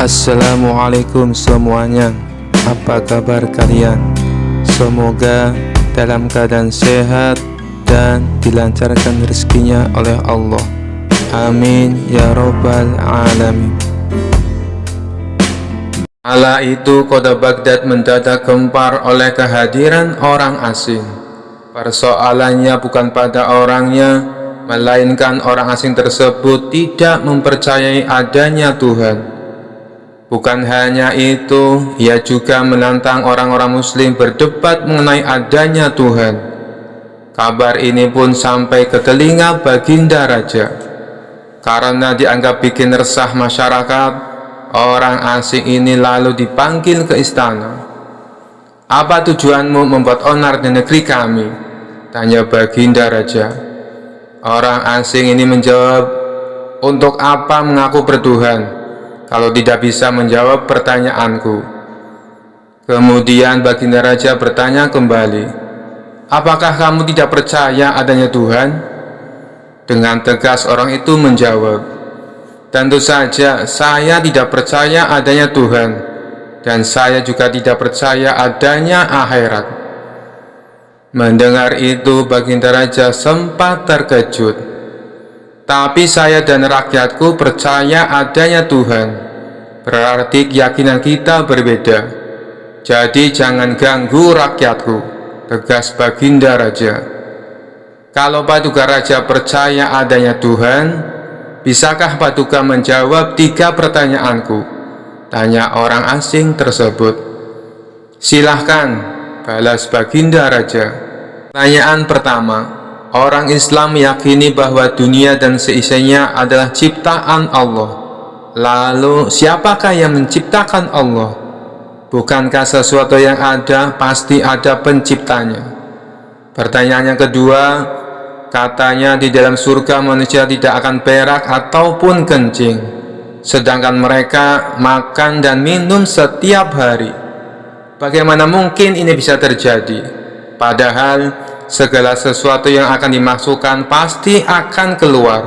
Assalamualaikum semuanya. Apa kabar kalian? Semoga dalam keadaan sehat dan dilancarkan rezekinya oleh Allah. Amin ya rabbal alamin. Kala itu kota Baghdad mendadak gempar oleh kehadiran orang asing. Persoalannya bukan pada orangnya, melainkan orang asing tersebut tidak mempercayai adanya Tuhan. Bukan hanya itu, ia juga menantang orang-orang muslim berdebat mengenai adanya Tuhan. Kabar ini pun sampai ke telinga Baginda Raja. Karena dianggap bikin resah masyarakat, orang asing ini lalu dipanggil ke istana. "Apa tujuanmu membuat onar di negeri kami?" tanya Baginda Raja. Orang asing ini menjawab, "Untuk apa mengaku bertuhan kalau tidak bisa menjawab pertanyaanku?" Kemudian Baginda Raja bertanya kembali, "Apakah kamu tidak percaya adanya Tuhan?" Dengan tegas orang itu menjawab, "Tentu saja saya tidak percaya adanya Tuhan, dan saya juga tidak percaya adanya akhirat." Mendengar itu Baginda Raja sempat terkejut. "Tapi saya dan rakyatku percaya adanya Tuhan. Berarti keyakinan kita berbeda. Jadi jangan ganggu rakyatku," tegas Baginda Raja. "Kalau Paduka Raja percaya adanya Tuhan, bisakah Paduka menjawab 3 pertanyaanku?" tanya orang asing tersebut. "Silahkan," balas Baginda Raja. Pertanyaan pertama, orang Islam meyakini bahwa dunia dan seisinya adalah ciptaan Allah. Lalu, siapakah yang menciptakan Allah? Bukankah sesuatu yang ada pasti ada penciptanya? Pertanyaan yang kedua, katanya di dalam surga manusia tidak akan berak ataupun kencing, sedangkan mereka makan dan minum setiap hari. Bagaimana mungkin ini bisa terjadi? Padahal segala sesuatu yang akan dimasukkan pasti akan keluar,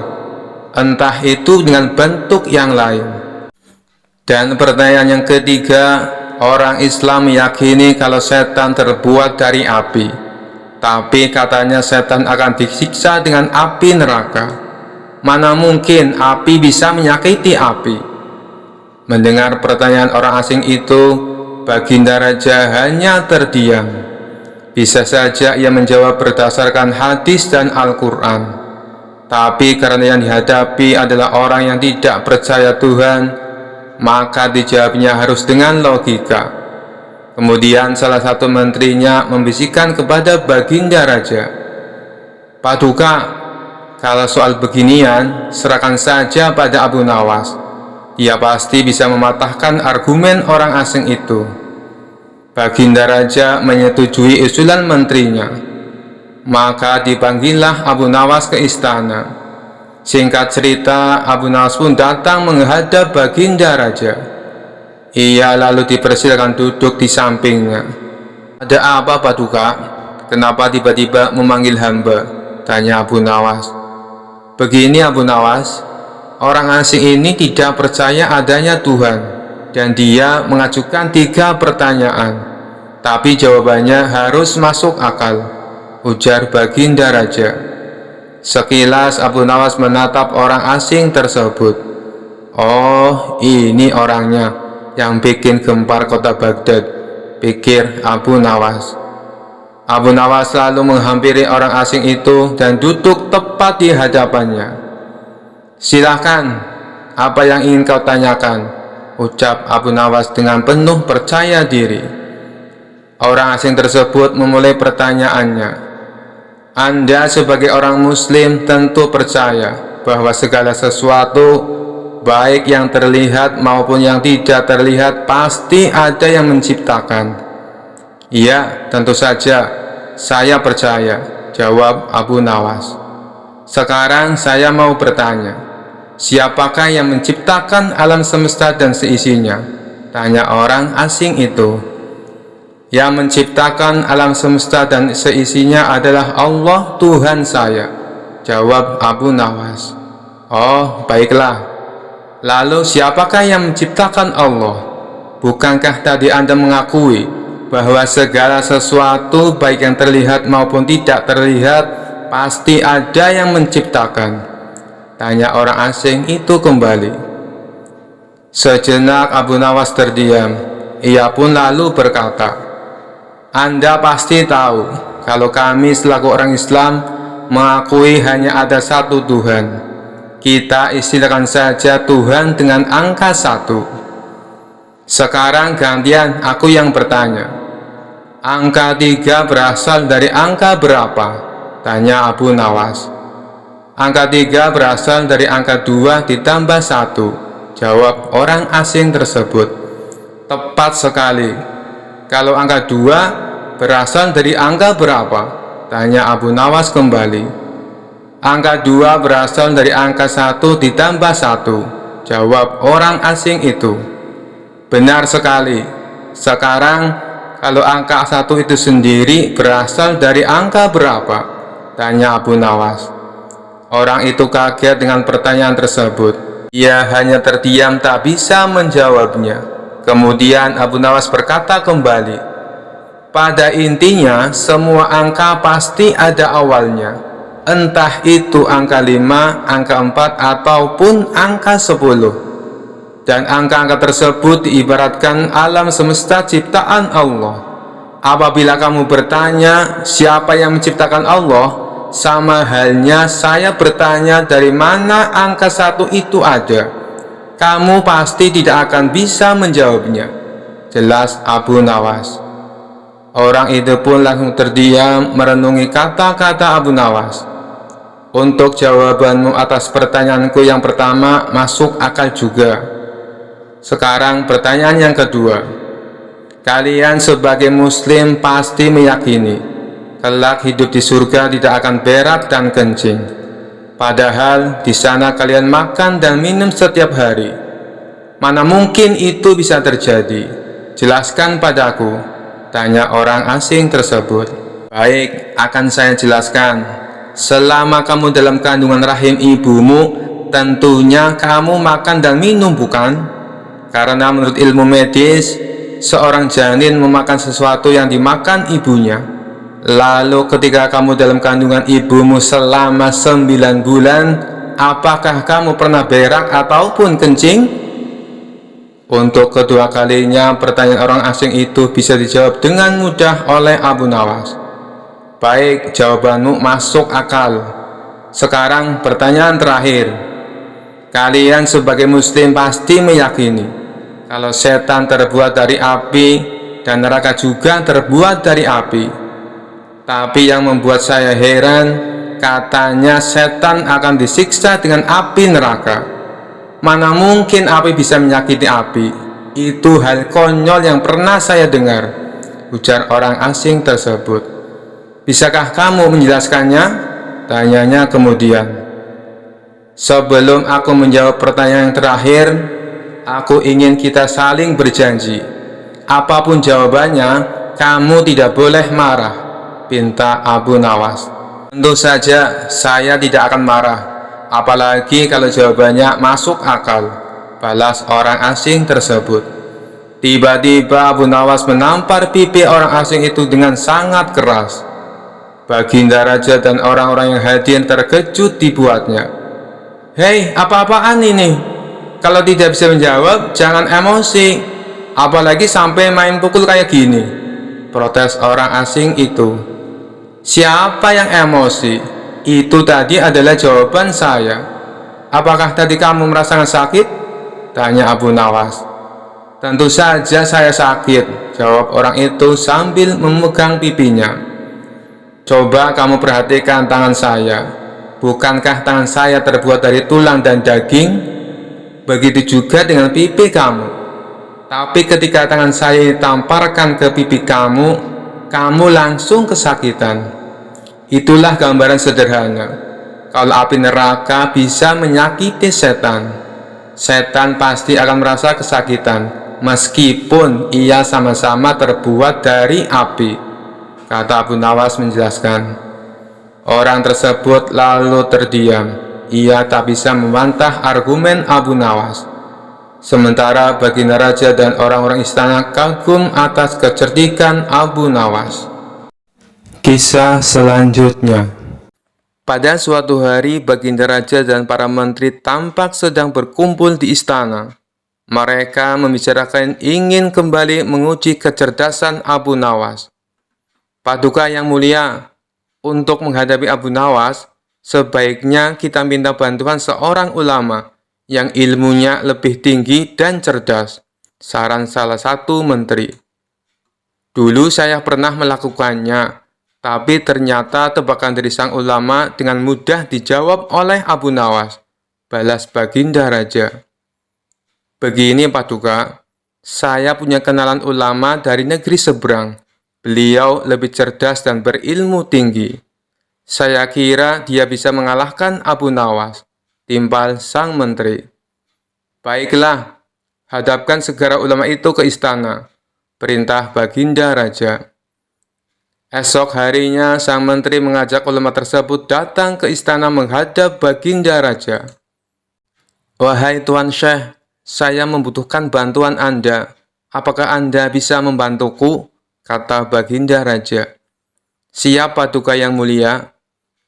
entah itu dengan bentuk yang lain. Dan pertanyaan yang ketiga, orang Islam meyakini kalau setan terbuat dari api, tapi katanya setan akan disiksa dengan api neraka. Mana mungkin api bisa menyakiti api? Mendengar pertanyaan orang asing itu, Baginda Raja hanya terdiam. Bisa saja ia menjawab berdasarkan hadis dan Al-Quran, tapi karena yang dihadapi adalah orang yang tidak percaya Tuhan, maka dijawabnya harus dengan logika. Kemudian salah satu menterinya membisikkan kepada Baginda Raja, "Paduka, kalau soal beginian serahkan saja pada Abu Nawas. Dia pasti bisa mematahkan argumen orang asing itu." Baginda Raja menyetujui usulan menterinya. Maka dipanggillah Abu Nawas ke istana. Singkat cerita, Abu Nawas pun datang menghadap Baginda Raja. Ia lalu dipersilakan duduk di sampingnya. "Ada apa, Paduka? Kenapa tiba-tiba memanggil hamba?" tanya Abu Nawas. "Begini Abu Nawas, orang asing ini tidak percaya adanya Tuhan, dan dia mengajukan 3 pertanyaan, tapi jawabannya harus masuk akal," ujar Baginda Raja. Sekilas Abu Nawas menatap orang asing tersebut. "Oh, ini orangnya yang bikin gempar kota Baghdad," pikir Abu Nawas. Abu Nawas lalu menghampiri orang asing itu dan duduk tepat di hadapannya. "Silahkan, apa yang ingin kau tanyakan?" ucap Abu Nawas dengan penuh percaya diri. Orang asing tersebut memulai pertanyaannya. "Anda sebagai orang muslim tentu percaya bahwa segala sesuatu, baik yang terlihat maupun yang tidak terlihat, pasti ada yang menciptakan." "Iya, tentu saja, saya percaya," jawab Abu Nawas. "Sekarang saya mau bertanya, siapakah yang menciptakan alam semesta dan seisinya?" tanya orang asing itu. "Yang menciptakan alam semesta dan seisinya adalah Allah Tuhan saya," jawab Abu Nawas. "Oh, baiklah. Lalu siapakah yang menciptakan Allah? Bukankah tadi Anda mengakui bahwa segala sesuatu baik yang terlihat maupun tidak terlihat pasti ada yang menciptakan? Tanya orang asing itu kembali. Sejenak Abu Nawas terdiam. Ia pun lalu berkata, Anda pasti tahu kalau kami selaku orang Islam mengakui hanya ada satu Tuhan. Kita istilahkan saja Tuhan dengan angka 1. Sekarang gantian aku yang bertanya. Angka 3 berasal dari angka berapa? Tanya Abu Nawas. Angka 3 berasal dari angka 2 ditambah 1. Jawab orang asing tersebut. Tepat sekali. Kalau angka 2 berasal dari angka berapa? Tanya Abu Nawas kembali. Angka 2 berasal dari angka 1 ditambah 1. Jawab orang asing itu. Benar sekali. Sekarang kalau angka 1 itu sendiri berasal dari angka berapa? Tanya Abu Nawas. Orang itu kaget dengan pertanyaan tersebut. Ia hanya terdiam tak bisa menjawabnya. Kemudian Abu Nawas berkata kembali, pada intinya semua angka pasti ada awalnya. Entah itu angka 5, angka 4, ataupun angka 10. Dan angka-angka tersebut diibaratkan alam semesta ciptaan Allah. Apabila kamu bertanya siapa yang menciptakan Allah, sama halnya saya bertanya dari mana angka 1 itu ada. Kamu pasti tidak akan bisa menjawabnya. Jelas Abu Nawas. Orang itu pun langsung terdiam merenungi kata-kata Abu Nawas. Untuk jawabanmu atas pertanyaanku yang pertama masuk akal juga. Sekarang pertanyaan yang kedua. Kalian sebagai muslim pasti meyakini kelak hidup di surga tidak akan berak dan kencing. Padahal di sana kalian makan dan minum setiap hari. Mana mungkin itu bisa terjadi? Jelaskan padaku, tanya orang asing tersebut. Baik, akan saya jelaskan. Selama kamu dalam kandungan rahim ibumu, tentunya kamu makan dan minum, bukan? Karena menurut ilmu medis, seorang janin memakan sesuatu yang dimakan ibunya. Lalu ketika kamu dalam kandungan ibumu selama 9 bulan, apakah kamu pernah berak ataupun kencing? Untuk kedua kalinya, pertanyaan orang asing itu bisa dijawab dengan mudah oleh Abu Nawas. Baik, jawabanmu masuk akal. Sekarang pertanyaan terakhir. Kalian sebagai muslim pasti meyakini kalau setan terbuat dari api dan neraka juga terbuat dari api. Tapi yang membuat saya heran, katanya setan akan disiksa dengan api neraka. Mana mungkin api bisa menyakiti api? Itu hal konyol yang pernah saya dengar, ujar orang asing tersebut. Bisakah kamu menjelaskannya? Tanyanya kemudian. Sebelum aku menjawab pertanyaan yang terakhir, aku ingin kita saling berjanji. Apapun jawabannya, kamu tidak boleh marah, pinta Abu Nawas. Tentu saja saya tidak akan marah, apalagi kalau jawabannya masuk akal, balas orang asing tersebut. Tiba-tiba Abu Nawas menampar pipi orang asing itu dengan sangat keras. Baginda Raja dan orang-orang yang hadir terkejut dibuatnya. Hei, apa-apaan ini? Kalau tidak bisa menjawab, jangan emosi. Apalagi sampai main pukul kayak gini, protes orang asing itu. Siapa yang emosi? Itu tadi adalah jawaban saya. Apakah tadi kamu merasakan sakit? Tanya Abu Nawas. Tentu saja saya sakit, jawab orang itu sambil memegang pipinya. Coba kamu perhatikan tangan saya. Bukankah tangan saya terbuat dari tulang dan daging? Begitu juga dengan pipi kamu. Tapi ketika tangan saya ditamparkan ke pipi kamu, kamu langsung kesakitan. Itulah gambaran sederhana. Kalau api neraka bisa menyakiti setan, setan pasti akan merasa kesakitan, meskipun ia sama-sama terbuat dari api, kata Abu Nawas menjelaskan. Orang tersebut lalu terdiam. Ia tak bisa membantah argumen Abu Nawas. Sementara Baginda Raja dan orang-orang istana kagum atas kecerdikan Abu Nawas. Kisah selanjutnya. Pada suatu hari, Baginda Raja dan para menteri tampak sedang berkumpul di istana. Mereka membicarakan ingin kembali menguji kecerdasan Abu Nawas. Paduka yang mulia, untuk menghadapi Abu Nawas, sebaiknya kita minta bantuan seorang ulama yang ilmunya lebih tinggi dan cerdas, saran salah satu menteri. Dulu saya pernah melakukannya, tapi ternyata tebakan dari sang ulama dengan mudah dijawab oleh Abu Nawas, balas Baginda Raja. Begini Paduka, saya punya kenalan ulama dari negeri seberang. Beliau lebih cerdas dan berilmu tinggi. Saya kira dia bisa mengalahkan Abu Nawas, timpal sang menteri. Baiklah, hadapkan segera ulama itu ke istana, perintah Baginda Raja. Esok harinya, sang menteri mengajak ulama tersebut datang ke istana menghadap Baginda Raja. Wahai Tuan Syekh, saya membutuhkan bantuan Anda. Apakah Anda bisa membantuku? Kata Baginda Raja. Siap Paduka yang mulia.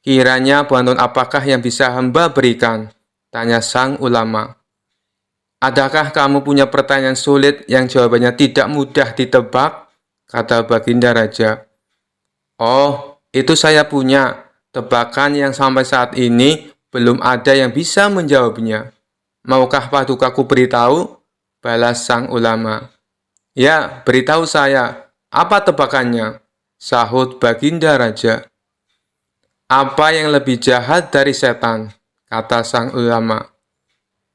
Kiranya bantuan apakah yang bisa hamba berikan? Tanya sang ulama. Adakah kamu punya pertanyaan sulit yang jawabannya tidak mudah ditebak? Kata Baginda Raja. Oh, itu saya punya. Tebakan yang sampai saat ini belum ada yang bisa menjawabnya. Maukah Padukaku beritahu? Balas sang ulama. Ya, beritahu saya. Apa tebakannya? Sahut Baginda Raja. Apa yang lebih jahat dari setan? Kata sang ulama.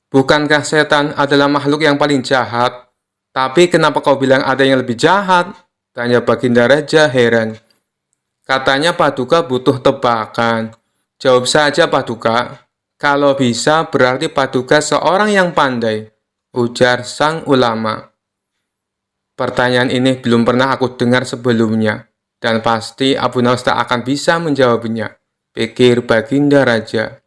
Bukankah setan adalah makhluk yang paling jahat? Tapi kenapa kau bilang ada yang lebih jahat? Tanya Baginda Raja heran. Katanya Paduka butuh tebakan. Jawab saja Paduka. Kalau bisa berarti Paduka seorang yang pandai, ujar sang ulama. Pertanyaan ini belum pernah aku dengar sebelumnya, dan pasti Abu Nawas tak akan bisa menjawabnya, pikir Baginda Raja.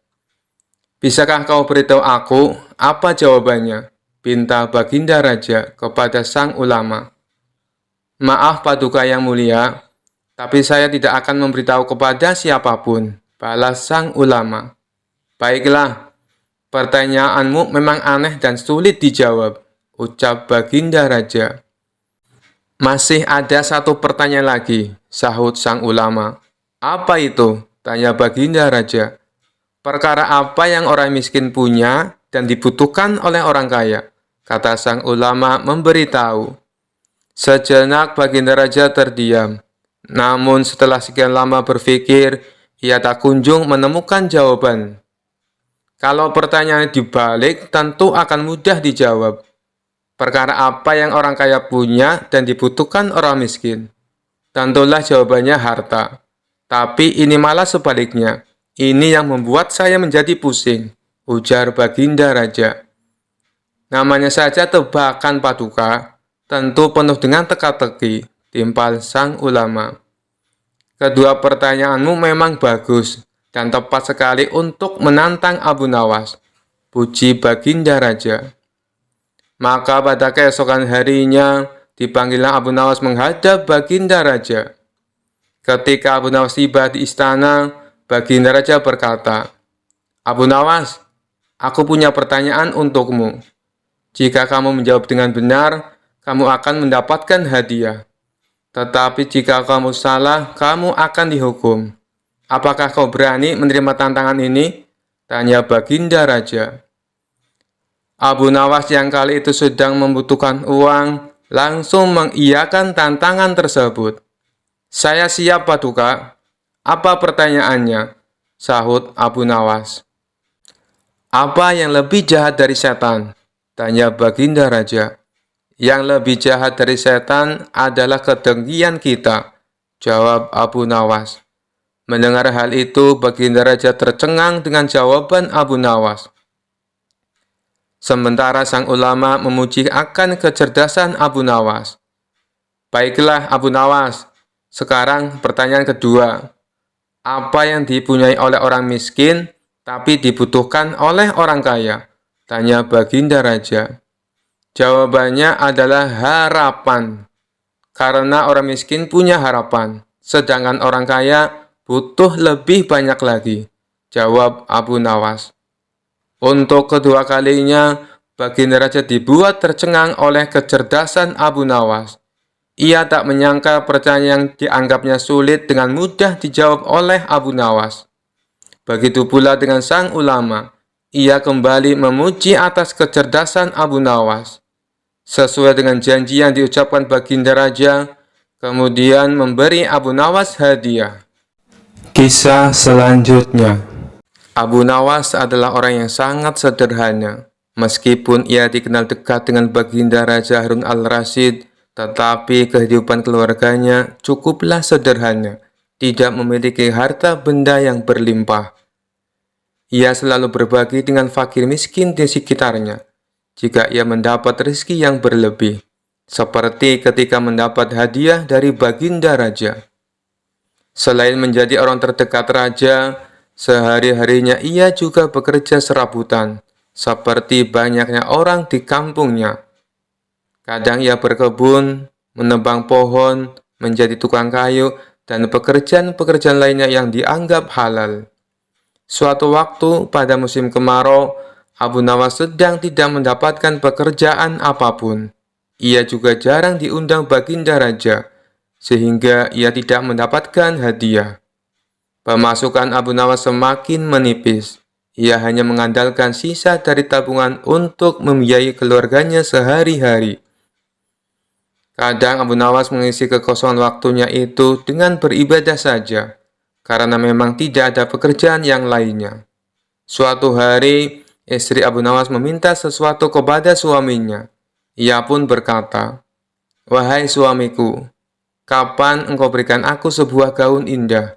Bisakah kau beritahu aku apa jawabannya? Pinta Baginda Raja kepada sang ulama. Maaf Paduka yang mulia, tapi saya tidak akan memberitahu kepada siapapun, balas sang ulama. Baiklah, pertanyaanmu memang aneh dan sulit dijawab, ucap Baginda Raja. Masih ada satu pertanyaan lagi, sahut sang ulama. Apa itu? Tanya Baginda Raja. Perkara apa yang orang miskin punya dan dibutuhkan oleh orang kaya? Kata sang ulama memberitahu. Sejenak Baginda Raja terdiam. Namun setelah sekian lama berpikir, ia tak kunjung menemukan jawaban. Kalau pertanyaan dibalik, tentu akan mudah dijawab. Perkara apa yang orang kaya punya dan dibutuhkan orang miskin? Tentulah jawabannya harta. Tapi ini malah sebaliknya. Ini yang membuat saya menjadi pusing, ujar Baginda Raja. Namanya saja tebakan Paduka, tentu penuh dengan teka-teki, timpal sang ulama. Kedua pertanyaanmu memang bagus dan tepat sekali untuk menantang Abu Nawas, puji Baginda Raja. Maka pada keesokan harinya, dipanggillah Abu Nawas menghadap Baginda Raja. Ketika Abu Nawas tiba di istana, Baginda Raja berkata, Abu Nawas, aku punya pertanyaan untukmu. Jika kamu menjawab dengan benar, kamu akan mendapatkan hadiah. Tetapi jika kamu salah, kamu akan dihukum. Apakah kau berani menerima tantangan ini? Tanya Baginda Raja. Abu Nawas yang kali itu sedang membutuhkan uang, langsung mengiyakan tantangan tersebut. Saya siap Paduka. Apa pertanyaannya? Sahut Abu Nawas. Apa yang lebih jahat dari setan? Tanya Baginda Raja. Yang lebih jahat dari setan adalah kedengkian kita, jawab Abu Nawas. Mendengar hal itu, Baginda Raja tercengang dengan jawaban Abu Nawas. Sementara sang ulama memuji akan kecerdasan Abu Nawas. Baiklah Abu Nawas, sekarang pertanyaan kedua. Apa yang dipunyai oleh orang miskin, tapi dibutuhkan oleh orang kaya? Tanya Baginda Raja. Jawabannya adalah harapan. Karena orang miskin punya harapan, sedangkan orang kaya butuh lebih banyak lagi. Jawab Abu Nawas. Untuk kedua kalinya, Baginda Raja dibuat tercengang oleh kecerdasan Abu Nawas. Ia tak menyangka pertanyaan yang dianggapnya sulit dengan mudah dijawab oleh Abu Nawas. Begitu pula dengan sang ulama. Ia kembali memuji atas kecerdasan Abu Nawas. Sesuai dengan janji yang diucapkan Baginda Raja, kemudian memberi Abu Nawas hadiah. Kisah selanjutnya. Abu Nawas adalah orang yang sangat sederhana. Meskipun ia dikenal dekat dengan Baginda Raja Harun al-Rasyid, tetapi kehidupan keluarganya cukuplah sederhana, tidak memiliki harta benda yang berlimpah. Ia selalu berbagi dengan fakir miskin di sekitarnya, jika ia mendapat rezeki yang berlebih, seperti ketika mendapat hadiah dari Baginda Raja. Selain menjadi orang terdekat Raja, sehari-harinya ia juga bekerja serabutan, seperti banyaknya orang di kampungnya. Kadang ia berkebun, menebang pohon, menjadi tukang kayu, dan pekerjaan-pekerjaan lainnya yang dianggap halal. Suatu waktu pada musim kemarau, Abu Nawas sedang tidak mendapatkan pekerjaan apapun. Ia juga jarang diundang Baginda Raja, sehingga ia tidak mendapatkan hadiah. Pemasukan Abu Nawas semakin menipis. Ia hanya mengandalkan sisa dari tabungan untuk membiayai keluarganya sehari-hari. Kadang Abu Nawas mengisi kekosongan waktunya itu dengan beribadah saja, karena memang tidak ada pekerjaan yang lainnya. Suatu hari, istri Abu Nawas meminta sesuatu kepada suaminya. Ia pun berkata, "Wahai suamiku, kapan engkau berikan aku sebuah gaun indah?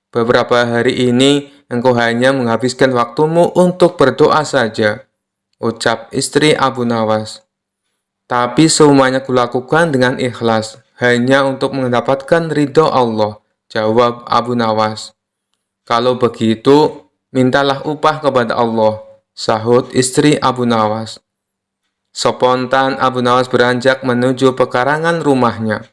Beberapa hari ini engkau hanya menghabiskan waktumu untuk berdoa saja," ucap istri Abu Nawas. "Tapi semuanya kulakukan dengan ikhlas, hanya untuk mendapatkan ridho Allah," jawab Abu Nawas. "Kalau begitu, mintalah upah kepada Allah," sahut istri Abu Nawas. Spontan Abu Nawas beranjak menuju pekarangan rumahnya.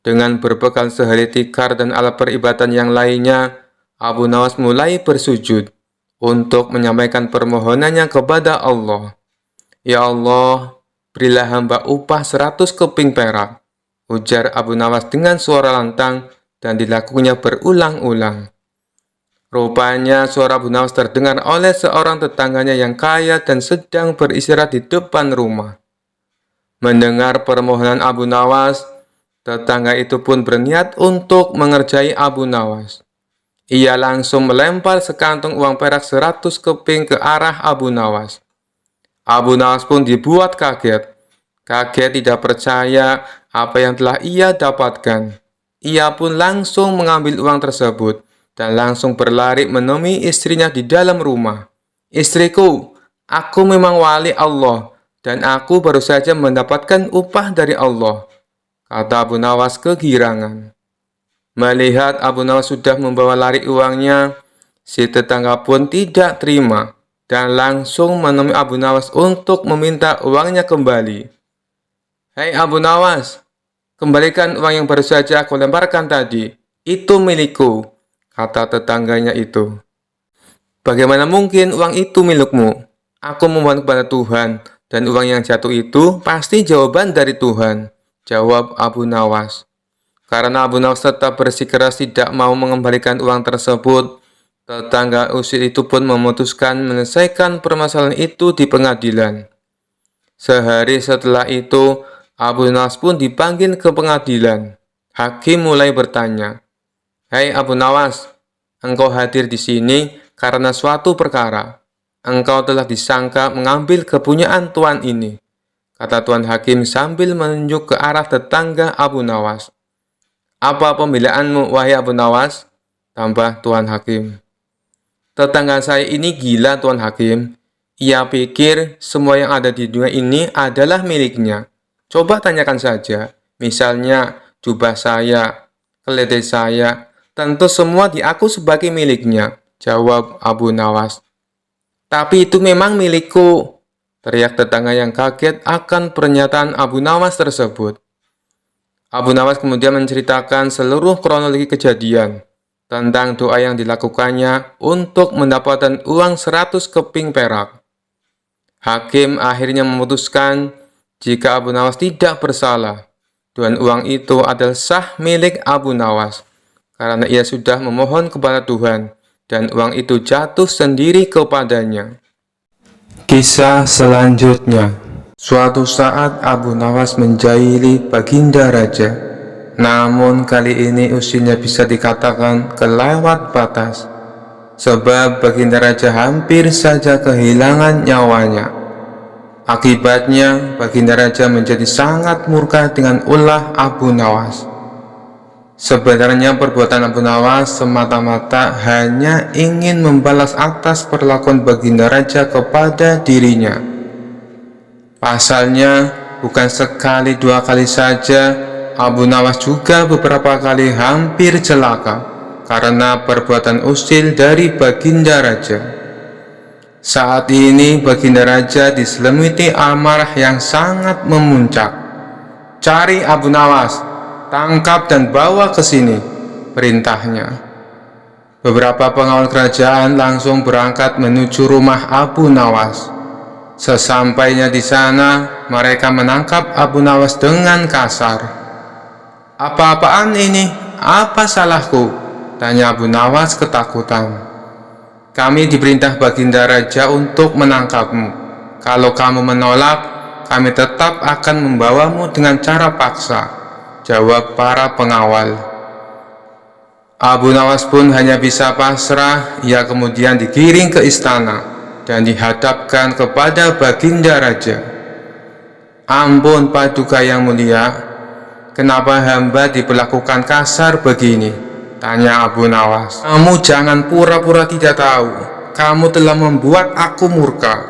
Dengan berbekal sehelai tikar dan alat peribadatan yang lainnya, Abu Nawas mulai bersujud untuk menyampaikan permohonannya kepada Allah. "Ya Allah, berilah hamba upah 100 keping perak," ujar Abu Nawas dengan suara lantang dan dilakukannya berulang-ulang. Rupanya suara Abu Nawas terdengar oleh seorang tetangganya yang kaya dan sedang beristirahat di depan rumah. Mendengar permohonan Abu Nawas, tetangga itu pun berniat untuk mengerjai Abu Nawas. Ia langsung melempar sekantung uang perak 100 keping ke arah Abu Nawas. Abu Nawas pun dibuat kaget. Kaget tidak percaya apa yang telah ia dapatkan. Ia pun langsung mengambil uang tersebut dan langsung berlari menemui istrinya di dalam rumah. "Istriku, aku memang wali Allah dan aku baru saja mendapatkan upah dari Allah," kata Abu Nawas kegirangan. Melihat Abu Nawas sudah membawa lari uangnya, si tetangga pun tidak terima dan langsung menemui Abu Nawas untuk meminta uangnya kembali. "Hei Abu Nawas, kembalikan uang yang baru saja aku lemparkan tadi. Itu milikku," kata tetangganya itu. "Bagaimana mungkin uang itu milikmu? Aku memohon kepada Tuhan, dan uang yang jatuh itu pasti jawaban dari Tuhan," jawab Abu Nawas. Karena Abu Nawas tetap bersikeras tidak mau mengembalikan uang tersebut, tetangga usir itu pun memutuskan menyelesaikan permasalahan itu di pengadilan. Sehari setelah itu, Abu Nawas pun dipanggil ke pengadilan. Hakim mulai bertanya, "Hei Abu Nawas, engkau hadir di sini karena suatu perkara. Engkau telah disangka mengambil kepunyaan tuan ini," kata Tuan Hakim sambil menunjuk ke arah tetangga Abu Nawas. "Apa pembelaanmu, wahai Abu Nawas?" tambah Tuan Hakim. "Tetangga saya ini gila, Tuan Hakim. Ia pikir semua yang ada di dunia ini adalah miliknya. Coba tanyakan saja, misalnya jubah saya, keledai saya, tentu semua diaku sebagai miliknya," jawab Abu Nawas. "Tapi itu memang milikku," teriak tetangga yang kaget akan pernyataan Abu Nawas tersebut. Abu Nawas kemudian menceritakan seluruh kronologi kejadian tentang doa yang dilakukannya untuk mendapatkan uang 100 keping perak. Hakim akhirnya memutuskan jika Abu Nawas tidak bersalah dan uang itu adalah sah milik Abu Nawas karena ia sudah memohon kepada Tuhan dan uang itu jatuh sendiri kepadanya. Kisah selanjutnya. Suatu saat Abu Nawas menjahili Baginda Raja. Namun kali ini usilnya bisa dikatakan kelewat batas, sebab Baginda Raja hampir saja kehilangan nyawanya. Akibatnya Baginda Raja menjadi sangat murka dengan ulah Abu Nawas. Sebenarnya perbuatan Abu Nawas semata-mata hanya ingin membalas atas perlakuan Baginda Raja kepada dirinya. Pasalnya, bukan sekali dua kali saja, Abu Nawas juga beberapa kali hampir celaka karena perbuatan usil dari Baginda Raja. Saat ini Baginda Raja diselimuti amarah yang sangat memuncak. "Cari Abu Nawas, tangkap dan bawa ke sini," perintahnya. Beberapa pengawal kerajaan langsung berangkat menuju rumah Abu Nawas. Sesampainya di sana, mereka menangkap Abu Nawas dengan kasar. "Apa-apaan ini? Apa salahku?" tanya Abu Nawas ketakutan. "Kami diperintah Baginda Raja untuk menangkapmu. Kalau kamu menolak, kami tetap akan membawamu dengan cara paksa," jawab para pengawal. Abu Nawas pun hanya bisa pasrah. Ia kemudian digiring ke istana dan dihadapkan kepada Baginda Raja. "Ampun Paduka yang mulia, kenapa hamba diperlakukan kasar begini?" tanya Abu Nawas. "Kamu jangan pura-pura tidak tahu. Kamu telah membuat aku murka.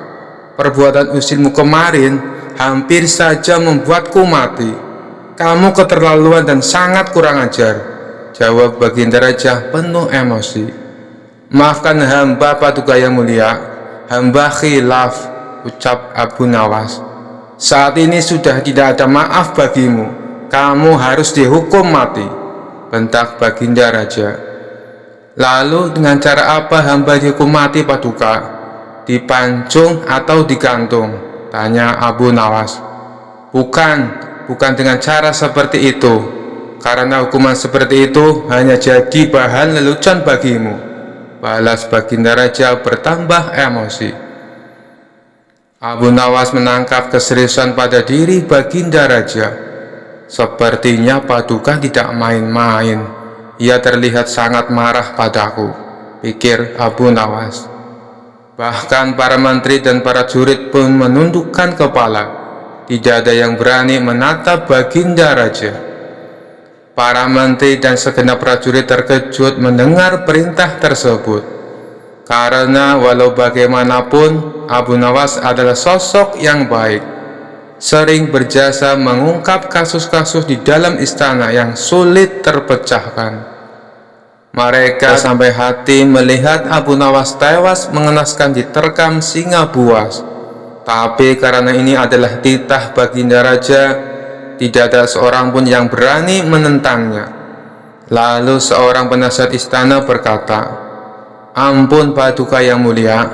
Perbuatan usilmu kemarin hampir saja membuatku mati. Kamu keterlaluan dan sangat kurang ajar," jawab Baginda Raja penuh emosi. "Maafkan hamba Paduka yang mulia, hamba khilaf," ucap Abu Nawas. "Saat ini sudah tidak ada maaf bagimu. Kamu harus dihukum mati," bentak Baginda Raja. "Lalu dengan cara apa hamba dihukum mati Paduka? Dipancung atau digantung?" tanya Abu Nawas. Bukan dengan cara seperti itu, karena hukuman seperti itu hanya jadi bahan lelucon bagimu," balas Baginda Raja bertambah emosi. Abu Nawas menangkap keseriusan pada diri Baginda Raja. "Sepertinya Paduka tidak main-main. Ia terlihat sangat marah padaku," pikir Abu Nawas. Bahkan para menteri dan para jurid pun menundukkan kepala. Tidak ada yang berani menatap Baginda Raja. Para menteri dan segenap prajurit terkejut mendengar perintah tersebut, karena walau bagaimanapun Abu Nawas adalah sosok yang baik, sering berjasa mengungkap kasus-kasus di dalam istana yang sulit terpecahkan. Mereka sampai hati melihat Abu Nawas tewas mengenaskan diterkam singa buas. Tapi karena ini adalah titah Baginda Raja, tidak ada seorang pun yang berani menentangnya. Lalu seorang penasihat istana berkata, "Ampun Paduka yang mulia,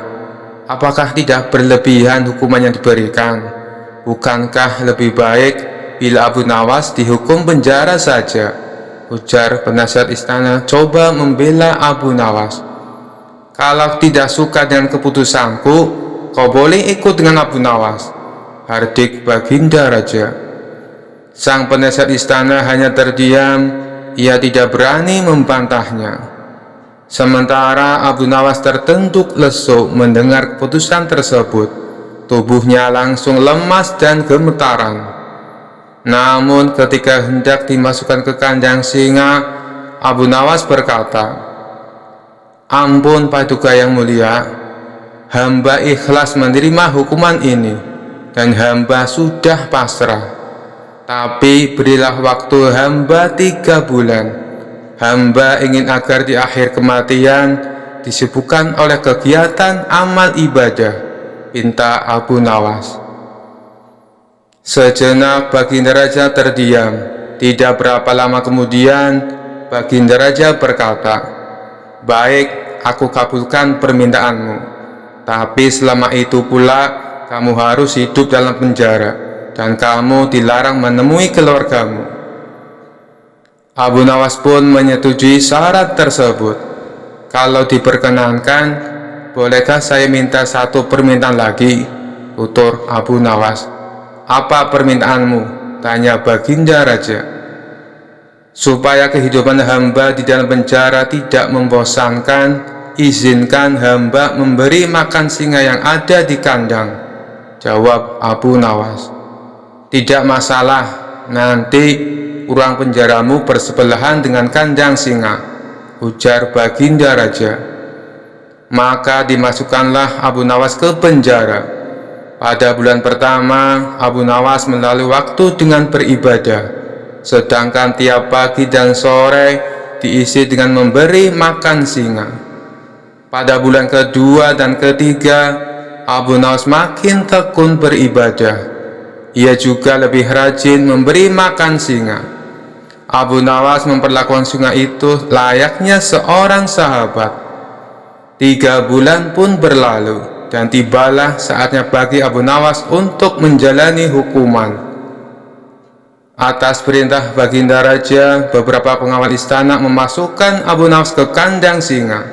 apakah tidak berlebihan hukuman yang diberikan? Bukankah lebih baik bila Abu Nawas dihukum penjara saja?" ujar penasihat istana coba membela Abu Nawas. "Kalau tidak suka dengan keputusanku, kau boleh ikut dengan Abu Nawas," hardik Baginda Raja. Sang penasihat istana hanya terdiam. Ia tidak berani membantahnya. Sementara Abu Nawas tertunduk lesu mendengar keputusan tersebut. Tubuhnya langsung lemas dan gemetaran. Namun ketika hendak dimasukkan ke kandang singa, Abu Nawas berkata, "Ampun Paduka yang mulia, hamba ikhlas menerima hukuman ini dan hamba sudah pasrah. Tapi berilah waktu hamba 3 bulan. Hamba ingin agar di akhir kematian disibukkan oleh kegiatan amal ibadah pinta Abu Nawas. Sejenak Baginda Raja terdiam. Tidak berapa lama kemudian, Baginda Raja berkata, "Baik, aku kabulkan permintaanmu. Tapi selama itu pula, kamu harus hidup dalam penjara, dan kamu dilarang menemui keluargamu." Abu Nawas pun menyetujui syarat tersebut. "Kalau diperkenankan, bolehkah saya minta satu permintaan lagi?" tutur Abu Nawas. "Apa permintaanmu?" tanya Baginda Raja. "Supaya kehidupan hamba di dalam penjara tidak membosankan, izinkan hamba memberi makan singa yang ada di kandang," jawab Abu Nawas. "Tidak masalah, nanti ruang penjaramu bersebelahan dengan kandang singa," ujar Baginda Raja. Maka dimasukkanlah Abu Nawas ke penjara. Pada bulan pertama, Abu Nawas melalui waktu dengan beribadah, sedangkan tiap pagi dan sore diisi dengan memberi makan singa. Pada bulan kedua dan ketiga, Abu Nawas makin tekun beribadah. Ia juga lebih rajin memberi makan singa. Abu Nawas memperlakukan singa itu layaknya seorang sahabat. 3 bulan pun berlalu, dan tibalah saatnya bagi Abu Nawas untuk menjalani hukuman. Atas perintah Baginda Raja, beberapa pengawal istana memasukkan Abu Nawas ke kandang singa.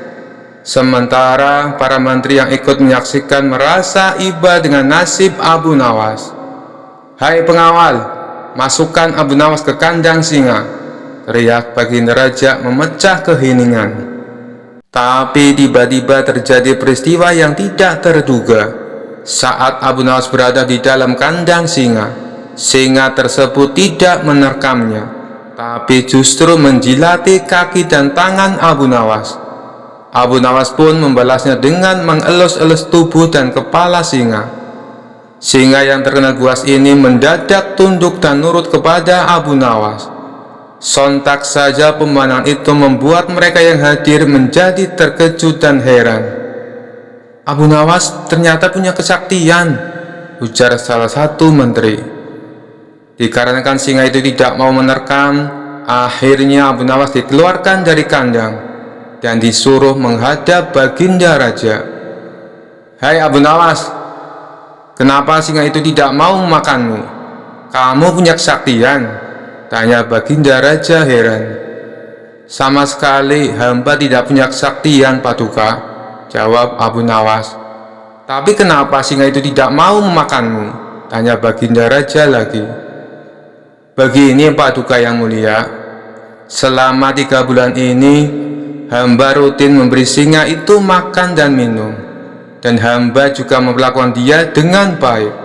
Sementara para menteri yang ikut menyaksikan merasa iba dengan nasib Abu Nawas. "Hai pengawal, masukkan Abu Nawas ke kandang singa," teriak Baginda Raja memecah keheningan. Tapi tiba-tiba terjadi peristiwa yang tidak terduga. Saat Abu Nawas berada di dalam kandang singa, singa tersebut tidak menerkamnya, tapi justru menjilati kaki dan tangan Abu Nawas. Abu Nawas pun membalasnya dengan mengelus-elus tubuh dan kepala singa. Singa yang terkena buas ini mendadak tunduk dan nurut kepada Abu Nawas. Sontak saja pemandangan itu membuat mereka yang hadir menjadi terkejut dan heran. "Abu Nawas ternyata punya kesaktian," ujar salah satu menteri. Dikarenakan singa itu tidak mau menerkam, akhirnya Abu Nawas dikeluarkan dari kandang dan disuruh menghadap Baginda Raja. "Hai Abu Nawas, kenapa singa itu tidak mau memakanmu? Kamu punya kesaktian?" tanya Baginda Raja heran. "Sama sekali hamba tidak punya kesaktian, Paduka," jawab Abu Nawas. "Tapi kenapa singa itu tidak mau memakanmu?" tanya Baginda Raja lagi. "Begini Paduka yang mulia, selama 3 bulan ini hamba rutin memberi singa itu makan dan minum, dan hamba juga memperlakukan dia dengan baik.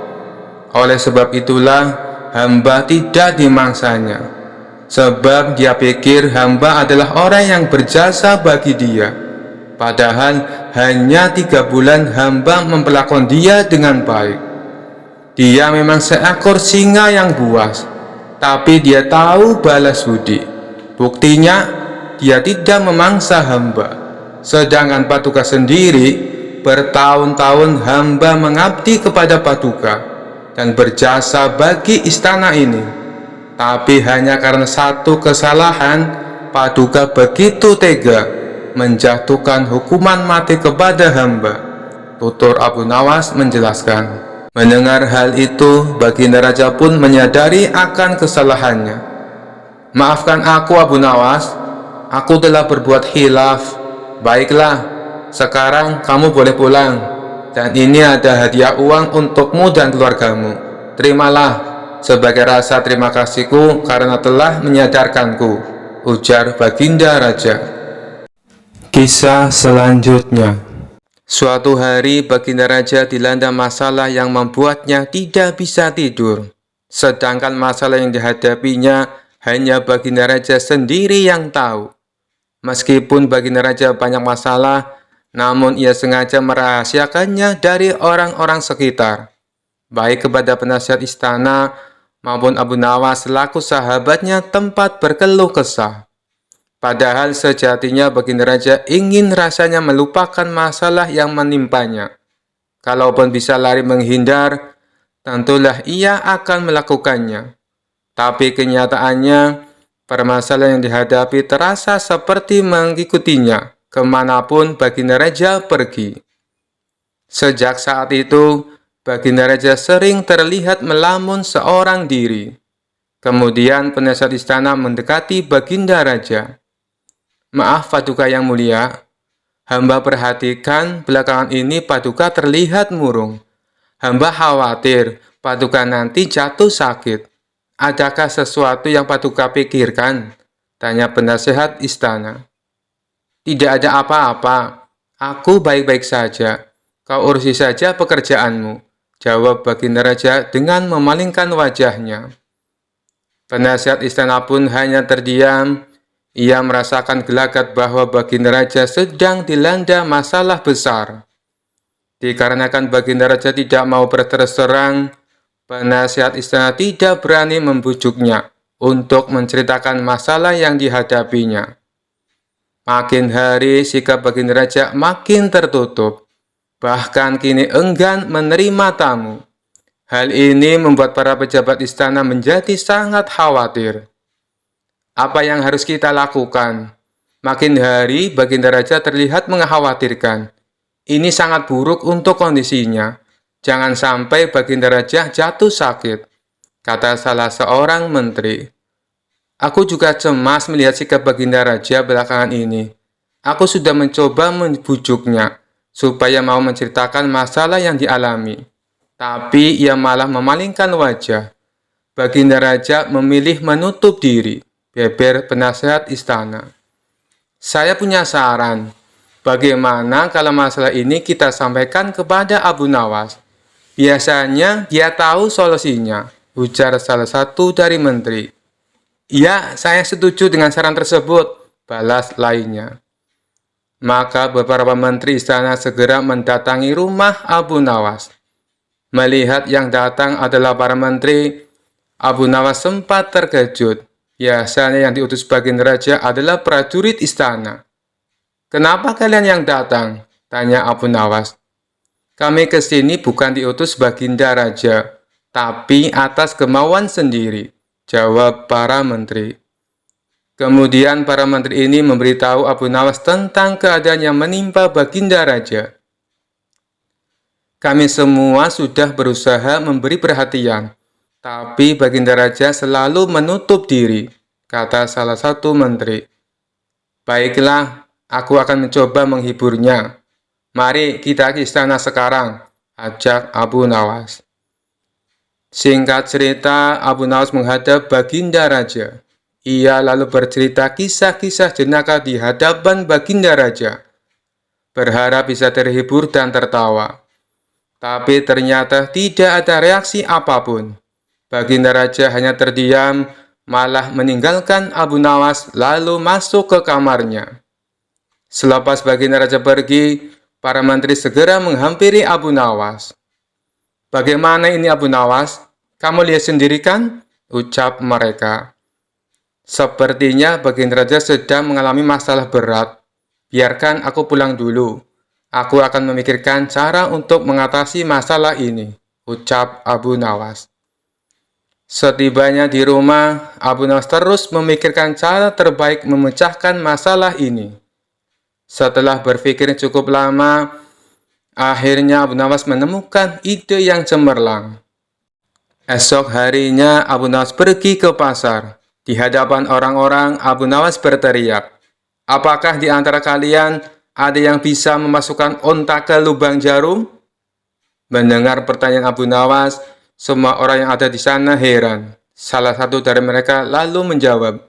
Oleh sebab itulah hamba tidak dimangsanya, sebab dia pikir hamba adalah orang yang berjasa bagi dia. Padahal hanya 3 bulan hamba memperlakukan dia dengan baik. Dia memang seekor singa yang buas, tapi dia tahu balas budi. Buktinya, dia tidak memangsa hamba. Sedangkan Paduka sendiri, bertahun-tahun hamba mengabdi kepada Paduka dan berjasa bagi istana ini. Tapi hanya karena satu kesalahan, Paduka begitu tega menjatuhkan hukuman mati kepada hamba," tutur Abu Nawas menjelaskan. Mendengar hal itu, Baginda Raja pun menyadari akan kesalahannya. "Maafkan aku Abu Nawas, aku telah berbuat khilaf. Baiklah, sekarang kamu boleh pulang. Dan ini ada hadiah uang untukmu dan keluargamu. Terimalah sebagai rasa terima kasihku karena telah menyadarkanku," ujar Baginda Raja. Kisah selanjutnya. Suatu hari Baginda Raja dilanda masalah yang membuatnya tidak bisa tidur. Sedangkan masalah yang dihadapinya hanya Baginda Raja sendiri yang tahu. Meskipun Baginda Raja banyak masalah, namun ia sengaja merahasiakannya dari orang-orang sekitar, baik kepada penasihat istana maupun Abu Nawas selaku sahabatnya tempat berkeluh kesah. Padahal sejatinya Baginda Raja ingin rasanya melupakan masalah yang menimpanya. Kalaupun bisa lari menghindar, tentulah ia akan melakukannya. Tapi kenyataannya, permasalahan yang dihadapi terasa seperti mengikutinya kemanapun Baginda Raja pergi. Sejak saat itu, Baginda Raja sering terlihat melamun seorang diri. Kemudian penasihat istana mendekati Baginda Raja. "Maaf Paduka yang mulia, hamba perhatikan belakangan ini Paduka terlihat murung. Hamba khawatir Paduka nanti jatuh sakit. Adakah sesuatu yang Paduka pikirkan?" tanya penasehat istana. "Tidak ada apa-apa, aku baik-baik saja. Kau urusi saja pekerjaanmu," jawab Baginda Raja dengan memalingkan wajahnya. Penasihat istana pun hanya terdiam. Ia merasakan gelagat bahwa Baginda Raja sedang dilanda masalah besar. Dikarenakan Baginda Raja tidak mau berterus terang, penasihat istana tidak berani membujuknya untuk menceritakan masalah yang dihadapinya. Makin hari sikap Baginda Raja makin tertutup, bahkan kini enggan menerima tamu. Hal ini membuat para pejabat istana menjadi sangat khawatir. Apa yang harus kita lakukan? Makin hari Baginda Raja terlihat mengkhawatirkan. Ini sangat buruk untuk kondisinya. Jangan sampai Baginda Raja jatuh sakit, kata salah seorang menteri. Aku juga cemas melihat sikap Baginda Raja belakangan ini. Aku sudah mencoba membujuknya supaya mau menceritakan masalah yang dialami. Tapi ia malah memalingkan wajah. Baginda Raja memilih menutup diri, beber penasehat istana. Saya punya saran. Bagaimana kalau masalah ini kita sampaikan kepada Abu Nawas? Biasanya dia tahu solusinya, ujar salah satu dari menteri. Ya, saya setuju dengan saran tersebut, balas lainnya. Maka beberapa menteri istana segera mendatangi rumah Abu Nawas. Melihat yang datang adalah para menteri, Abu Nawas sempat terkejut. Biasanya yang diutus Baginda Raja adalah prajurit istana. Kenapa kalian yang datang? Tanya Abu Nawas. Kami ke sini bukan diutus Baginda Raja, tapi atas kemauan sendiri, jawab para menteri. Kemudian para menteri ini memberitahu Abu Nawas tentang keadaan yang menimpa Baginda Raja. Kami semua sudah berusaha memberi perhatian, tapi Baginda Raja selalu menutup diri, kata salah satu menteri. Baiklah, aku akan mencoba menghiburnya. Mari kita ke istana sekarang, ajak Abu Nawas. Singkat cerita, Abu Nawas menghadap Baginda Raja. Ia lalu bercerita kisah-kisah jenaka di hadapan Baginda Raja, berharap bisa terhibur dan tertawa. Tapi ternyata tidak ada reaksi apapun. Baginda Raja hanya terdiam, malah meninggalkan Abu Nawas lalu masuk ke kamarnya. Selepas Baginda Raja pergi, para menteri segera menghampiri Abu Nawas. Bagaimana ini Abu Nawas? Kamu lihat sendiri kan? Ucap mereka. Sepertinya Baginda Raja sedang mengalami masalah berat. Biarkan aku pulang dulu. Aku akan memikirkan cara untuk mengatasi masalah ini, ucap Abu Nawas. Setibanya di rumah, Abu Nawas terus memikirkan cara terbaik memecahkan masalah ini. Setelah berpikir cukup lama, akhirnya Abu Nawas menemukan ide yang cemerlang. Esok harinya Abu Nawas pergi ke pasar. Di hadapan orang-orang, Abu Nawas berteriak, "Apakah di antara kalian ada yang bisa memasukkan onta ke lubang jarum?" Mendengar pertanyaan Abu Nawas, semua orang yang ada di sana heran. Salah satu dari mereka lalu menjawab,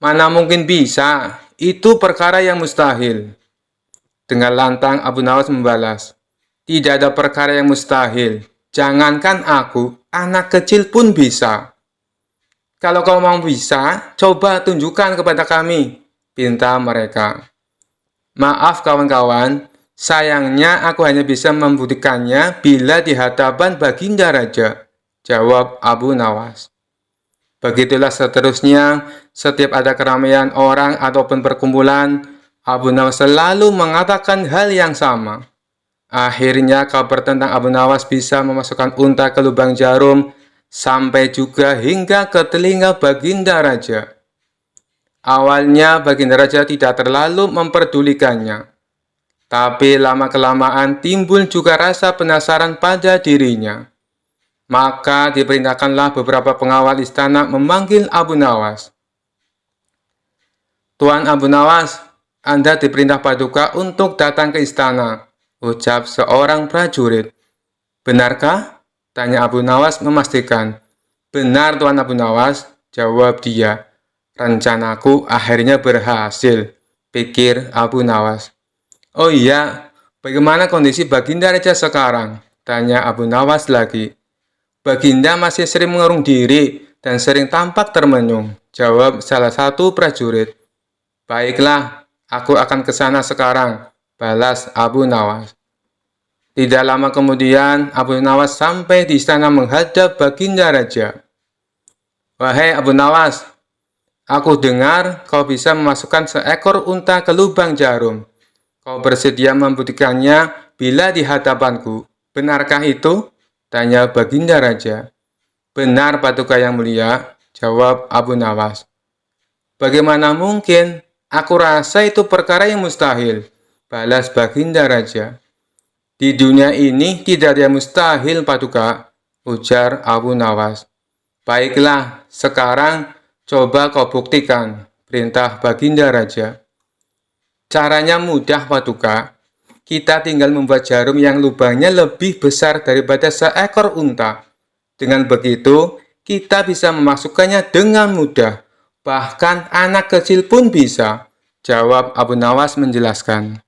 "Mana mungkin bisa, itu perkara yang mustahil." Dengan lantang Abu Nawas membalas, "Tidak ada perkara yang mustahil. Jangankan aku, anak kecil pun bisa." "Kalau kau mau bisa, coba tunjukkan kepada kami," pinta mereka. "Maaf kawan-kawan, sayangnya aku hanya bisa membuktikannya bila di hadapan Baginda Raja," jawab Abu Nawas. Begitulah seterusnya, setiap ada keramaian orang ataupun perkumpulan, Abu Nawas selalu mengatakan hal yang sama. Akhirnya kabar tentang Abu Nawas bisa memasukkan unta ke lubang jarum sampai juga hingga ke telinga Baginda Raja. Awalnya Baginda Raja tidak terlalu memperdulikannya, tapi lama-kelamaan timbul juga rasa penasaran pada dirinya. Maka diperintahkanlah beberapa pengawal istana memanggil Abu Nawas. "Tuan Abu Nawas, Anda diperintah Paduka untuk datang ke istana," ucap seorang prajurit. "Benarkah?" tanya Abu Nawas memastikan. "Benar Tuan Abu Nawas," jawab dia. "Rencanaku akhirnya berhasil," pikir Abu Nawas. "Oh iya, bagaimana kondisi Baginda Raja sekarang?" tanya Abu Nawas lagi. "Baginda masih sering mengurung diri dan sering tampak termenung," jawab salah satu prajurit. "Baiklah, aku akan ke sana sekarang," balas Abu Nawas. Tidak lama kemudian, Abu Nawas sampai di istana menghadap Baginda Raja. "Wahai Abu Nawas, aku dengar kau bisa memasukkan seekor unta ke lubang jarum. Kau bersedia membuktikannya bila di hadapanku. Benarkah itu?" tanya Baginda Raja. "Benar Paduka yang mulia," jawab Abu Nawas. "Bagaimana mungkin? Aku rasa itu perkara yang mustahil," balas Baginda Raja. "Di dunia ini tidak ada yang mustahil, Paduka," ujar Abu Nawas. "Baiklah, sekarang coba kau buktikan," perintah Baginda Raja. "Caranya mudah, Paduka. Kita tinggal membuat jarum yang lubangnya lebih besar daripada seekor unta. Dengan begitu, kita bisa memasukkannya dengan mudah. Bahkan anak kecil pun bisa," jawab Abu Nawas menjelaskan.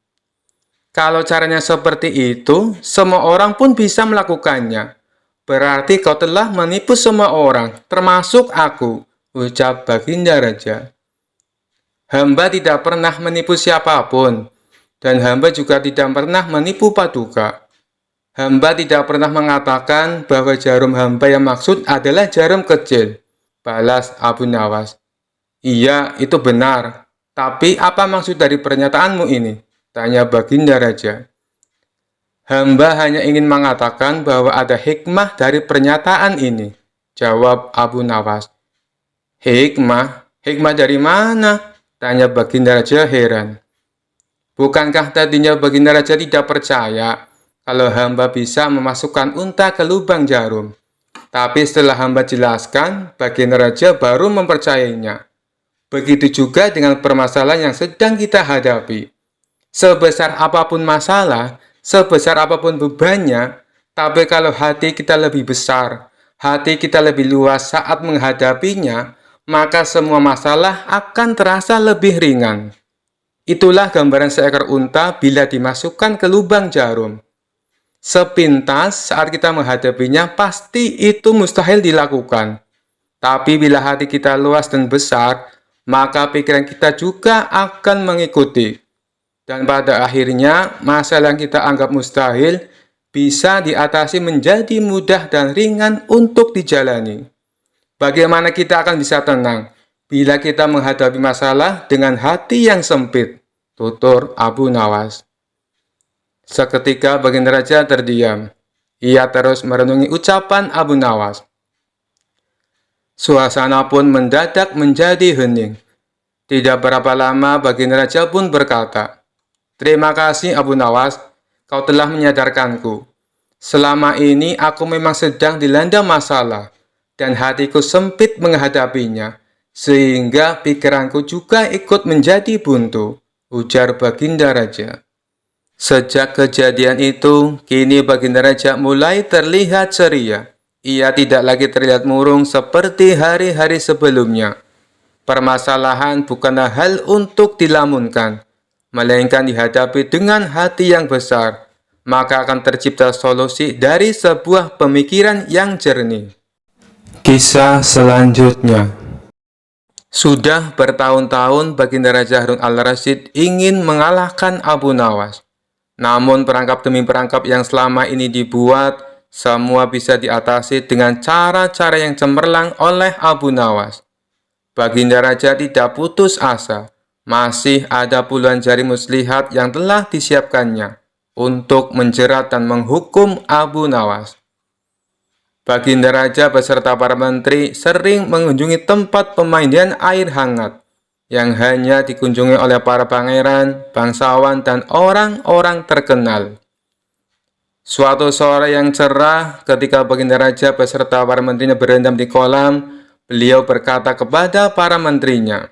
"Kalau caranya seperti itu, semua orang pun bisa melakukannya. Berarti kau telah menipu semua orang, termasuk aku," ucap Baginda Raja. "Hamba tidak pernah menipu siapapun, dan hamba juga tidak pernah menipu Paduka. Hamba tidak pernah mengatakan bahwa jarum hamba yang maksud adalah jarum kecil," balas Abu Nawas. "Iya, itu benar. Tapi apa maksud dari pernyataanmu ini?" tanya Baginda Raja. "Hamba hanya ingin mengatakan bahwa ada hikmah dari pernyataan ini," jawab Abu Nawas. "Hikmah? Hikmah dari mana?" tanya Baginda Raja heran. "Bukankah tadinya Baginda Raja tidak percaya kalau hamba bisa memasukkan unta ke lubang jarum? Tapi setelah hamba jelaskan, Baginda Raja baru mempercayainya. Begitu juga dengan permasalahan yang sedang kita hadapi. Sebesar apapun masalah, sebesar apapun bebannya, tapi kalau hati kita lebih besar, hati kita lebih luas saat menghadapinya, maka semua masalah akan terasa lebih ringan. Itulah gambaran seekor unta bila dimasukkan ke lubang jarum. Sepintas saat kita menghadapinya, pasti itu mustahil dilakukan. Tapi bila hati kita luas dan besar, maka pikiran kita juga akan mengikuti. Dan pada akhirnya, masalah yang kita anggap mustahil bisa diatasi menjadi mudah dan ringan untuk dijalani. Bagaimana kita akan bisa tenang bila kita menghadapi masalah dengan hati yang sempit?" tutur Abu Nawas. Seketika Baginda Raja terdiam. Ia terus merenungi ucapan Abu Nawas. Suasana pun mendadak menjadi hening. Tidak berapa lama Baginda Raja pun berkata, "Terima kasih Abu Nawas, kau telah menyadarkanku. Selama ini aku memang sedang dilanda masalah, dan hatiku sempit menghadapinya, sehingga pikiranku juga ikut menjadi buntu," ujar Baginda Raja. Sejak kejadian itu, kini Baginda Raja mulai terlihat ceria. Ia tidak lagi terlihat murung seperti hari-hari sebelumnya. Permasalahan bukanlah hal untuk dilamunkan, melainkan dihadapi dengan hati yang besar. Maka akan tercipta solusi dari sebuah pemikiran yang jernih. Kisah selanjutnya. Sudah bertahun-tahun Baginda Raja Harun al-Rasyid ingin mengalahkan Abu Nawas. Namun perangkap demi perangkap yang selama ini dibuat, semua bisa diatasi dengan cara-cara yang cemerlang oleh Abu Nawas. Baginda Raja tidak putus asa. Masih ada puluhan jari muslihat yang telah disiapkannya. untuk menjerat dan menghukum Abu Nawas. Baginda Raja beserta para menteri sering mengunjungi tempat pemandian air hangat yang hanya dikunjungi oleh para pangeran, bangsawan, dan orang-orang terkenal. Suatu sore yang cerah, ketika Baginda Raja beserta para menterinya berendam di kolam, beliau berkata kepada para menterinya,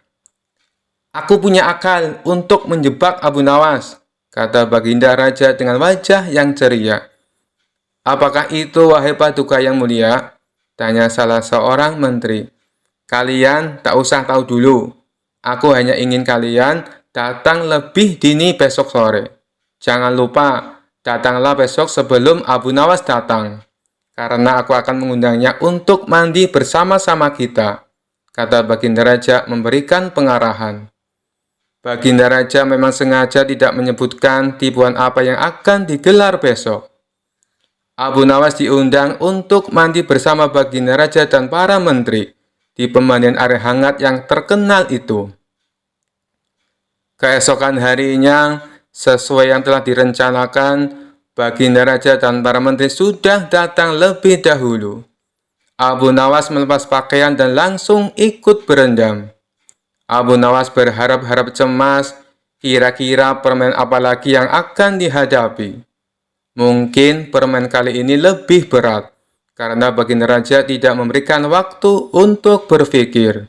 "Aku punya akal untuk menjebak Abu Nawas," kata Baginda Raja dengan wajah yang ceria. "Apakah itu, wahai Paduka yang mulia?" tanya salah seorang menteri. "Kalian tak usah tahu dulu. Aku hanya ingin kalian datang lebih dini besok sore. Jangan lupa, datanglah besok sebelum Abu Nawas datang, karena aku akan mengundangnya untuk mandi bersama-sama kita," kata Baginda Raja memberikan pengarahan. Baginda Raja memang sengaja tidak menyebutkan tipuan apa yang akan digelar besok. Abu Nawas diundang untuk mandi bersama Baginda Raja dan para menteri di pemandian air hangat yang terkenal itu. Keesokan harinya, sesuai yang telah direncanakan, Baginda Raja dan para menteri sudah datang lebih dahulu. Abu Nawas melepas pakaian dan langsung ikut berendam. Abu Nawas berharap-harap cemas, kira-kira permen apa lagi yang akan dihadapi. Mungkin permen kali ini lebih berat, karena Baginda Raja tidak memberikan waktu untuk berpikir.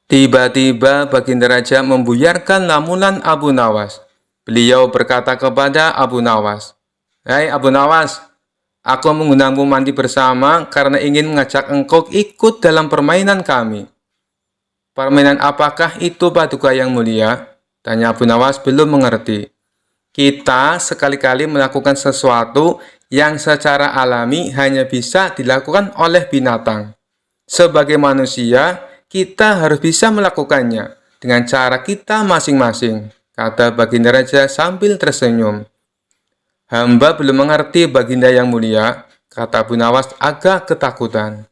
Tiba-tiba Baginda Raja membuyarkan lamunan Abu Nawas. Beliau berkata kepada Abu Nawas, "Hai Abu Nawas, aku mengundangmu mandi bersama karena ingin mengajak engkau ikut dalam permainan kami." "Permainan apakah itu, Paduka yang mulia?" tanya Abu Nawas belum mengerti. "Kita sekali-kali melakukan sesuatu yang secara alami hanya bisa dilakukan oleh binatang. Sebagai manusia, kita harus bisa melakukannya dengan cara kita masing-masing," kata Baginda Raja sambil tersenyum. "Hamba belum mengerti, Baginda yang mulia," kata Abu Nawas agak ketakutan.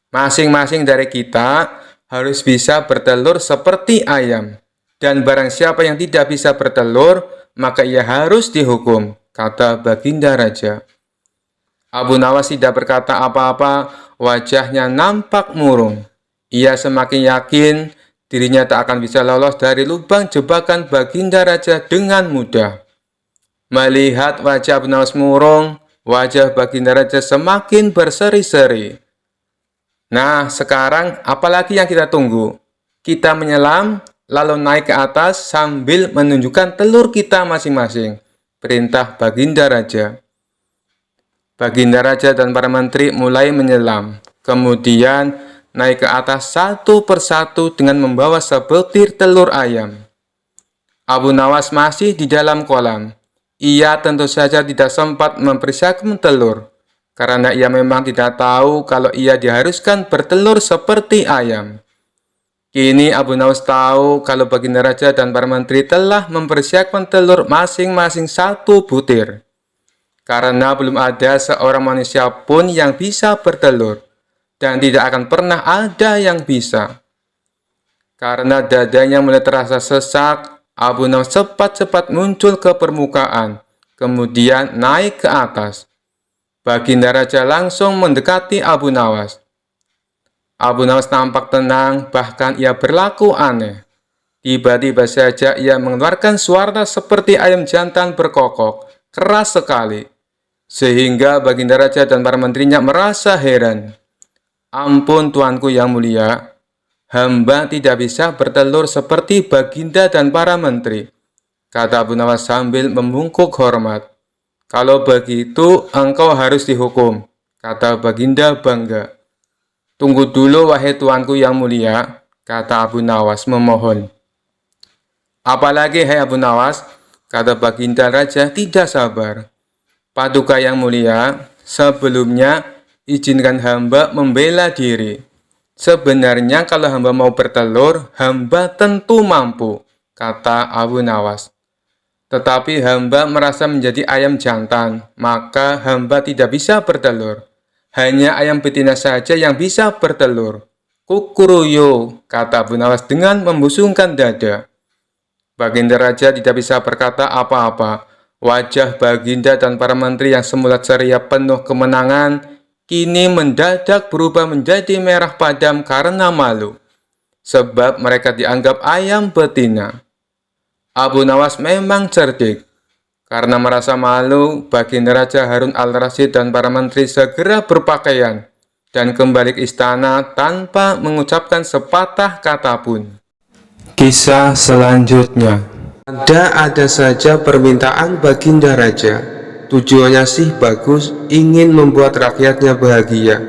"Masing-masing dari kita harus bisa bertelur seperti ayam, dan barang siapa yang tidak bisa bertelur, maka ia harus dihukum," kata Baginda Raja. Abu Nawas tidak berkata apa-apa, wajahnya nampak murung. Ia semakin yakin dirinya tak akan bisa lolos dari lubang jebakan Baginda Raja dengan mudah. Melihat wajah Abu Nawas murung, wajah Baginda Raja semakin berseri-seri. "Nah, sekarang apalagi yang kita tunggu? Kita menyelam, lalu naik ke atas sambil menunjukkan telur kita masing-masing," perintah Baginda Raja. Baginda Raja dan para menteri mulai menyelam, kemudian naik ke atas satu persatu dengan membawa sebutir telur ayam. Abu Nawas masih di dalam kolam. Ia tentu saja tidak sempat mempersiapkan telur, karena ia memang tidak tahu kalau ia diharuskan bertelur seperti ayam. Kini Abu Nawas tahu kalau Baginda Raja dan para menteri telah mempersiapkan telur masing-masing satu butir. Karena belum ada seorang manusia pun yang bisa bertelur, dan tidak akan pernah ada yang bisa. Karena dadanya mulai terasa sesak, Abu Nawas cepat-cepat muncul ke permukaan, kemudian naik ke atas. Baginda Raja langsung mendekati Abu Nawas. Abu Nawas nampak tenang, bahkan ia berlaku aneh. Tiba-tiba saja ia mengeluarkan suara seperti ayam jantan berkokok, keras sekali, sehingga Baginda Raja dan para menterinya merasa heran. "Ampun tuanku yang mulia, hamba tidak bisa bertelur seperti Baginda dan para menteri," kata Abu Nawas sambil membungkuk hormat. "Kalau begitu engkau harus dihukum," kata Baginda bangga. "Tunggu dulu wahai tuanku yang mulia," kata Abu Nawas memohon. "Apalagi hai Abu Nawas," kata Baginda Raja tidak sabar. "Paduka yang mulia, sebelumnya izinkan hamba membela diri. Sebenarnya kalau hamba mau bertelur, hamba tentu mampu," kata Abu Nawas. "Tetapi hamba merasa menjadi ayam jantan, maka hamba tidak bisa bertelur. Hanya ayam betina saja yang bisa bertelur." "Kukuruyo," kata Abu Nawas dengan membusungkan dada. Baginda Raja tidak bisa berkata apa-apa. Wajah Baginda dan para menteri yang semula ceria penuh kemenangan, kini mendadak berubah menjadi merah padam karena malu, sebab mereka dianggap ayam betina. Abu Nawas memang cerdik. Karena merasa malu, Baginda Raja Harun al-Rasyid dan para menteri segera berpakaian dan kembali ke istana tanpa mengucapkan sepatah kata pun. Kisah selanjutnya. Ada saja permintaan Baginda Raja. Tujuannya sih bagus, ingin membuat rakyatnya bahagia.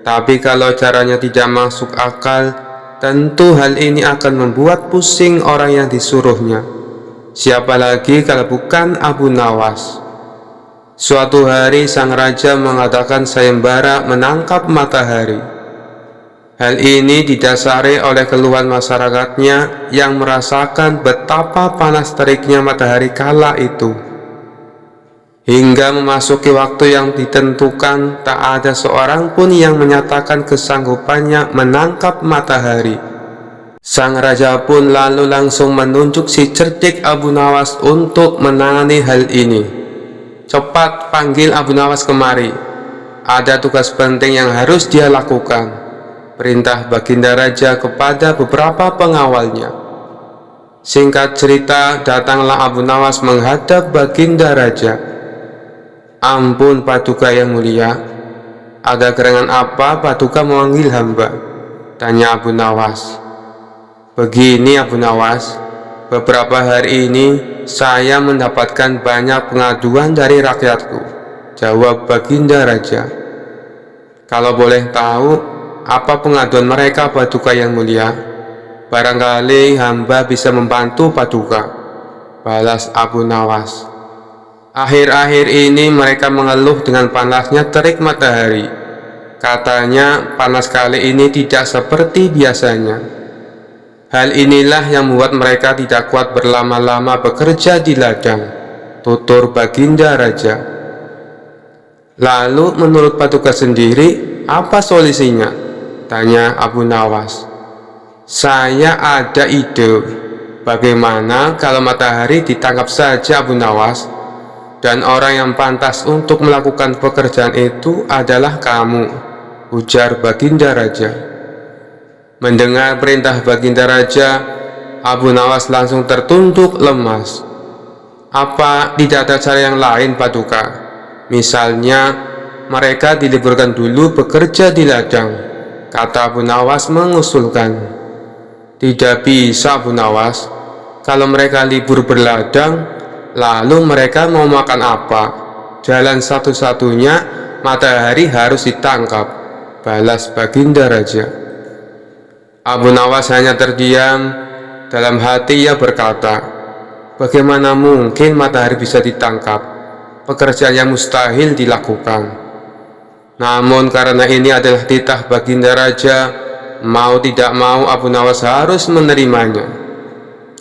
Tapi kalau caranya tidak masuk akal, tentu hal ini akan membuat pusing orang yang disuruhnya. Siapa lagi kalau bukan Abu Nawas? Suatu hari sang raja mengadakan sayembara menangkap matahari. Hal ini didasari oleh keluhan masyarakatnya yang merasakan betapa panas teriknya matahari kala itu. Hingga memasuki waktu yang ditentukan, tak ada seorang pun yang menyatakan kesanggupannya menangkap matahari. Sang raja pun lalu langsung menunjuk si cerdik Abu Nawas untuk menangani hal ini. Cepat panggil Abu Nawas kemari. Ada tugas penting yang harus dia lakukan. Perintah Baginda Raja kepada beberapa pengawalnya. Singkat cerita, datanglah Abu Nawas menghadap Baginda Raja. Ampun Paduka yang mulia, ada gerangan apa Paduka memanggil hamba? Tanya Abu Nawas. Begini Abu Nawas, beberapa hari ini saya mendapatkan banyak pengaduan dari rakyatku, jawab Baginda Raja. Kalau boleh tahu, apa pengaduan mereka Paduka yang mulia? Barangkali hamba bisa membantu Paduka, balas Abu Nawas. Akhir-akhir ini mereka mengeluh dengan panasnya terik matahari. Katanya panas kali ini tidak seperti biasanya. Hal inilah yang membuat mereka tidak kuat berlama-lama bekerja di ladang, tutur Baginda Raja. Lalu menurut Paduka sendiri, apa solusinya? Tanya Abu Nawas. Saya ada ide. Bagaimana kalau matahari ditangkap saja Abu Nawas? Dan orang yang pantas untuk melakukan pekerjaan itu adalah kamu, ujar Baginda Raja. Mendengar perintah Baginda Raja, Abu Nawas langsung tertunduk lemas. Apa tidak ada cara yang lain Paduka? Misalnya mereka diliburkan dulu bekerja di ladang, kata Abu Nawas mengusulkan. Tidak bisa Abu Nawas, kalau mereka libur berladang, lalu mereka mau makan apa? Jalan satu-satunya matahari harus ditangkap, balas Baginda Raja. Abu Nawas hanya terdiam. Dalam hati ia berkata, bagaimana mungkin matahari bisa ditangkap? Pekerjaan yang mustahil dilakukan. Namun karena ini adalah titah Baginda Raja, mau tidak mau Abu Nawas harus menerimanya.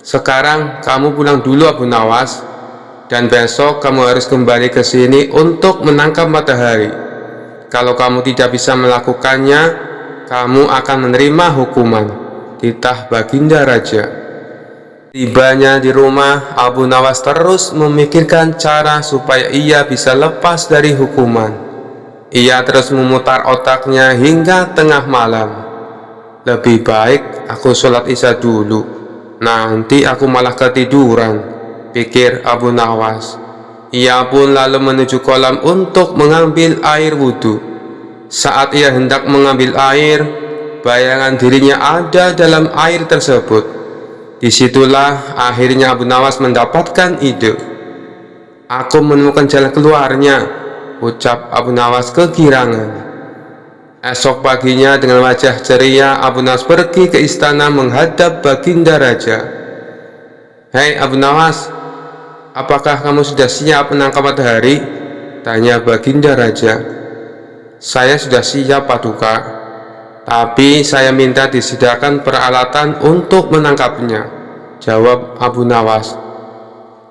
Sekarang kamu pulang dulu Abu Nawas, dan besok kamu harus kembali ke sini untuk menangkap matahari. Kalau kamu tidak bisa melakukannya, kamu akan menerima hukuman, titah Baginda Raja. Tibanya di rumah, Abu Nawas terus memikirkan cara supaya ia bisa lepas dari hukuman. Ia terus memutar otaknya hingga tengah malam. Lebih baik aku sholat isya dulu, nanti aku malah ketiduran, pikir Abu Nawas. Ia pun lalu menuju kolam untuk mengambil air wudhu. Saat ia hendak mengambil air, bayangan dirinya ada dalam air tersebut. Disitulah akhirnya Abu Nawas mendapatkan ide. Aku menemukan jalan keluarnya, ucap Abu Nawas kegirangan. Esok paginya dengan wajah ceria, Abu Nawas pergi ke istana menghadap Baginda Raja. Hei Abu Nawas, apakah kamu sudah siap menangkap matahari? Tanya Baginda Raja. Saya sudah siap Paduka, tapi saya minta disediakan peralatan untuk menangkapnya, jawab Abu Nawas.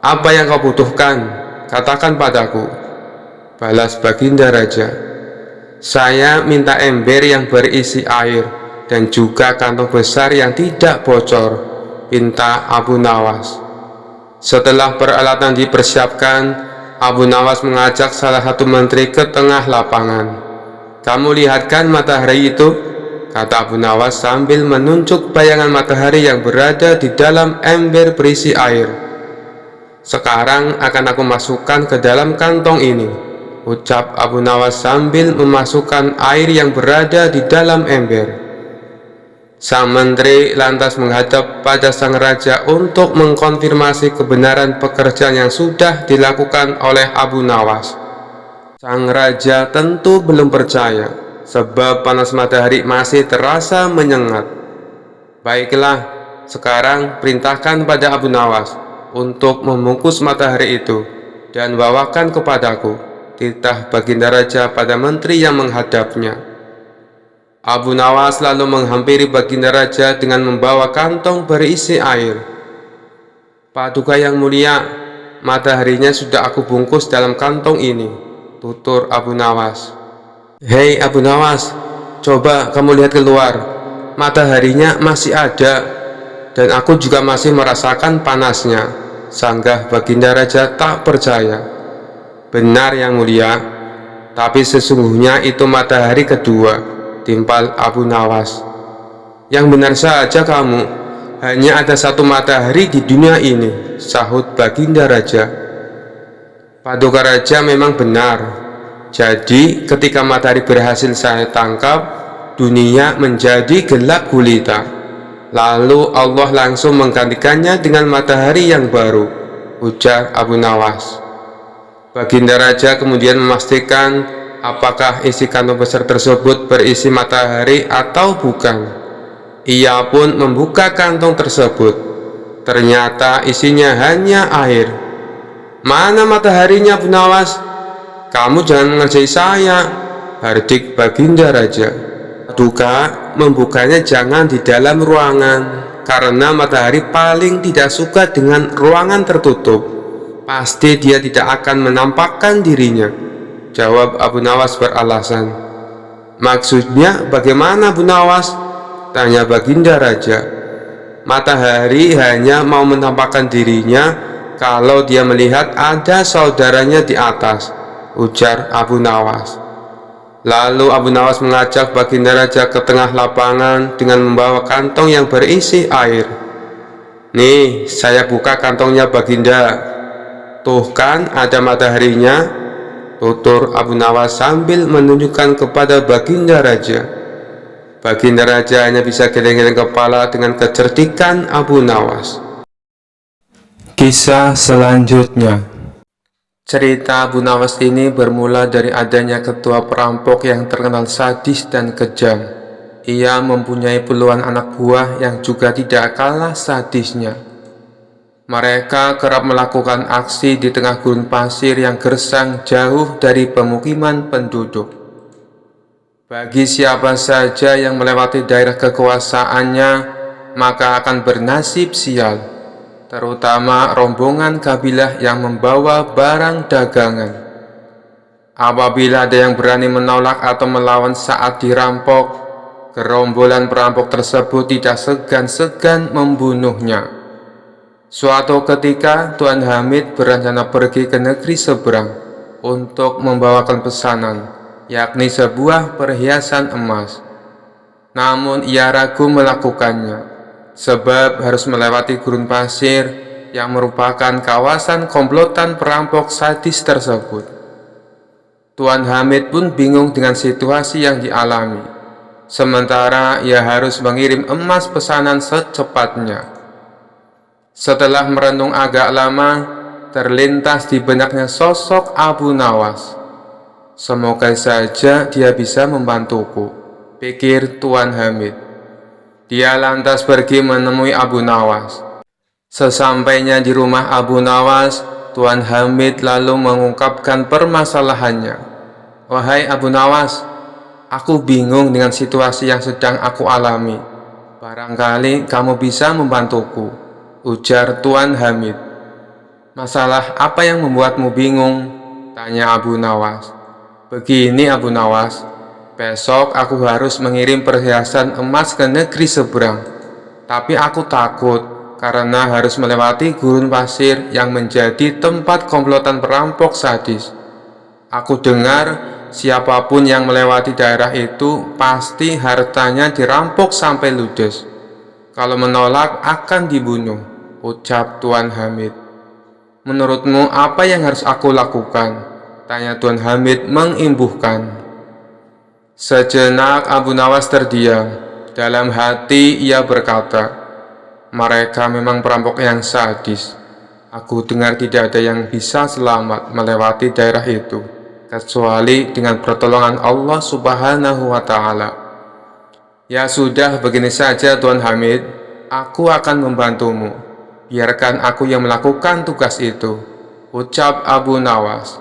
Apa yang kau butuhkan? Katakan padaku, balas Baginda Raja. Saya minta ember yang berisi air dan juga kantong besar yang tidak bocor, pinta Abu Nawas. Setelah peralatan dipersiapkan, Abu Nawas mengajak salah satu menteri ke tengah lapangan. "Kamu lihat kan matahari itu?" kata Abu Nawas sambil menunjuk bayangan matahari yang berada di dalam ember berisi air. "Sekarang akan aku masukkan ke dalam kantong ini," ucap Abu Nawas sambil memasukkan air yang berada di dalam ember. Sang menteri lantas menghadap pada sang raja untuk mengkonfirmasi kebenaran pekerjaan yang sudah dilakukan oleh Abu Nawas. Sang raja tentu belum percaya, sebab panas matahari masih terasa menyengat. "Baiklah, sekarang perintahkan pada Abu Nawas untuk membungkus matahari itu dan bawakan kepadaku," titah baginda raja pada menteri yang menghadapnya. Abu Nawas lalu menghampiri baginda raja dengan membawa kantong berisi air. "Paduka yang mulia, mataharinya sudah aku bungkus dalam kantong ini," tutur Abu Nawas. "Hei Abu Nawas, coba kamu lihat keluar. Mataharinya masih ada, dan aku juga masih merasakan panasnya," sanggah baginda raja tak percaya. "Benar yang mulia, tapi sesungguhnya itu matahari kedua," timpal Abu Nawas. "Yang benar saja kamu, hanya ada satu matahari di dunia ini," sahut baginda raja. "Paduka raja memang benar. Jadi ketika matahari berhasil saya tangkap, dunia menjadi gelap gulita. Lalu Allah langsung menggantikannya dengan matahari yang baru," ujar Abu Nawas. Baginda raja kemudian memastikan apakah isi kantong besar tersebut berisi matahari atau bukan. Ia pun membuka kantong tersebut. Ternyata isinya hanya air. "Mana mataharinya, Abu Nawas? Kamu jangan mengerjai saya," hardik baginda raja. "Paduka, membukanya jangan di dalam ruangan, karena matahari paling tidak suka dengan ruangan tertutup. Pasti dia tidak akan menampakkan dirinya," jawab Abu Nawas beralasan. "Maksudnya bagaimana, Abu Nawas?" tanya baginda raja. "Matahari hanya mau menampakkan dirinya kalau dia melihat ada saudaranya di atas," ujar Abu Nawas. Lalu Abu Nawas mengajak baginda raja ke tengah lapangan dengan membawa kantong yang berisi air. "Nih, saya buka kantongnya baginda. Tuh kan ada mataharinya," tutur Abu Nawas sambil menunjukkan kepada baginda raja. Baginda raja hanya bisa geleng-geleng kepala dengan kecerdikan Abu Nawas. Kisah selanjutnya. Cerita Abu Nawas ini bermula dari adanya ketua perampok yang terkenal sadis dan kejam. Ia mempunyai puluhan anak buah yang juga tidak kalah sadisnya. Mereka kerap melakukan aksi di tengah gurun pasir yang gersang jauh dari pemukiman penduduk. Bagi siapa saja yang melewati daerah kekuasaannya, maka akan bernasib sial, terutama rombongan kabilah yang membawa barang dagangan. Apabila ada yang berani menolak atau melawan saat dirampok, gerombolan perampok tersebut tidak segan-segan membunuhnya. Suatu ketika, Tuan Hamid berencana pergi ke negeri seberang untuk membawakan pesanan, yakni sebuah perhiasan emas. Namun ia ragu melakukannya, sebab harus melewati gurun pasir yang merupakan kawasan komplotan perampok sadis tersebut. Tuan Hamid pun bingung dengan situasi yang dialami, sementara ia harus mengirim emas pesanan secepatnya. Setelah merenung agak lama, terlintas di benaknya sosok Abu Nawas. "Semoga saja dia bisa membantuku," pikir Tuan Hamid. Dia lantas pergi menemui Abu Nawas. Sesampainya di rumah Abu Nawas, Tuan Hamid lalu mengungkapkan permasalahannya. "Wahai Abu Nawas, aku bingung dengan situasi yang sedang aku alami. Barangkali kamu bisa membantuku," ujar Tuan Hamid. "Masalah apa yang membuatmu bingung?" tanya Abu Nawas. "Begini Abu Nawas, besok aku harus mengirim perhiasan emas ke negeri seberang. Tapi aku takut karena harus melewati gurun pasir yang menjadi tempat komplotan perampok sadis. Aku dengar siapapun yang melewati daerah itu pasti hartanya dirampok sampai ludes. Kalau menolak akan dibunuh, ucap Tuan Hamid. Menurutmu apa yang harus aku lakukan? Tanya Tuan Hamid mengimbuhkan. Sejenak Abu Nawas terdiam. Dalam hati ia berkata, mereka memang perampok yang sadis. Aku dengar tidak ada yang bisa selamat melewati daerah itu, kecuali dengan pertolongan Allah Subhanahu wa Ta'ala. Ya sudah, begini saja Tuan Hamid, aku akan membantumu. Biarkan aku yang melakukan tugas itu, ucap Abu Nawas.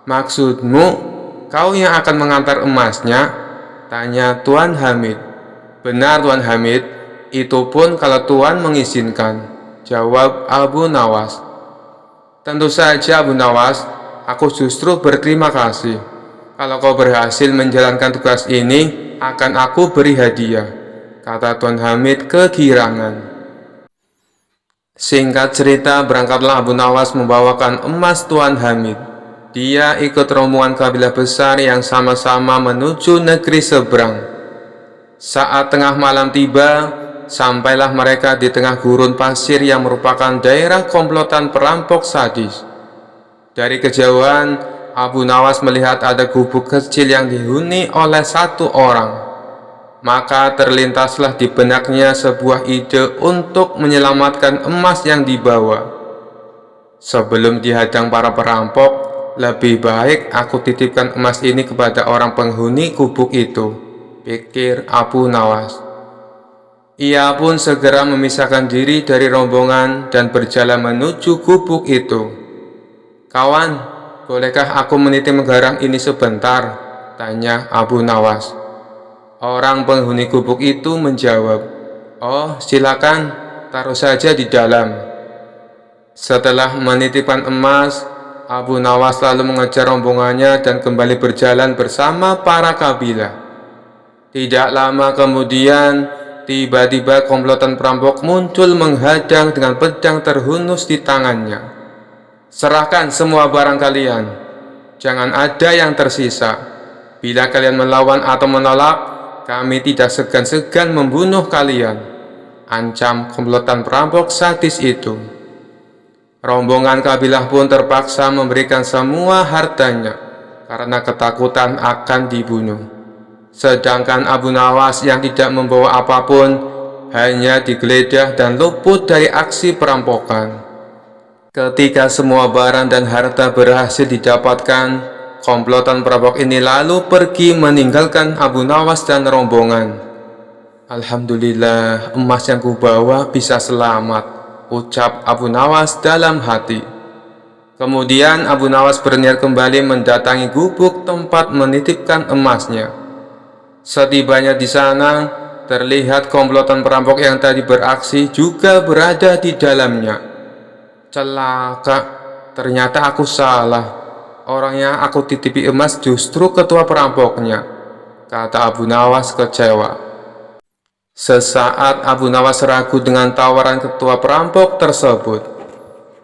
Maksudmu, kau yang akan mengantar emasnya? Tanya Tuan Hamid. Benar Tuan Hamid, itu pun kalau Tuan mengizinkan, jawab Abu Nawas. Tentu saja Abu Nawas, aku justru berterima kasih. Kalau kau berhasil menjalankan tugas ini, akan aku beri hadiah, kata Tuan Hamid kegirangan. Singkat cerita, berangkatlah Abu Nawas membawakan emas Tuan Hamid. Dia ikut rombongan kabilah besar yang sama-sama menuju negeri seberang. Saat tengah malam tiba, sampailah mereka di tengah gurun pasir yang merupakan daerah komplotan perampok sadis. Dari kejauhan, Abu Nawas melihat ada gubuk kecil yang dihuni oleh satu orang. Maka terlintaslah di benaknya sebuah ide untuk menyelamatkan emas yang dibawa. Sebelum dihadang para perampok, lebih baik aku titipkan emas ini kepada orang penghuni gubuk itu, pikir Abu Nawas. Ia pun segera memisahkan diri dari rombongan dan berjalan menuju gubuk itu. Kawan, bolehkah aku menitip garang ini sebentar? Tanya Abu Nawas. Orang penghuni gubuk itu menjawab, oh silakan, taruh saja di dalam. Setelah menitipkan emas, Abu Nawas lalu mengejar rombongannya dan kembali berjalan bersama para kabilah. Tidak lama kemudian, tiba-tiba komplotan perampok muncul menghadang dengan pedang terhunus di tangannya. Serahkan semua barang kalian, jangan ada yang tersisa. Bila kalian melawan atau menolak, kami tidak segan-segan membunuh kalian, ancam komplotan perampok sadis itu. Rombongan kabilah pun terpaksa memberikan semua hartanya karena ketakutan akan dibunuh. Sedangkan Abu Nawas yang tidak membawa apapun hanya digeledah dan luput dari aksi perampokan. Ketika semua barang dan harta berhasil didapatkan, komplotan perampok ini lalu pergi meninggalkan Abu Nawas dan rombongan. Alhamdulillah, emas yang kubawa bisa selamat, ucap Abu Nawas dalam hati. Kemudian Abu Nawas berniat kembali mendatangi gubuk tempat menitipkan emasnya. Setibanya di sana, terlihat komplotan perampok yang tadi beraksi juga berada di dalamnya. Celaka, ternyata aku salah. Orang yang aku titipi emas justru ketua perampoknya, kata Abu Nawas kecewa. Sesaat Abu Nawas ragu dengan tawaran ketua perampok tersebut.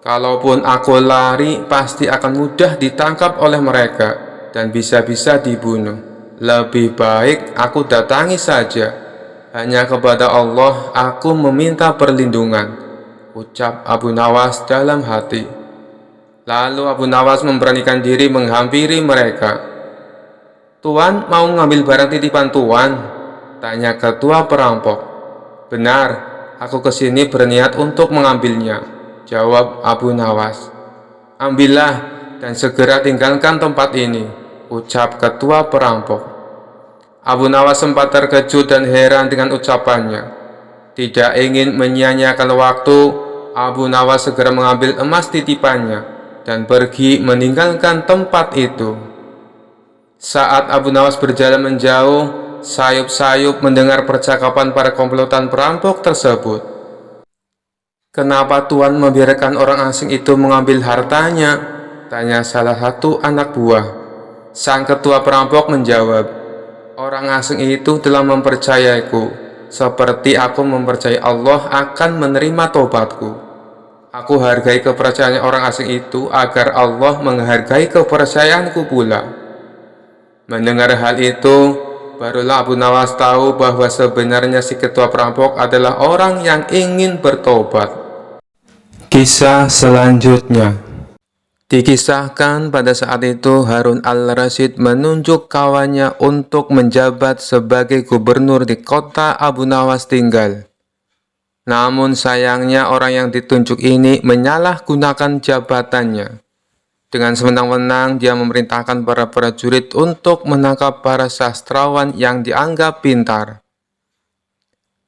Kalaupun aku lari, pasti akan mudah ditangkap oleh mereka dan bisa-bisa dibunuh. Lebih baik aku datangi saja. Hanya kepada Allah aku meminta perlindungan, ucap Abu Nawas dalam hati. Lalu Abu Nawas memberanikan diri menghampiri mereka. Tuan mau ngambil barang titipan Tuan? Tanya ketua perampok. Benar, aku kesini berniat untuk mengambilnya, jawab Abu Nawas. Ambillah dan segera tinggalkan tempat ini, ucap ketua perampok. Abu Nawas sempat terkejut dan heran dengan ucapannya. Tidak ingin menyia-nyiakan waktu, Abu Nawas segera mengambil emas titipannya dan pergi meninggalkan tempat itu. Saat Abu Nawas berjalan menjauh, sayup-sayup mendengar percakapan para komplotan perampok tersebut. Kenapa Tuan membiarkan orang asing itu mengambil hartanya? Tanya salah satu anak buah. Sang ketua perampok menjawab, orang asing itu telah mempercayaiku seperti aku mempercayai Allah akan menerima tobatku. Aku hargai kepercayaan orang asing itu agar Allah menghargai kepercayaanku pula. Mendengar hal itu, barulah Abu Nawas tahu bahwa sebenarnya si ketua perampok adalah orang yang ingin bertobat. Kisah selanjutnya. Dikisahkan pada saat itu Harun al-Rasyid menunjuk kawannya untuk menjabat sebagai gubernur di kota Abu Nawas tinggal. Namun sayangnya orang yang ditunjuk ini menyalahgunakan jabatannya. Dengan sewenang-wenang dia memerintahkan para prajurit untuk menangkap para sastrawan yang dianggap pintar.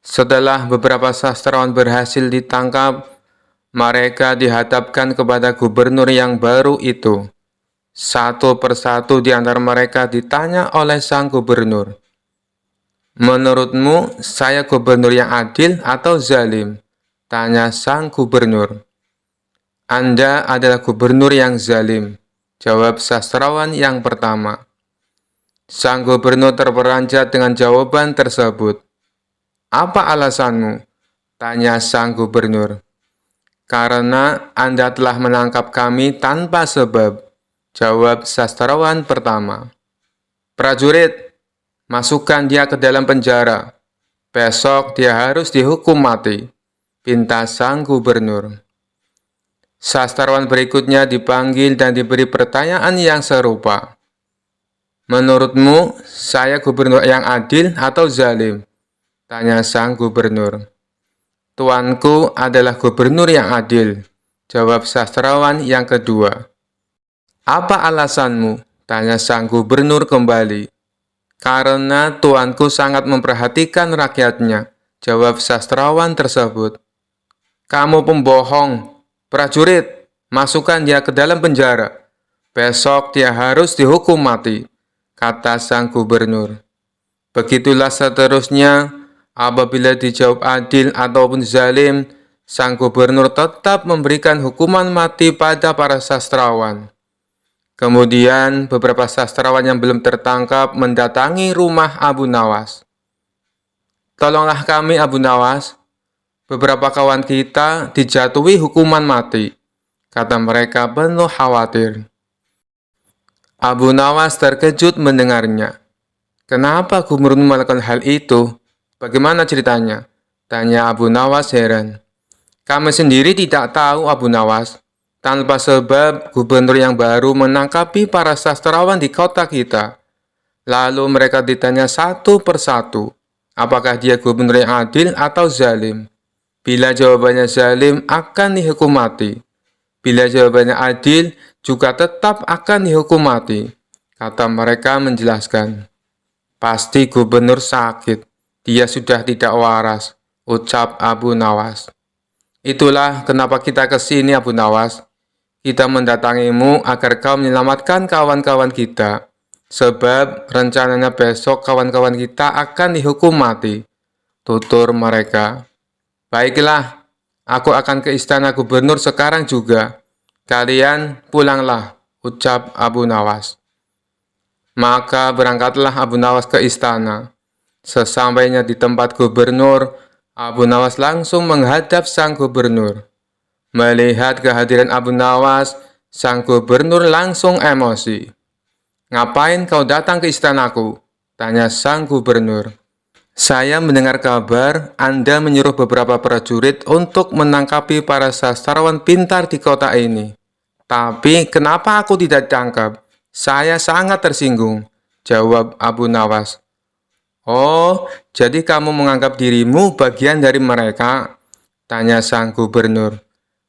Setelah beberapa sastrawan berhasil ditangkap, mereka dihadapkan kepada gubernur yang baru itu. Satu persatu di antara mereka ditanya oleh sang gubernur, "Menurutmu, saya gubernur yang adil atau zalim?" tanya sang gubernur. "Anda adalah gubernur yang zalim," jawab sastrawan yang pertama. Sang gubernur terperanjat dengan jawaban tersebut. "Apa alasanmu?" tanya sang gubernur. "Karena Anda telah menangkap kami tanpa sebab," jawab sastrawan pertama. "Prajurit, masukkan dia ke dalam penjara. Besok dia harus dihukum mati," pinta sang gubernur. Sastrawan berikutnya dipanggil dan diberi pertanyaan yang serupa. "Menurutmu, saya gubernur yang adil atau zalim?" tanya sang gubernur. "Tuanku adalah gubernur yang adil," jawab sastrawan yang kedua. "Apa alasanmu?" tanya sang gubernur kembali. "Karena tuanku sangat memperhatikan rakyatnya," jawab sastrawan tersebut. "Kamu pembohong. Prajurit, masukkan dia ke dalam penjara. Besok dia harus dihukum mati," kata sang gubernur. Begitulah seterusnya. Apabila dijawab adil ataupun zalim, sang gubernur tetap memberikan hukuman mati pada para sastrawan. Kemudian beberapa sastrawan yang belum tertangkap mendatangi rumah Abu Nawas. "Tolonglah kami, Abu Nawas. Beberapa kawan kita dijatuhi hukuman mati," kata mereka penuh khawatir. Abu Nawas terkejut mendengarnya. "Kenapa gubernur melakukan hal itu? Bagaimana ceritanya?" tanya Abu Nawas heran. "Kami sendiri tidak tahu, Abu Nawas. Tanpa sebab, gubernur yang baru menangkapi para sastrawan di kota kita. Lalu mereka ditanya satu persatu, apakah dia gubernur yang adil atau zalim. Bila jawabannya zalim, akan dihukum mati. Bila jawabannya adil, juga tetap akan dihukum mati," kata mereka menjelaskan. "Pasti gubernur sakit. Dia sudah tidak waras," ucap Abu Nawas. "Itulah kenapa kita ke sini, Abu Nawas. Kita mendatangimu agar kau menyelamatkan kawan-kawan kita. Sebab rencananya besok kawan-kawan kita akan dihukum mati," tutur mereka. "Baiklah, aku akan ke istana gubernur sekarang juga. Kalian pulanglah," ucap Abu Nawas. Maka berangkatlah Abu Nawas ke istana. Sesampainya di tempat gubernur, Abu Nawas langsung menghadap sang gubernur. Melihat kehadiran Abu Nawas, sang gubernur langsung emosi. "Ngapain kau datang ke istanaku?" tanya sang gubernur. "Saya mendengar kabar Anda menyuruh beberapa prajurit untuk menangkapi para sastrawan pintar di kota ini. Tapi kenapa aku tidak ditangkap? Saya sangat tersinggung," jawab Abu Nawas. "Oh, jadi kamu menganggap dirimu bagian dari mereka?" tanya sang gubernur.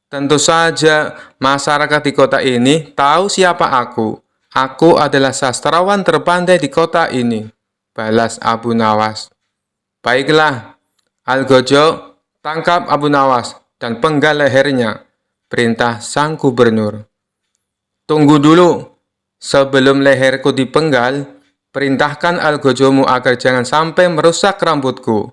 "Tentu saja, masyarakat di kota ini tahu siapa aku. Aku adalah sastrawan terpandai di kota ini," balas Abu Nawas. "Baiklah, Algojo, tangkap Abu Nawas dan penggal lehernya," perintah sang gubernur. "Tunggu dulu, sebelum leherku dipenggal, perintahkan Algojomu agar jangan sampai merusak rambutku,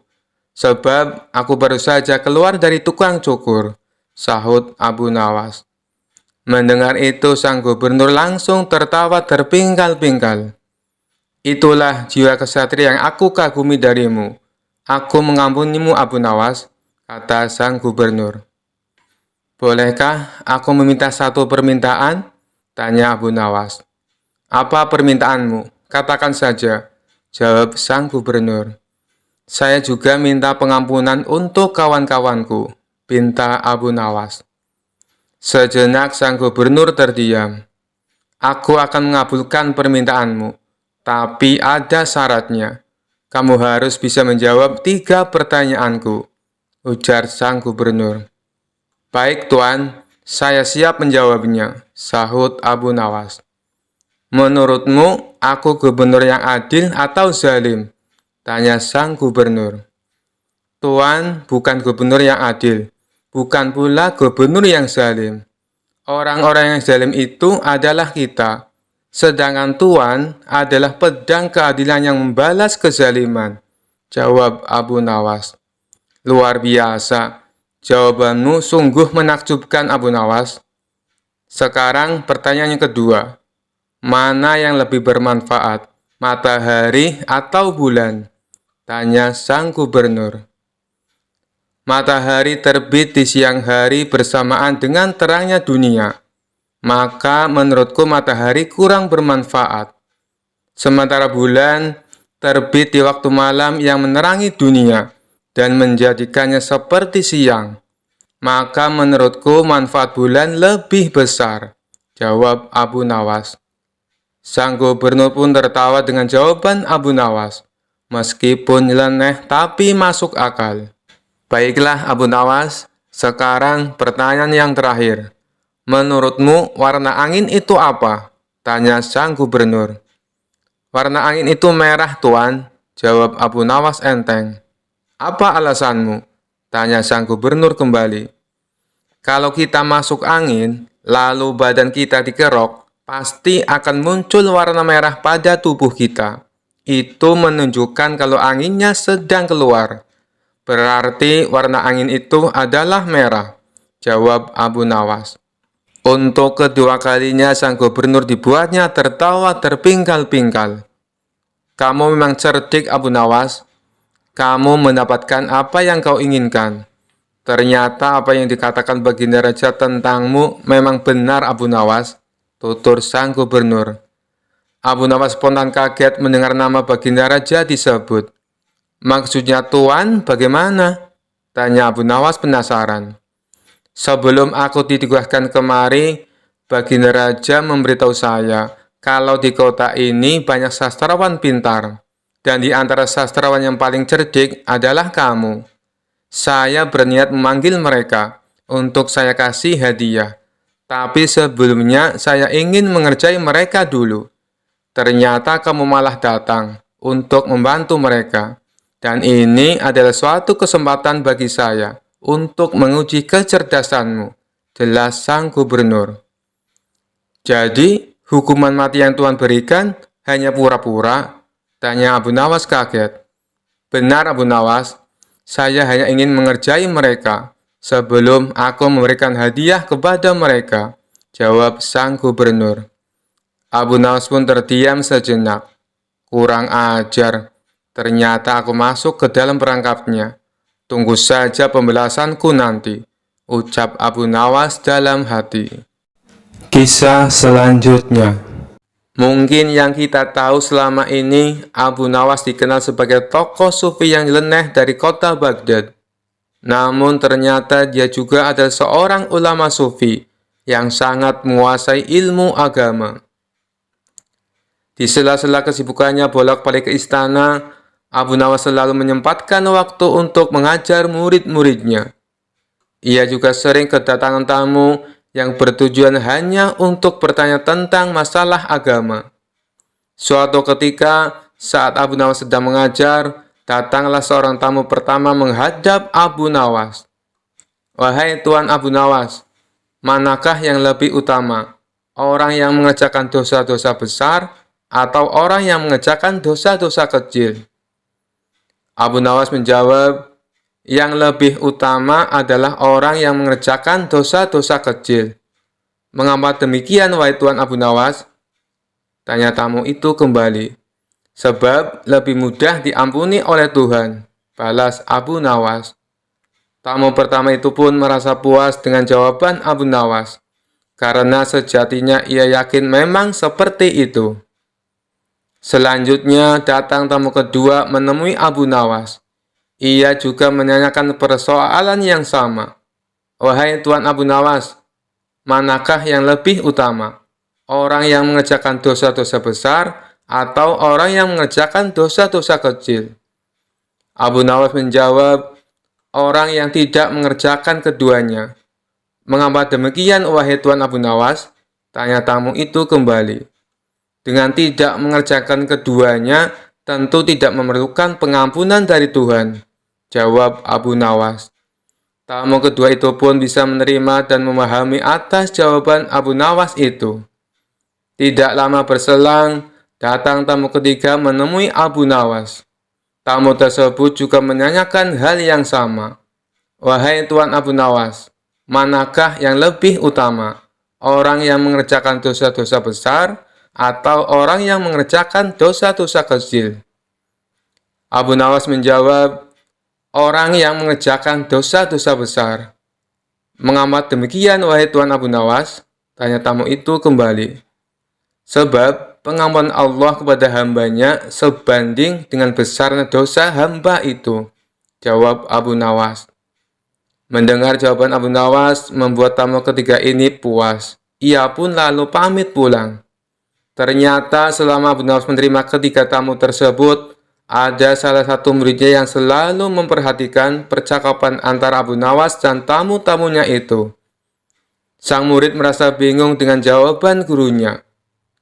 sebab aku baru saja keluar dari tukang cukur," sahut Abu Nawas. Mendengar itu, sang gubernur langsung tertawa terpingkal-pingkal. "Itulah jiwa kesatria yang aku kagumi darimu," Aku mengampunimu, Abu Nawas, kata sang gubernur. Bolehkah aku meminta satu permintaan? Tanya Abu Nawas. Apa permintaanmu? Katakan saja, jawab sang gubernur. Saya juga minta pengampunan untuk kawan-kawanku, pinta Abu Nawas. Sejenak sang gubernur terdiam. Aku akan mengabulkan permintaanmu, tapi ada syaratnya. Kamu harus bisa menjawab 3 pertanyaanku, ujar sang gubernur. Baik Tuan, saya siap menjawabnya, sahut Abu Nawas. Menurutmu, aku gubernur yang adil atau zalim? Tanya sang gubernur. Tuan bukan gubernur yang adil, bukan pula gubernur yang zalim. Orang-orang yang zalim itu adalah kita, sedangkan Tuan adalah pedang keadilan yang membalas kezaliman, jawab Abu Nawas. Luar biasa, jawabanmu sungguh menakjubkan, Abu Nawas. Sekarang pertanyaan yang kedua, mana yang lebih bermanfaat, matahari atau bulan? Tanya sang gubernur. Matahari terbit di siang hari bersamaan dengan terangnya dunia, maka menurutku matahari kurang bermanfaat. Sementara bulan terbit di waktu malam yang menerangi dunia dan menjadikannya seperti siang, maka menurutku manfaat bulan lebih besar, jawab Abu Nawas. Sang gubernur pun tertawa dengan jawaban Abu Nawas, meskipun nyeleneh tapi masuk akal. Baiklah Abu Nawas, sekarang pertanyaan yang terakhir. Menurutmu warna angin itu apa? Tanya sang gubernur. Warna angin itu merah, Tuan, jawab Abu Nawas enteng. Apa alasanmu? Tanya sang gubernur kembali. Kalau kita masuk angin, lalu badan kita dikerok, pasti akan muncul warna merah pada tubuh kita. Itu menunjukkan kalau anginnya sedang keluar. Berarti warna angin itu adalah merah, jawab Abu Nawas. Untuk kedua kalinya sang gubernur dibuatnya tertawa terpingkal-pingkal. Kamu memang cerdik, Abu Nawas. Kamu mendapatkan apa yang kau inginkan. Ternyata apa yang dikatakan Baginda Raja tentangmu memang benar, Abu Nawas, tutur sang gubernur. Abu Nawas spontan kaget mendengar nama Baginda Raja disebut. Maksudnya Tuan bagaimana? Tanya Abu Nawas penasaran. Sebelum aku ditugaskan kemari, Baginda Raja memberitahu saya kalau di kota ini banyak sastrawan pintar, dan di antara sastrawan yang paling cerdik adalah kamu. Saya berniat memanggil mereka untuk saya kasih hadiah, tapi sebelumnya saya ingin mengerjai mereka dulu. Ternyata kamu malah datang untuk membantu mereka. Dan ini adalah suatu kesempatan bagi saya untuk menguji kecerdasanmu, jelas sang gubernur. Jadi, hukuman mati yang Tuhan berikan hanya pura-pura? Tanya Abu Nawas kaget. Benar Abu Nawas, saya hanya ingin mengerjai mereka sebelum aku memberikan hadiah kepada mereka, jawab sang gubernur. Abu Nawas pun terdiam sejenak. Kurang ajar. Ternyata aku masuk ke dalam perangkapnya. Tunggu saja pembalasanku nanti, ucap Abu Nawas dalam hati. Kisah selanjutnya. Mungkin yang kita tahu selama ini, Abu Nawas dikenal sebagai tokoh sufi yang nyeleneh dari kota Baghdad. Namun ternyata dia juga adalah seorang ulama sufi yang sangat menguasai ilmu agama. Di sela-sela kesibukannya bolak-balik ke istana, Abu Nawas selalu menyempatkan waktu untuk mengajar murid-muridnya. Ia juga sering kedatangan tamu yang bertujuan hanya untuk bertanya tentang masalah agama. Suatu ketika, saat Abu Nawas sedang mengajar, datanglah seorang tamu pertama menghadap Abu Nawas. Wahai Tuan Abu Nawas, manakah yang lebih utama? Orang yang mengerjakan dosa-dosa besar atau orang yang mengerjakan dosa-dosa kecil? Abu Nawas menjawab, yang lebih utama adalah orang yang mengerjakan dosa-dosa kecil. Mengapa demikian, wahai Tuan Abu Nawas? Tanya tamu itu kembali. Sebab lebih mudah diampuni oleh Tuhan. balas Abu Nawas. Tamu pertama itu pun merasa puas dengan jawaban Abu Nawas, karena sejatinya ia yakin memang seperti itu. Selanjutnya datang tamu kedua menemui Abu Nawas. Ia juga menanyakan persoalan yang sama. Wahai Tuan Abu Nawas, manakah yang lebih utama? Orang yang mengerjakan dosa-dosa besar atau orang yang mengerjakan dosa-dosa kecil? Abu Nawas menjawab, orang yang tidak mengerjakan keduanya. Mengapa demikian, wahai Tuan Abu Nawas? Tanya tamu itu kembali. Dengan tidak mengerjakan keduanya, tentu tidak memerlukan pengampunan dari Tuhan, jawab Abu Nawas. Tamu kedua itu pun bisa menerima dan memahami atas jawaban Abu Nawas itu. Tidak lama berselang, datang tamu ketiga menemui Abu Nawas. Tamu tersebut juga menanyakan hal yang sama. Wahai Tuan Abu Nawas, manakah yang lebih utama? Orang yang mengerjakan dosa-dosa besar atau orang yang mengerjakan dosa-dosa kecil? Abu Nawas menjawab, orang yang mengerjakan dosa-dosa besar. Mengapa demikian, wahai Tuan Abu Nawas? Tanya tamu itu kembali. Sebab pengampunan Allah kepada hambanya sebanding dengan besarnya dosa hamba itu, jawab Abu Nawas. Mendengar jawaban Abu Nawas membuat tamu ketiga ini puas. Ia pun lalu pamit pulang. Ternyata selama Abu Nawas menerima ketiga tamu tersebut, ada salah satu muridnya yang selalu memperhatikan percakapan antara Abu Nawas dan tamu-tamunya itu. Sang murid merasa bingung dengan jawaban gurunya.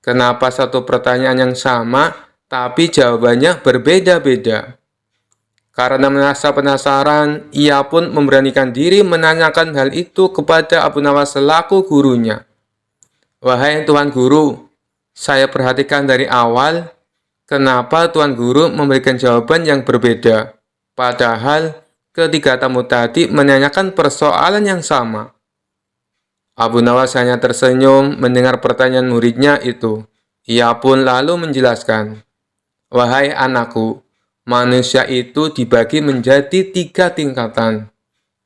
Kenapa satu pertanyaan yang sama, tapi jawabannya berbeda-beda? Karena merasa penasaran, ia pun memberanikan diri menanyakan hal itu kepada Abu Nawas selaku gurunya. Wahai Tuan Guru, saya perhatikan dari awal, kenapa Tuan Guru memberikan jawaban yang berbeda? Padahal ketiga tamu tadi menanyakan persoalan yang sama. Abu Nawas hanya tersenyum mendengar pertanyaan muridnya itu. Ia pun lalu menjelaskan, wahai anakku, manusia itu dibagi menjadi 3 tingkatan.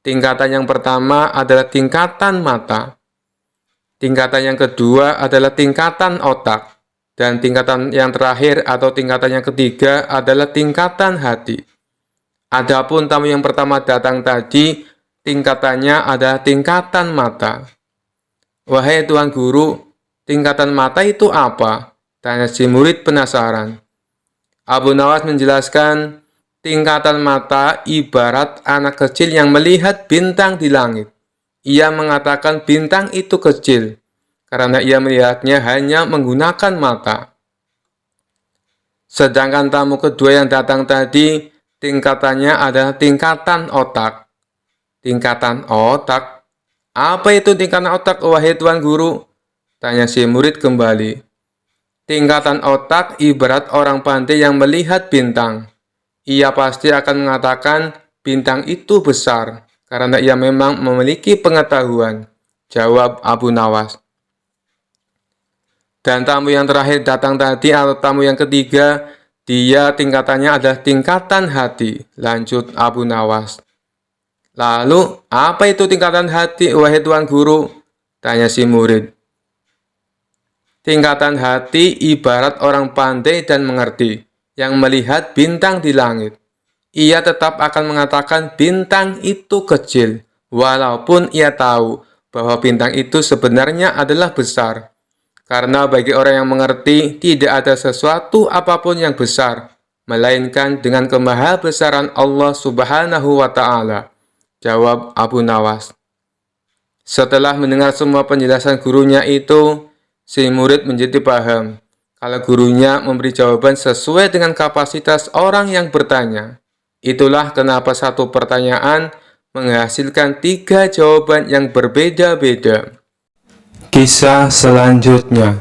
Tingkatan yang pertama adalah tingkatan mata. Tingkatan yang kedua adalah tingkatan otak. Dan tingkatan yang terakhir atau tingkatan yang ketiga adalah tingkatan hati. Adapun tamu yang pertama datang tadi, tingkatannya adalah tingkatan mata. Wahai Tuan Guru, tingkatan mata itu apa? Tanya si murid penasaran. Abu Nawas menjelaskan, tingkatan mata ibarat anak kecil yang melihat bintang di langit. Ia mengatakan bintang itu kecil, karena ia melihatnya hanya menggunakan mata. Sedangkan tamu kedua yang datang tadi, tingkatannya adalah tingkatan otak. Tingkatan otak? Apa itu tingkatan otak, wahai Tuan Guru? Tanya si murid kembali. Tingkatan otak ibarat orang pandai yang melihat bintang. Ia pasti akan mengatakan bintang itu besar, karena ia memang memiliki pengetahuan, jawab Abu Nawas. Dan tamu yang terakhir datang tadi atau tamu yang ketiga, dia tingkatannya adalah tingkatan hati, lanjut Abu Nawas. Lalu, apa itu tingkatan hati, wahai Tuan Guru? Tanya si murid. Tingkatan hati ibarat orang pandai dan mengerti, yang melihat bintang di langit. Ia tetap akan mengatakan bintang itu kecil, walaupun ia tahu bahwa bintang itu sebenarnya adalah besar. Karena bagi orang yang mengerti, tidak ada sesuatu apapun yang besar, melainkan dengan kemahabesaran Allah Subhanahu wa Ta'ala, jawab Abu Nawas. Setelah mendengar semua penjelasan gurunya itu, si murid menjadi paham kalau gurunya memberi jawaban sesuai dengan kapasitas orang yang bertanya. Itulah kenapa satu pertanyaan menghasilkan 3 jawaban yang berbeda-beda. Kisah selanjutnya.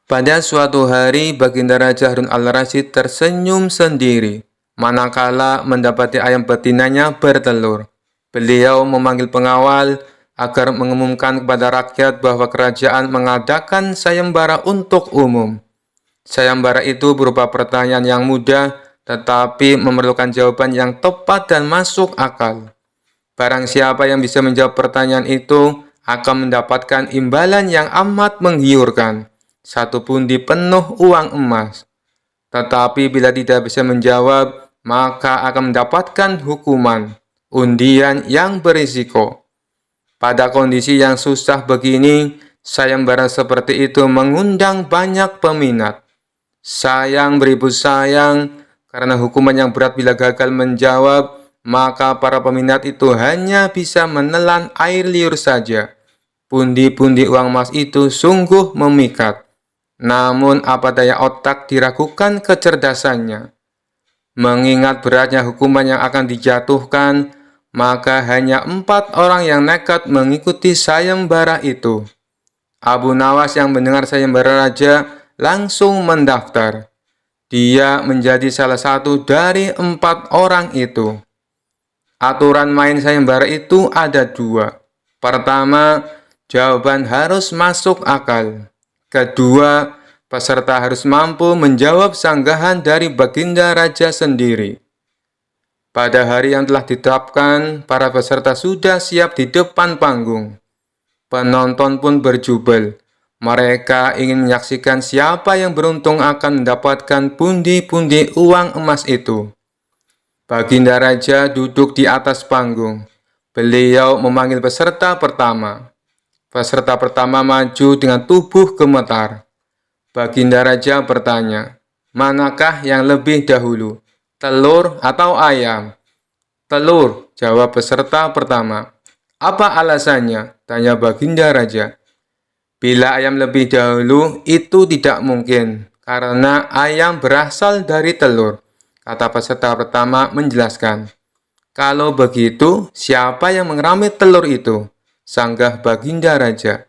Pada suatu hari, Baginda Raja Harun al-Rasyid tersenyum sendiri manakala mendapati ayam betinanya bertelur. Beliau memanggil pengawal agar mengumumkan kepada rakyat bahwa kerajaan mengadakan sayembara untuk umum. Sayembara itu berupa pertanyaan yang mudah tetapi memerlukan jawaban yang tepat dan masuk akal. Barang siapa yang bisa menjawab pertanyaan itu akan mendapatkan imbalan yang amat menggiurkan, 1 pundi penuh uang emas. Tetapi bila tidak bisa menjawab, maka akan mendapatkan hukuman, undian yang berisiko. Pada kondisi yang susah begini, sayembara seperti itu mengundang banyak peminat. Sayang beribu sayang, karena hukuman yang berat bila gagal menjawab, maka para peminat itu hanya bisa menelan air liur saja. Pundi-pundi uang emas itu sungguh memikat. Namun apa daya otak diragukan kecerdasannya. Mengingat beratnya hukuman yang akan dijatuhkan, maka hanya 4 orang yang nekat mengikuti sayembara itu. Abu Nawas yang mendengar sayembara raja langsung mendaftar. Dia menjadi salah satu dari 4 orang itu. Aturan main sayembara itu ada 2. Pertama, jawaban harus masuk akal. Kedua, peserta harus mampu menjawab sanggahan dari baginda raja sendiri. Pada hari yang telah ditetapkan, para peserta sudah siap di depan panggung. Penonton pun berjubel. Mereka ingin menyaksikan siapa yang beruntung akan mendapatkan pundi-pundi uang emas itu. Baginda raja duduk di atas panggung. Beliau memanggil peserta pertama. Peserta pertama maju dengan tubuh gemetar. Baginda raja bertanya, "Manakah yang lebih dahulu? Telur atau ayam?" "Telur," jawab peserta pertama. "Apa alasannya?" tanya baginda raja. "Bila ayam lebih dahulu, itu tidak mungkin, karena ayam berasal dari telur," kata peserta pertama menjelaskan. "Kalau begitu, siapa yang mengeramit telur itu?" sanggah baginda raja.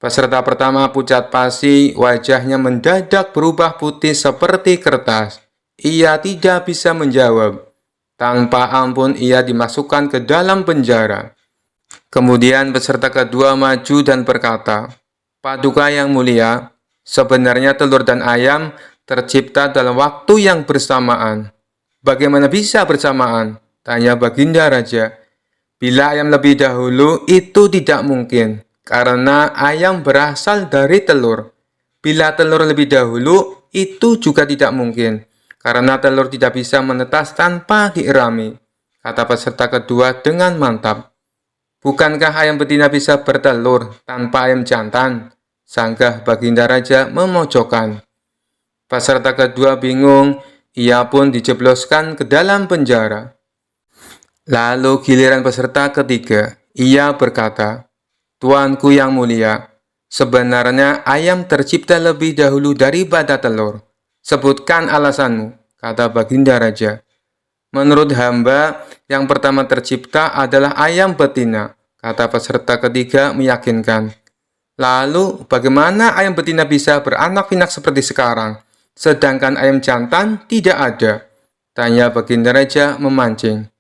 Peserta pertama pucat pasi, wajahnya mendadak berubah putih seperti kertas. Ia tidak bisa menjawab. Tanpa ampun ia dimasukkan ke dalam penjara. Kemudian peserta kedua maju dan berkata, "Paduka yang mulia, sebenarnya telur dan ayam tercipta dalam waktu yang bersamaan." "Bagaimana bisa bersamaan?" tanya baginda raja. "Bila ayam lebih dahulu, itu tidak mungkin, karena ayam berasal dari telur. Bila telur lebih dahulu, itu juga tidak mungkin, karena telur tidak bisa menetas tanpa diirami," kata peserta kedua dengan mantap. "Bukankah ayam betina bisa bertelur tanpa ayam jantan?" sanggah baginda raja memojokkan. Peserta kedua bingung, ia pun dijebloskan ke dalam penjara. Lalu giliran peserta ketiga, ia berkata, "Tuanku yang mulia, sebenarnya ayam tercipta lebih dahulu daripada telur. Sebutkan alasanmu," kata baginda raja. "Menurut hamba, yang pertama tercipta adalah ayam betina," kata peserta ketiga meyakinkan. "Lalu, bagaimana ayam betina bisa beranak pinak seperti sekarang, sedangkan ayam jantan tidak ada?" tanya baginda raja memancing.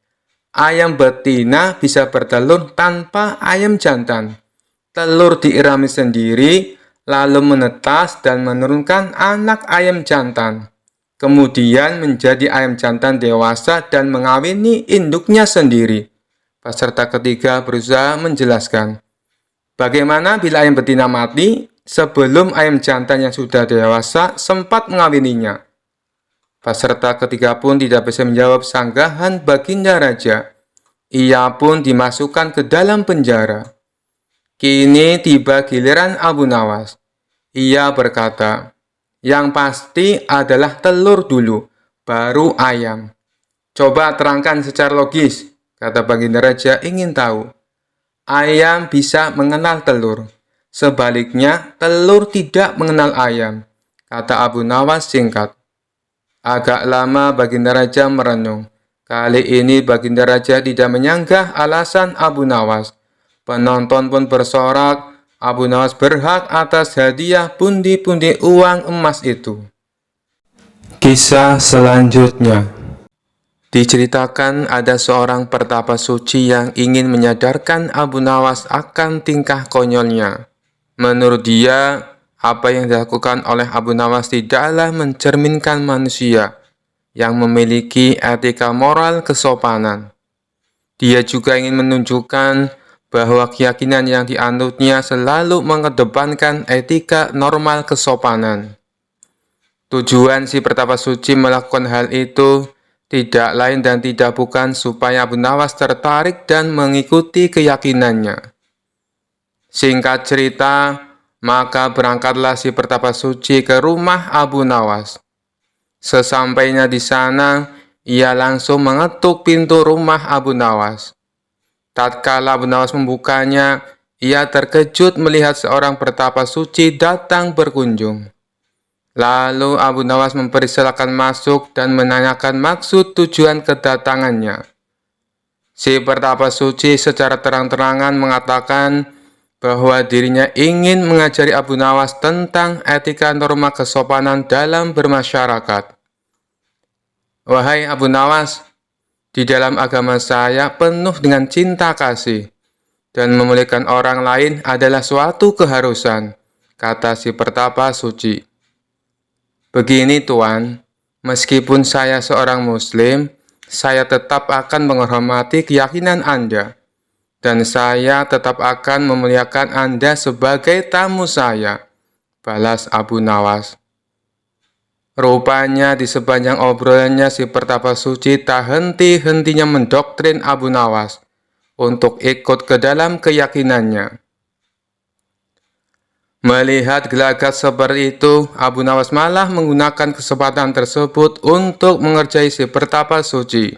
"Ayam betina bisa bertelur tanpa ayam jantan. Telur diirami sendiri, lalu menetas dan menurunkan anak ayam jantan. Kemudian menjadi ayam jantan dewasa dan mengawini induknya sendiri." Peserta ketiga berusaha menjelaskan. "Bagaimana bila ayam betina mati sebelum ayam jantan yang sudah dewasa sempat mengawininya?" Peserta ketiga pun tidak bisa menjawab sanggahan baginda raja. Ia pun dimasukkan ke dalam penjara. Kini tiba giliran Abu Nawas. Ia berkata, "Yang pasti adalah telur dulu, baru ayam." "Coba terangkan secara logis," kata baginda raja ingin tahu. "Ayam bisa mengenal telur. Sebaliknya, telur tidak mengenal ayam," kata Abu Nawas singkat. Agak lama baginda raja merenung. Kali ini baginda raja tidak menyanggah alasan Abu Nawas. Penonton pun bersorak, Abu Nawas berhak atas hadiah pundi-pundi uang emas itu. Kisah selanjutnya. Diceritakan ada seorang pertapa suci yang ingin menyadarkan Abu Nawas akan tingkah konyolnya. Menurut dia, apa yang dilakukan oleh Abu Nawas tidaklah mencerminkan manusia. yang memiliki etika moral kesopanan. Dia juga ingin menunjukkan bahwa keyakinan yang dianutnya selalu mengedepankan etika normal kesopanan. Tujuan si Pertapa Suci melakukan hal itu tidak lain dan tidak bukan supaya Abu Nawas tertarik dan mengikuti keyakinannya. Singkat cerita, maka berangkatlah si Pertapa Suci ke rumah Abu Nawas. Sesampainya di sana, ia langsung mengetuk pintu rumah Abu Nawas. Tatkala Abu Nawas membukanya, ia terkejut melihat seorang Pertapa Suci datang berkunjung. Lalu Abu Nawas mempersilakan masuk dan menanyakan maksud tujuan kedatangannya. Si Pertapa Suci secara terang-terangan mengatakan bahwa dirinya ingin mengajari Abu Nawas tentang etika norma kesopanan dalam bermasyarakat. Wahai Abu Nawas, di dalam agama saya penuh dengan cinta kasih, dan memuliakan orang lain adalah suatu keharusan, kata si Pertapa Suci. Begini Tuan, meskipun saya seorang Muslim, saya tetap akan menghormati keyakinan Anda, dan saya tetap akan memuliakan Anda sebagai tamu saya, balas Abu Nawas. Rupanya di sepanjang obrolannya si Pertapa Suci tak henti-hentinya mendoktrin Abu Nawas untuk ikut ke dalam keyakinannya. Melihat gelagat seperti itu, Abu Nawas malah menggunakan kesempatan tersebut untuk mengerjai si Pertapa Suci,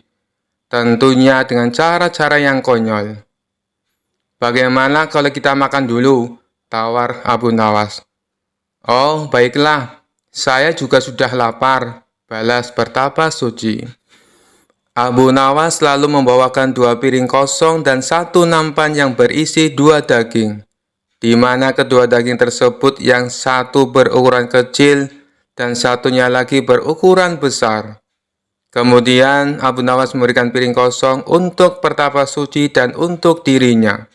tentunya dengan cara-cara yang konyol. Bagaimana kalau kita makan dulu? Tawar Abu Nawas. Oh, baiklah, saya juga sudah lapar, balas Pertapa Suci. Abu Nawas lalu membawakan 2 piring kosong dan 1 nampan yang berisi 2 daging, di mana kedua daging tersebut yang satu berukuran kecil dan satunya lagi berukuran besar. Kemudian Abu Nawas memberikan piring kosong untuk Pertapa Suci dan untuk dirinya.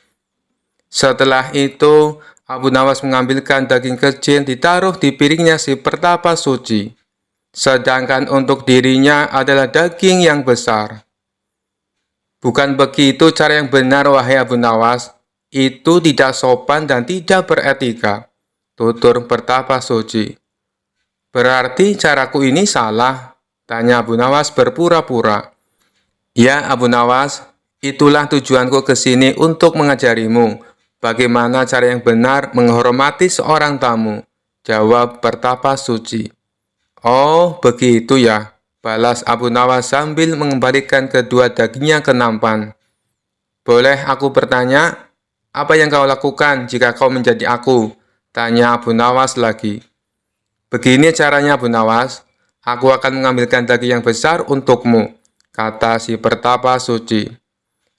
Setelah itu, Abu Nawas mengambilkan daging kecil ditaruh di piringnya si Pertapa Suci, sedangkan untuk dirinya adalah daging yang besar. Bukan begitu cara yang benar, wahai Abu Nawas. Itu tidak sopan dan tidak beretika, tutur Pertapa Suci. Berarti caraku ini salah, tanya Abu Nawas berpura-pura. Ya Abu Nawas, itulah tujuanku ke sini untuk mengajarimu bagaimana cara yang benar menghormati seorang tamu, jawab Pertapa Suci. Oh, begitu ya, balas Abu Nawas sambil mengembalikan kedua dagingnya ke nampan. Boleh aku bertanya? Apa yang kau lakukan jika kau menjadi aku? Tanya Abu Nawas lagi. Begini caranya Abu Nawas, aku akan mengambilkan daging yang besar untukmu, kata si Pertapa Suci.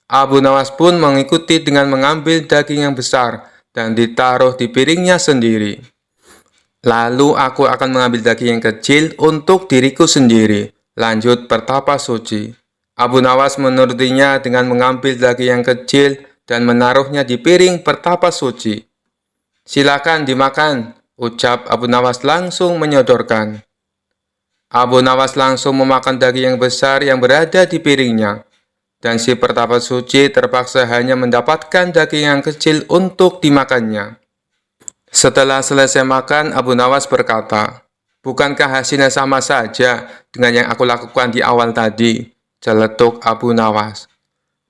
Abu Nawas pun mengikuti dengan mengambil daging yang besar dan ditaruh di piringnya sendiri. Lalu aku akan mengambil daging yang kecil untuk diriku sendiri, lanjut Pertapa Suci. Abu Nawas menurutinya dengan mengambil daging yang kecil dan menaruhnya di piring Pertapa Suci. Silakan dimakan, ucap Abu Nawas langsung menyodorkan. Abu Nawas langsung memakan daging yang besar yang berada di piringnya, dan si Pertapa Suci terpaksa hanya mendapatkan daging yang kecil untuk dimakannya. Setelah selesai makan, Abu Nawas berkata, bukankah hasilnya sama saja dengan yang aku lakukan di awal tadi? Celetuk Abu Nawas.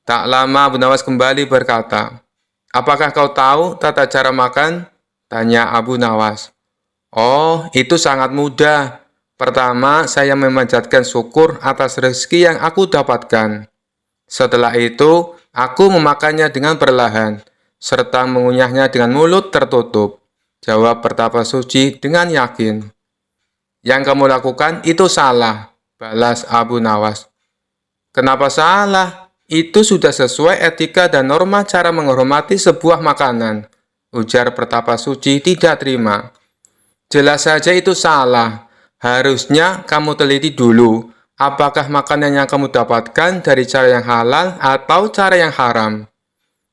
Tak lama Abu Nawas kembali berkata, apakah kau tahu tata cara makan? Tanya Abu Nawas. Oh, itu sangat mudah. Pertama, saya memanjatkan syukur atas rezeki yang aku dapatkan. Setelah itu, aku memakannya dengan perlahan, serta mengunyahnya dengan mulut tertutup, jawab Pertapa Suci dengan yakin. Yang kamu lakukan itu salah, balas Abu Nawas. Kenapa salah? Itu sudah sesuai etika dan norma cara menghormati sebuah makanan, ujar Pertapa Suci tidak terima. Jelas saja itu salah. Harusnya kamu teliti dulu, apakah makanan yang kamu dapatkan dari cara yang halal atau cara yang haram.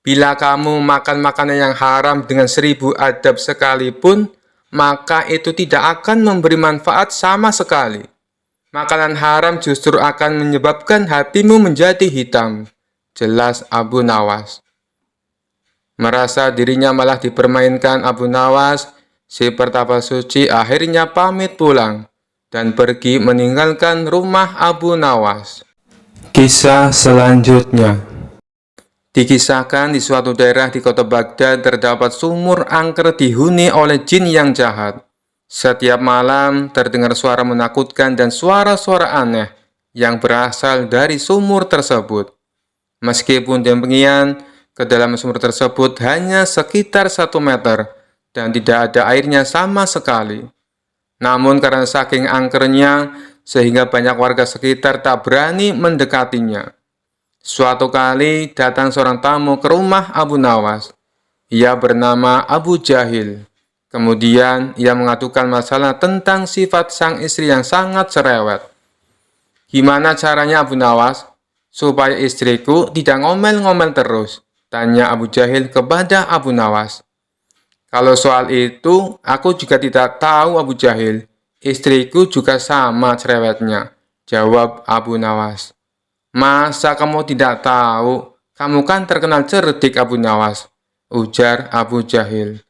Bila kamu makan makanan yang haram dengan 1000 adab sekalipun, maka itu tidak akan memberi manfaat sama sekali. Makanan haram justru akan menyebabkan hatimu menjadi hitam. Jelas Abu Nawas. Merasa dirinya malah dipermainkan Abu Nawas, si pertapa suci akhirnya pamit pulang dan pergi meninggalkan rumah Abu Nawas. Kisah selanjutnya. Dikisahkan di suatu daerah di kota Baghdad terdapat sumur angker dihuni oleh jin yang jahat. Setiap malam terdengar suara menakutkan dan suara-suara aneh yang berasal dari sumur tersebut. Meskipun demikian, kedalaman sumur tersebut hanya sekitar 1 meter dan tidak ada airnya sama sekali. Namun karena saking angkernya, sehingga banyak warga sekitar tak berani mendekatinya. Suatu kali datang seorang tamu ke rumah Abu Nawas. Ia bernama Abu Jahil. Kemudian ia mengadukan masalah tentang sifat sang istri yang sangat cerewet. Gimana caranya Abu Nawas supaya istriku tidak ngomel-ngomel terus? Tanya Abu Jahil kepada Abu Nawas. Kalau soal itu, aku juga tidak tahu Abu Jahil. Istriku juga sama cerewetnya, jawab Abu Nawas. Masa kamu tidak tahu? Kamu kan terkenal cerdik Abu Nawas, ujar Abu Jahil.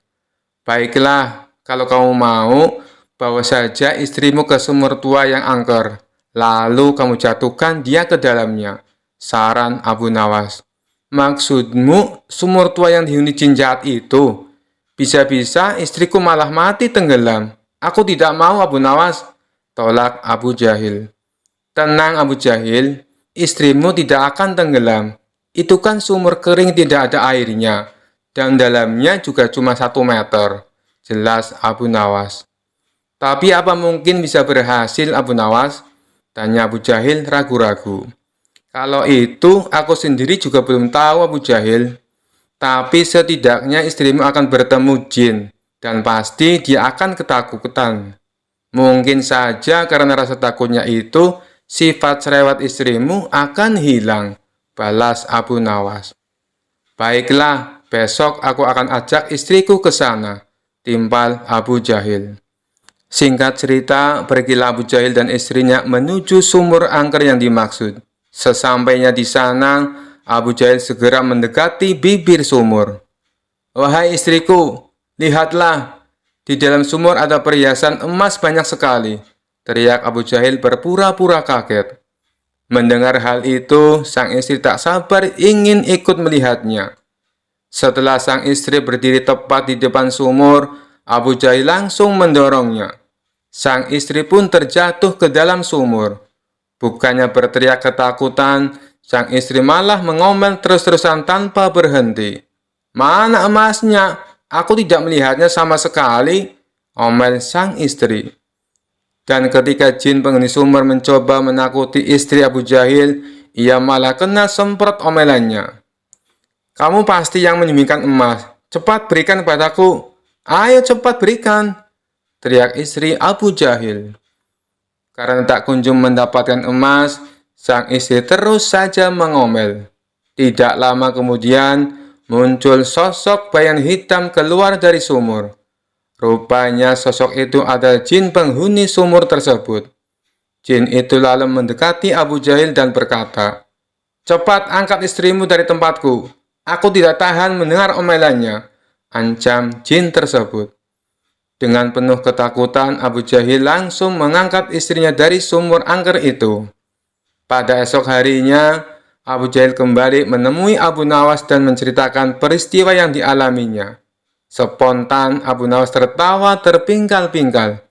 Baiklah, kalau kamu mau, bawa saja istrimu ke sumur tua yang angker. Lalu kamu jatuhkan dia ke dalamnya, saran Abu Nawas. Maksudmu sumur tua yang dihuni jin jahat itu? Bisa-bisa istriku malah mati tenggelam. Aku tidak mau Abu Nawas, tolak Abu Jahil. Tenang Abu Jahil, istrimu tidak akan tenggelam. Itu kan sumur kering tidak ada airnya. Dan dalamnya juga cuma 1 meter, jelas Abu Nawas. Tapi apa mungkin bisa berhasil Abu Nawas? Tanya Abu Jahil ragu-ragu. Kalau itu aku sendiri juga belum tahu Abu Jahil. Tapi setidaknya istrimu akan bertemu jin dan pasti dia akan ketakutan. Mungkin saja karena rasa takutnya itu sifat cerewet istrimu akan hilang, balas Abu Nawas. Baiklah, besok aku akan ajak istriku ke sana, timpal Abu Jahil. Singkat cerita, pergilah Abu Jahil dan istrinya menuju sumur angker yang dimaksud. Sesampainya di sana, Abu Jahil segera mendekati bibir sumur. Wahai istriku, lihatlah, di dalam sumur ada perhiasan emas banyak sekali, teriak Abu Jahil berpura-pura kaget. Mendengar hal itu, sang istri tak sabar ingin ikut melihatnya. Setelah sang istri berdiri tepat di depan sumur, Abu Jahil langsung mendorongnya. Sang istri pun terjatuh ke dalam sumur. Bukannya berteriak ketakutan, sang istri malah mengomel terus-terusan tanpa berhenti. Mana emasnya? Aku tidak melihatnya sama sekali, omel sang istri. Dan ketika jin penghuni sumur mencoba menakuti istri Abu Jahil, ia malah kena semprot omelannya. Kamu pasti yang menyembunyikan emas. Cepat berikan kepadaku. Ayo cepat berikan, teriak istri Abu Jahil. Karena tak kunjung mendapatkan emas, sang istri terus saja mengomel. Tidak lama kemudian, muncul sosok bayangan hitam keluar dari sumur. Rupanya sosok itu adalah jin penghuni sumur tersebut. Jin itu lalu mendekati Abu Jahil dan berkata, "Cepat angkat istrimu dari tempatku. Aku tidak tahan mendengar omelannya," ancam jin tersebut. Dengan penuh ketakutan, Abu Jahil langsung mengangkat istrinya dari sumur angker itu. Pada esok harinya, Abu Jahil kembali menemui Abu Nawas dan menceritakan peristiwa yang dialaminya. Spontan Abu Nawas tertawa terpingkal-pingkal.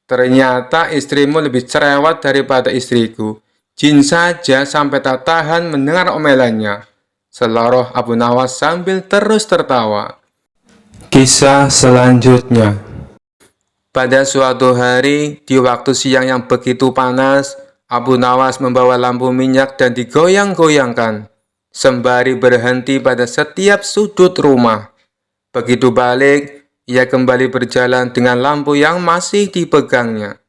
Ternyata istrimu lebih cerewet daripada istriku. Jin saja sampai tak tahan mendengar omelannya, seloroh Abu Nawas sambil terus tertawa. Kisah selanjutnya. Pada suatu hari, di waktu siang yang begitu panas, Abu Nawas membawa lampu minyak dan digoyang-goyangkan, sembari berhenti pada setiap sudut rumah. Begitu balik, ia kembali berjalan dengan lampu yang masih dipegangnya.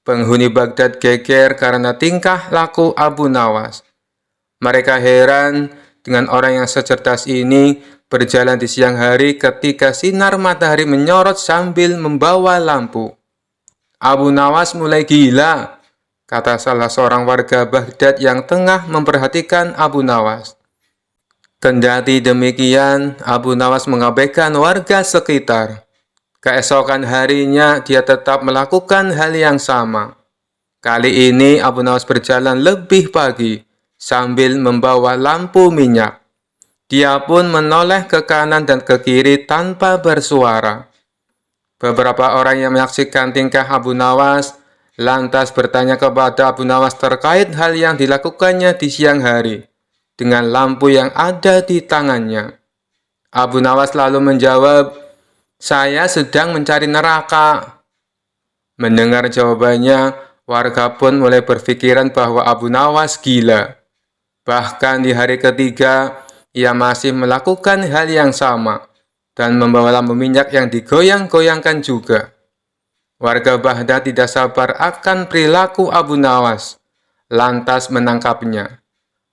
Penghuni Baghdad geger karena tingkah laku Abu Nawas. Mereka heran dengan orang yang secerdas ini berjalan di siang hari ketika sinar matahari menyorot sambil membawa lampu. Abu Nawas mulai gila kata salah seorang warga Baghdad yang tengah memperhatikan Abu Nawas. Kendati demikian, Abu Nawas mengabaikan warga sekitar. Keesokan harinya, dia tetap melakukan hal yang sama. Kali ini, Abu Nawas berjalan lebih pagi sambil membawa lampu minyak. Dia pun menoleh ke kanan dan ke kiri tanpa bersuara. Beberapa orang yang menyaksikan tingkah Abu Nawas lantas bertanya kepada Abu Nawas terkait hal yang dilakukannya di siang hari dengan lampu yang ada di tangannya. Abu Nawas lalu menjawab, "Saya sedang mencari neraka." Mendengar jawabannya, warga pun mulai berpikiran bahwa Abu Nawas gila. Bahkan di hari ketiga, ia masih melakukan hal yang sama dan membawa lampu minyak yang digoyang-goyangkan juga. Warga Baghdad tidak sabar akan perilaku Abu Nawas, lantas menangkapnya.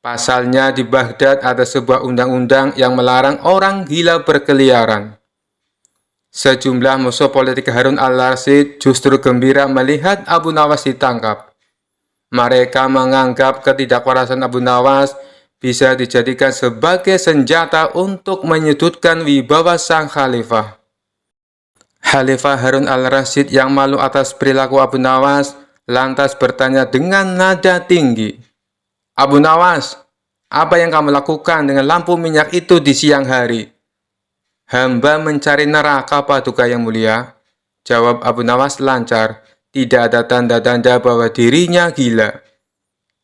Pasalnya di Baghdad ada sebuah undang-undang yang melarang orang gila berkeliaran. Sejumlah musuh politik Harun al-Rashid justru gembira melihat Abu Nawas ditangkap. Mereka menganggap ketidakwarasan Abu Nawas bisa dijadikan sebagai senjata untuk menyudutkan wibawa sang khalifah. Khalifah Harun al-Rashid yang malu atas perilaku Abu Nawas lantas bertanya dengan nada tinggi, "Abu Nawas, apa yang kamu lakukan dengan lampu minyak itu di siang hari?" "Hamba mencari neraka, Paduka yang mulia," jawab Abu Nawas lancar. Tidak ada tanda-tanda bahwa dirinya gila.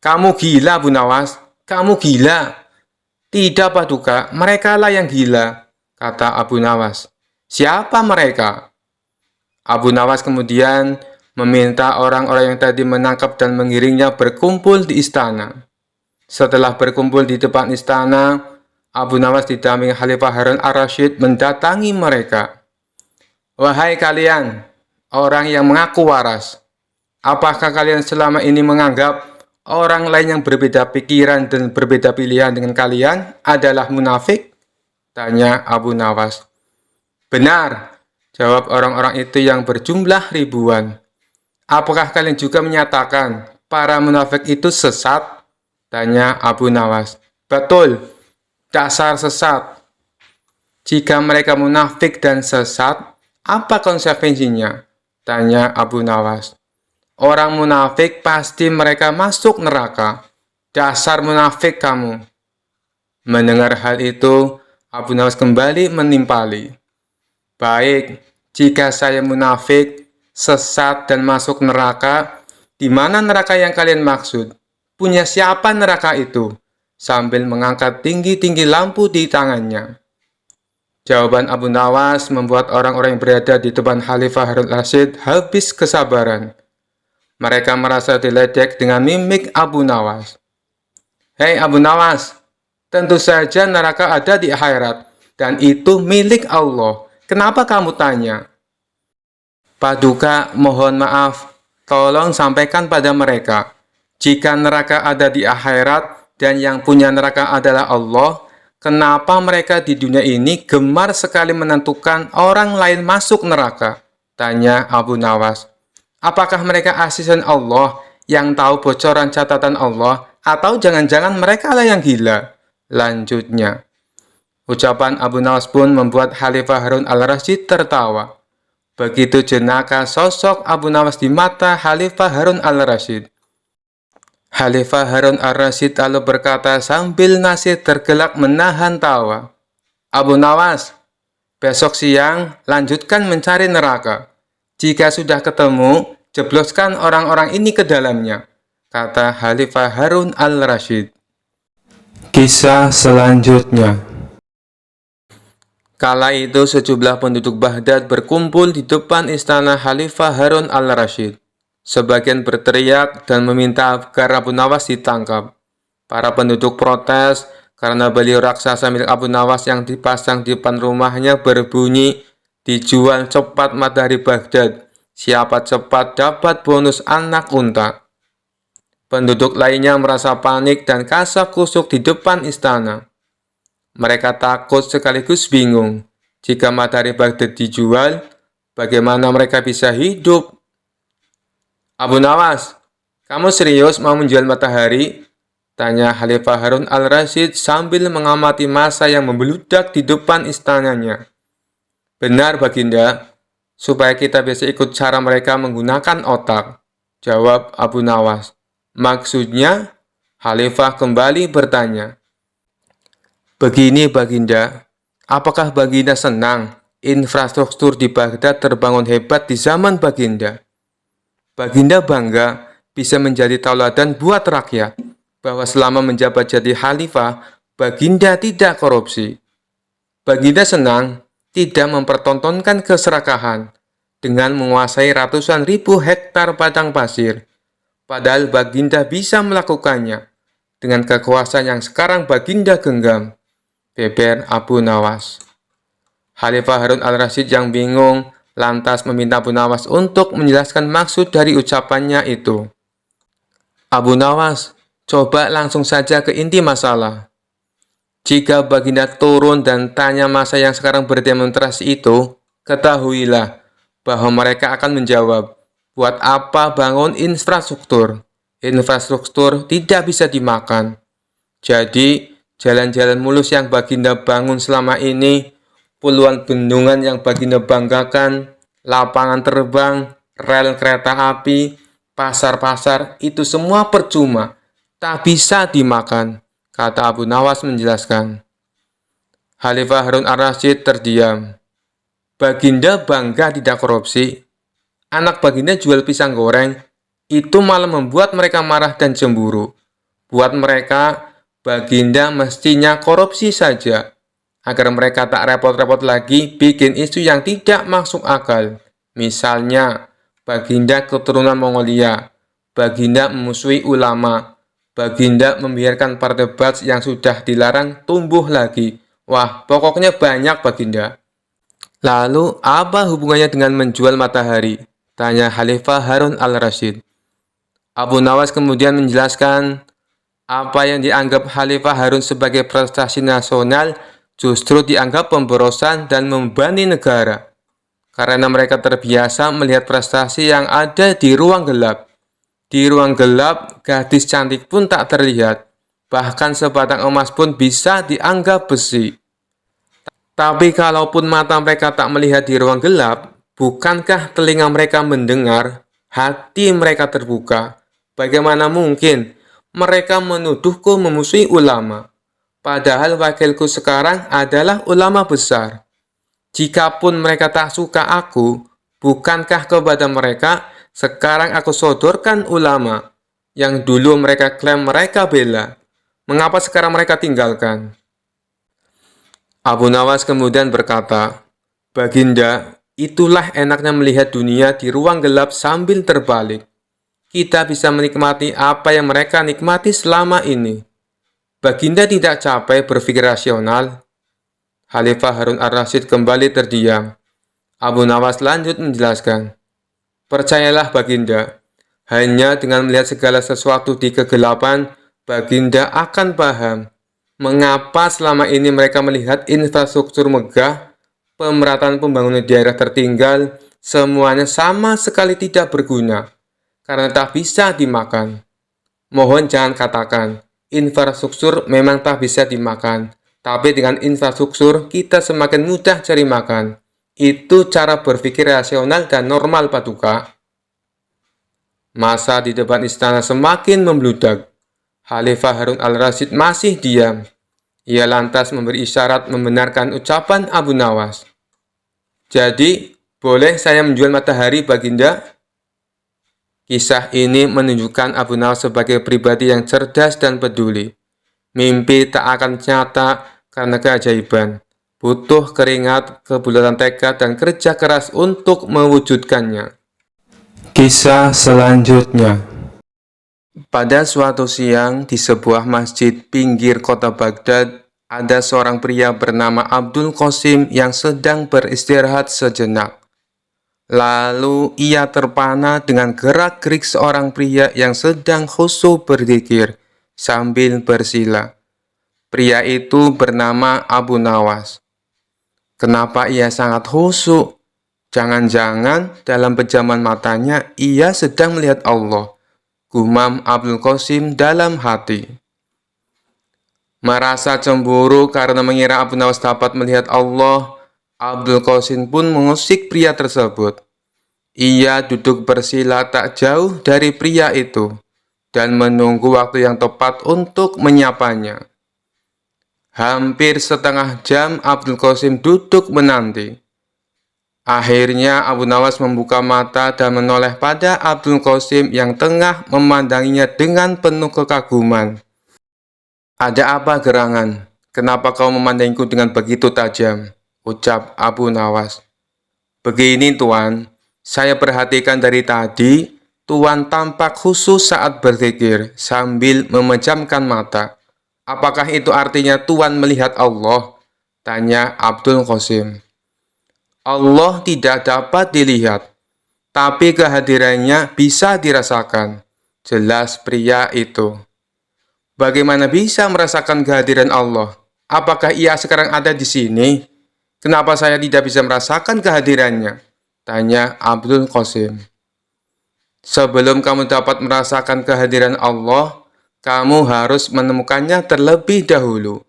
"Kamu gila, Abu Nawas. Kamu gila." "Tidak, Paduka. Mereka lah yang gila," kata Abu Nawas. "Siapa mereka?" Abu Nawas kemudian meminta orang-orang yang tadi menangkap dan mengiringnya berkumpul di istana. Setelah berkumpul di depan istana, Abu Nawas didampingi Khalifah Harun al-Rashid mendatangi mereka. "Wahai kalian, orang yang mengaku waras, apakah kalian selama ini menganggap orang lain yang berbeda pikiran dan berbeda pilihan dengan kalian adalah munafik?" tanya Abu Nawas. "Benar," jawab orang-orang itu yang berjumlah ribuan. "Apakah kalian juga menyatakan para munafik itu sesat?" tanya Abu Nawas. "Betul, dasar sesat." "Jika mereka munafik dan sesat, apa konsekuensinya?" tanya Abu Nawas. "Orang munafik pasti mereka masuk neraka. Dasar munafik kamu." Mendengar hal itu, Abu Nawas kembali menimpali. "Baik, jika saya munafik, sesat dan masuk neraka, di mana neraka yang kalian maksud? Punya siapa neraka itu?" sambil mengangkat tinggi-tinggi lampu di tangannya. Jawaban Abu Nawas membuat orang-orang yang berada di depan Khalifah Harun al-Rashid habis kesabaran. Mereka merasa diledek dengan mimik Abu Nawas. "Hei Abu Nawas, tentu saja neraka ada di akhirat, dan itu milik Allah. Kenapa kamu tanya?" "Paduka, mohon maaf, tolong sampaikan pada mereka, jika neraka ada di akhirat dan yang punya neraka adalah Allah, kenapa mereka di dunia ini gemar sekali menentukan orang lain masuk neraka?" tanya Abu Nawas. "Apakah mereka asisten Allah yang tahu bocoran catatan Allah, atau jangan-jangan mereka lah yang gila?" lanjutnya. Ucapan Abu Nawas pun membuat Khalifah Harun al-Rashid tertawa. Begitu jenaka sosok Abu Nawas di mata Khalifah Harun al-Rashid. Khalifah Harun al-Rashid lalu berkata sambil nasib tergelak menahan tawa, "Abu Nawas, besok siang lanjutkan mencari neraka. Jika sudah ketemu, jebloskan orang-orang ini ke dalamnya," kata Khalifah Harun al-Rashid. Kisah selanjutnya. Kala itu sejumlah penduduk Baghdad berkumpul di depan istana Khalifah Harun al-Rashid. Sebagian berteriak dan meminta agar Abu Nawas ditangkap. Para penduduk protes karena baliho raksasa milik Abu Nawas yang dipasang di depan rumahnya berbunyi, "Dijual cepat matahari Baghdad, siapa cepat dapat bonus anak unta." Penduduk lainnya merasa panik dan kasak-kusuk di depan istana. Mereka takut sekaligus bingung. Jika matahari Baghdad dijual, bagaimana mereka bisa hidup? "Abu Nawas, Kamu serius mau menjual matahari? Tanya Khalifah Harun al-Rasyid sambil mengamati massa yang membeludak di depan istananya. Benar, Baginda, supaya kita bisa ikut cara mereka menggunakan otak, jawab Abu Nawas. Maksudnya? Khalifah kembali bertanya. Begini, Baginda, apakah Baginda senang infrastruktur di Baghdad terbangun hebat di zaman Baginda? Baginda bangga bisa menjadi tauladan buat rakyat, bahwa selama menjabat jadi khalifah, Baginda tidak korupsi. Baginda senang tidak mempertontonkan keserakahan dengan menguasai ratusan ribu hektar padang pasir, padahal Baginda bisa melakukannya dengan kekuasaan yang sekarang Baginda genggam, beber Abu Nawas. Khalifah Harun al-Rasyid yang bingung lantas meminta Abu Nawas untuk menjelaskan maksud dari ucapannya itu. Abu Nawas, coba langsung saja ke inti masalah. Jika Baginda turun dan tanya massa yang sekarang berdemonstrasi itu, ketahuilah bahwa mereka akan menjawab, buat apa bangun infrastruktur? Infrastruktur tidak bisa dimakan. Jadi, jalan-jalan mulus yang Baginda bangun selama ini, puluhan bendungan yang Baginda banggakan, lapangan terbang, rel kereta api, pasar-pasar, itu semua percuma, tak bisa dimakan, kata Abu Nawas menjelaskan. Khalifah Harun al-Rasyid terdiam. Baginda bangga tidak korupsi. Anak Baginda jual pisang goreng, itu malah membuat mereka marah dan cemburu. Buat mereka, Baginda mestinya korupsi saja, agar mereka tak repot-repot lagi bikin isu yang tidak masuk akal. Misalnya, Baginda keturunan Mongolia, Baginda memusuhi ulama, Baginda membiarkan perdebat yang sudah dilarang tumbuh lagi. Wah, pokoknya banyak, Baginda. Lalu, apa hubungannya dengan menjual matahari? Tanya Khalifah Harun al-Rasyid. Abu Nawas kemudian menjelaskan, apa yang dianggap Khalifah Harun sebagai prestasi nasional justru dianggap pemborosan dan membebani negara. Karena mereka terbiasa melihat prestasi yang ada di ruang gelap. Di ruang gelap, gadis cantik pun tak terlihat. Bahkan sebatang emas pun bisa dianggap besi. Tapi kalaupun mata mereka tak melihat di ruang gelap, bukankah telinga mereka mendengar, hati mereka terbuka? Bagaimana mungkin mereka menuduhku memusuhi ulama? Padahal wakilku sekarang adalah ulama besar. Jikapun mereka tak suka aku, bukankah kepada mereka sekarang aku sodorkan ulama yang dulu mereka klaim mereka bela? Mengapa sekarang mereka tinggalkan? Abu Nawas kemudian berkata, Baginda, itulah enaknya melihat dunia di ruang gelap sambil terbalik. Kita bisa menikmati apa yang mereka nikmati selama ini. Baginda tidak capek berpikir rasional. Khalifah Harun al-Rasyid kembali terdiam. Abu Nawas lanjut menjelaskan, percayalah Baginda, hanya dengan melihat segala sesuatu di kegelapan, Baginda akan paham mengapa selama ini mereka melihat infrastruktur megah, pemerataan pembangunan daerah tertinggal, semuanya sama sekali tidak berguna, karena tak bisa dimakan. Mohon jangan katakan, infrastruktur memang tak bisa dimakan, tapi dengan infrastruktur kita semakin mudah cari makan. Itu cara berpikir rasional dan normal, Paduka. Massa di depan istana semakin membludak. Khalifah Harun al-Rasyid masih diam. Ia lantas memberi isyarat membenarkan ucapan Abu Nawas. Jadi, boleh saya menjual matahari, Baginda? Kisah ini menunjukkan Abu Nawas sebagai pribadi yang cerdas dan peduli. Mimpi tak akan nyata karena keajaiban. Butuh keringat, kebulatan tekad, dan kerja keras untuk mewujudkannya. Kisah selanjutnya. Pada suatu siang, di sebuah masjid pinggir kota Baghdad, ada seorang pria bernama Abdul Qasim yang sedang beristirahat sejenak. Lalu ia terpana dengan gerak-gerik seorang pria yang sedang khusyuk berzikir sambil bersila. Pria itu bernama Abu Nawas. Kenapa ia sangat khusyuk? Jangan-jangan dalam pejaman matanya ia sedang melihat Allah. gumam Abdul Qasim dalam hati. Merasa cemburu karena mengira Abu Nawas dapat melihat Allah, Abdul Qasim pun mengusik pria tersebut. Ia duduk bersila tak jauh dari pria itu dan menunggu waktu yang tepat untuk menyapanya. Hampir setengah jam Abdul Qasim duduk menanti. Akhirnya Abu Nawas membuka mata dan menoleh pada Abdul Qasim yang tengah memandanginya dengan penuh kekaguman. "Ada apa gerangan? Kenapa kau memandangku dengan begitu tajam?" ucap Abu Nawas. "Begini Tuan, saya perhatikan dari tadi, Tuan tampak khusyuk saat berzikir sambil memejamkan mata. Apakah itu artinya Tuan melihat Allah?" tanya Abdul Qasim. "Allah tidak dapat dilihat, tapi kehadirannya bisa dirasakan," jelas pria itu. "Bagaimana bisa merasakan kehadiran Allah? Apakah ia sekarang ada di sini? Kenapa saya tidak bisa merasakan kehadirannya?" tanya Abdul Qasim. "Sebelum kamu dapat merasakan kehadiran Allah, kamu harus menemukannya terlebih dahulu,"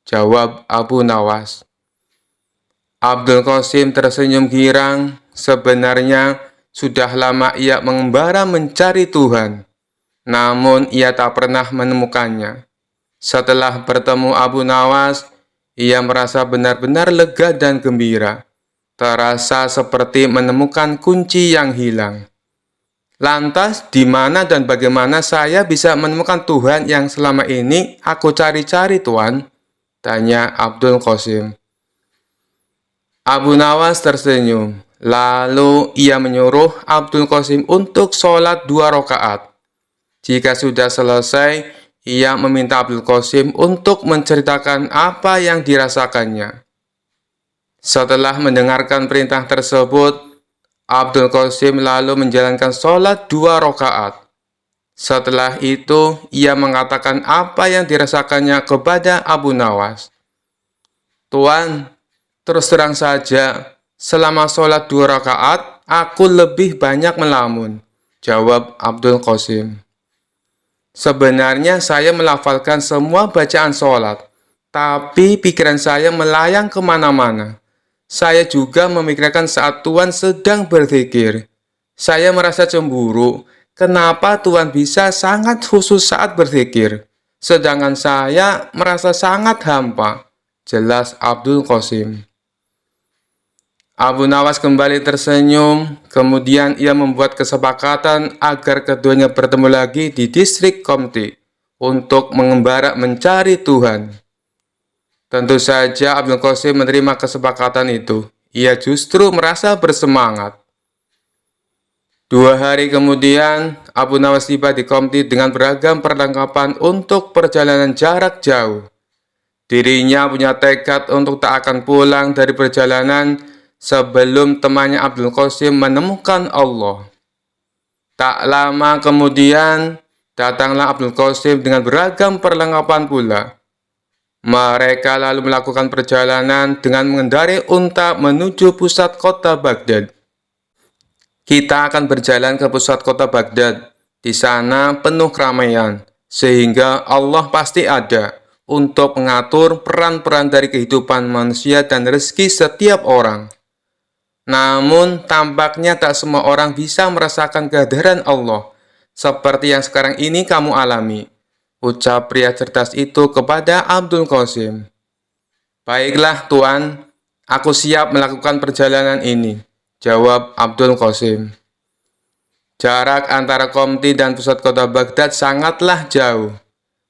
jawab Abu Nawas. Abdul Qasim tersenyum girang. Sebenarnya sudah lama ia mengembara mencari Tuhan, namun ia tak pernah menemukannya. Setelah bertemu Abu Nawas, ia merasa benar-benar lega dan gembira. Terasa seperti menemukan kunci yang hilang. "Lantas, di mana dan bagaimana saya bisa menemukan Tuhan yang selama ini aku cari-cari, Tuan?" tanya Abdul Qasim. Abu Nawas tersenyum. Lalu ia menyuruh Abdul Qasim untuk sholat 2 rakaat. Jika sudah selesai, ia meminta Abdul Qasim untuk menceritakan apa yang dirasakannya. Setelah mendengarkan perintah tersebut, Abdul Qasim lalu menjalankan sholat 2 rakaat. Setelah itu, ia mengatakan apa yang dirasakannya kepada Abu Nawas. "Tuan, terus terang saja, selama sholat 2 rakaat, aku lebih banyak melamun," jawab Abdul Qasim. "Sebenarnya saya melafalkan semua bacaan sholat, tapi pikiran saya melayang kemana-mana. Saya juga memikirkan saat Tuan sedang berzikir. Saya merasa cemburu, kenapa Tuan bisa sangat khusyuk saat berzikir, sedangkan saya merasa sangat hampa," jelas Abdul Qasim. Abu Nawas kembali tersenyum, kemudian ia membuat kesepakatan agar keduanya bertemu lagi di distrik Qomti untuk mengembara mencari Tuhan. Tentu saja Abdul Qasim menerima kesepakatan itu. Ia justru merasa bersemangat. 2 hari kemudian, Abu Nawas tiba di Qomti dengan beragam perlengkapan untuk perjalanan jarak jauh. Dirinya punya tekad untuk tak akan pulang dari perjalanan sebelum temannya Abdul Qasim menemukan Allah. Tak lama kemudian, datanglah Abdul Qasim dengan beragam perlengkapan pula. Mereka lalu melakukan perjalanan dengan mengendarai unta menuju pusat kota Baghdad. "Kita akan berjalan ke pusat kota Baghdad. Di sana penuh keramaian, sehingga Allah pasti ada untuk mengatur peran-peran dari kehidupan manusia dan rezeki setiap orang. Namun, tampaknya tak semua orang bisa merasakan kehadiran Allah, seperti yang sekarang ini kamu alami," ucap pria cerdas itu kepada Abdul Qasim. "Baiklah, Tuan, aku siap melakukan perjalanan ini," jawab Abdul Qasim. Jarak antara Qomti dan pusat kota Baghdad sangatlah jauh.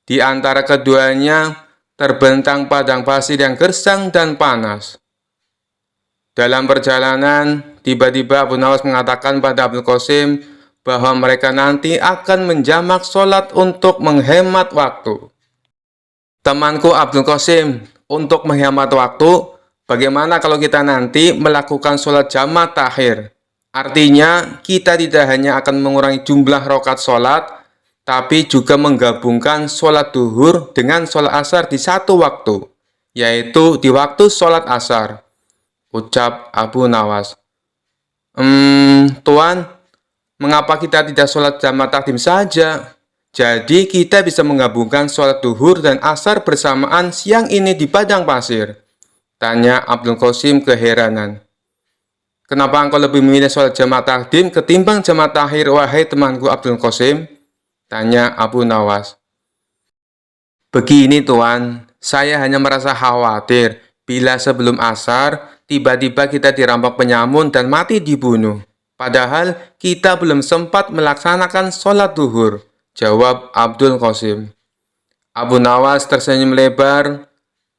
Di antara keduanya terbentang padang pasir yang gersang dan panas. Dalam perjalanan, tiba-tiba Abu Nawas mengatakan pada Abdul Qasim bahwa mereka nanti akan menjamak sholat untuk menghemat waktu. "Temanku Abdul Qasim, untuk menghemat waktu, bagaimana kalau kita nanti melakukan sholat jamak takhir? Artinya, kita tidak hanya akan mengurangi jumlah rakaat sholat, tapi juga menggabungkan sholat duhur dengan sholat asar di satu waktu, yaitu di waktu sholat asar," ucap Abu Nawas. Tuan, Mengapa kita tidak sholat jamaah takdim saja? Jadi kita bisa menggabungkan sholat duhur dan asar bersamaan siang ini di padang pasir. Tanya Abdul Qasim keheranan. Kenapa engkau lebih memilih sholat jamaah takdim ketimbang jamaah takhir, wahai temanku Abdul Qasim? Tanya Abu Nawas. Begini Tuan, saya hanya merasa khawatir bila sebelum asar tiba-tiba kita dirampok penyamun dan mati dibunuh. Padahal kita belum sempat melaksanakan sholat duhur, jawab Abdul Qasim. Abu Nawas tersenyum lebar.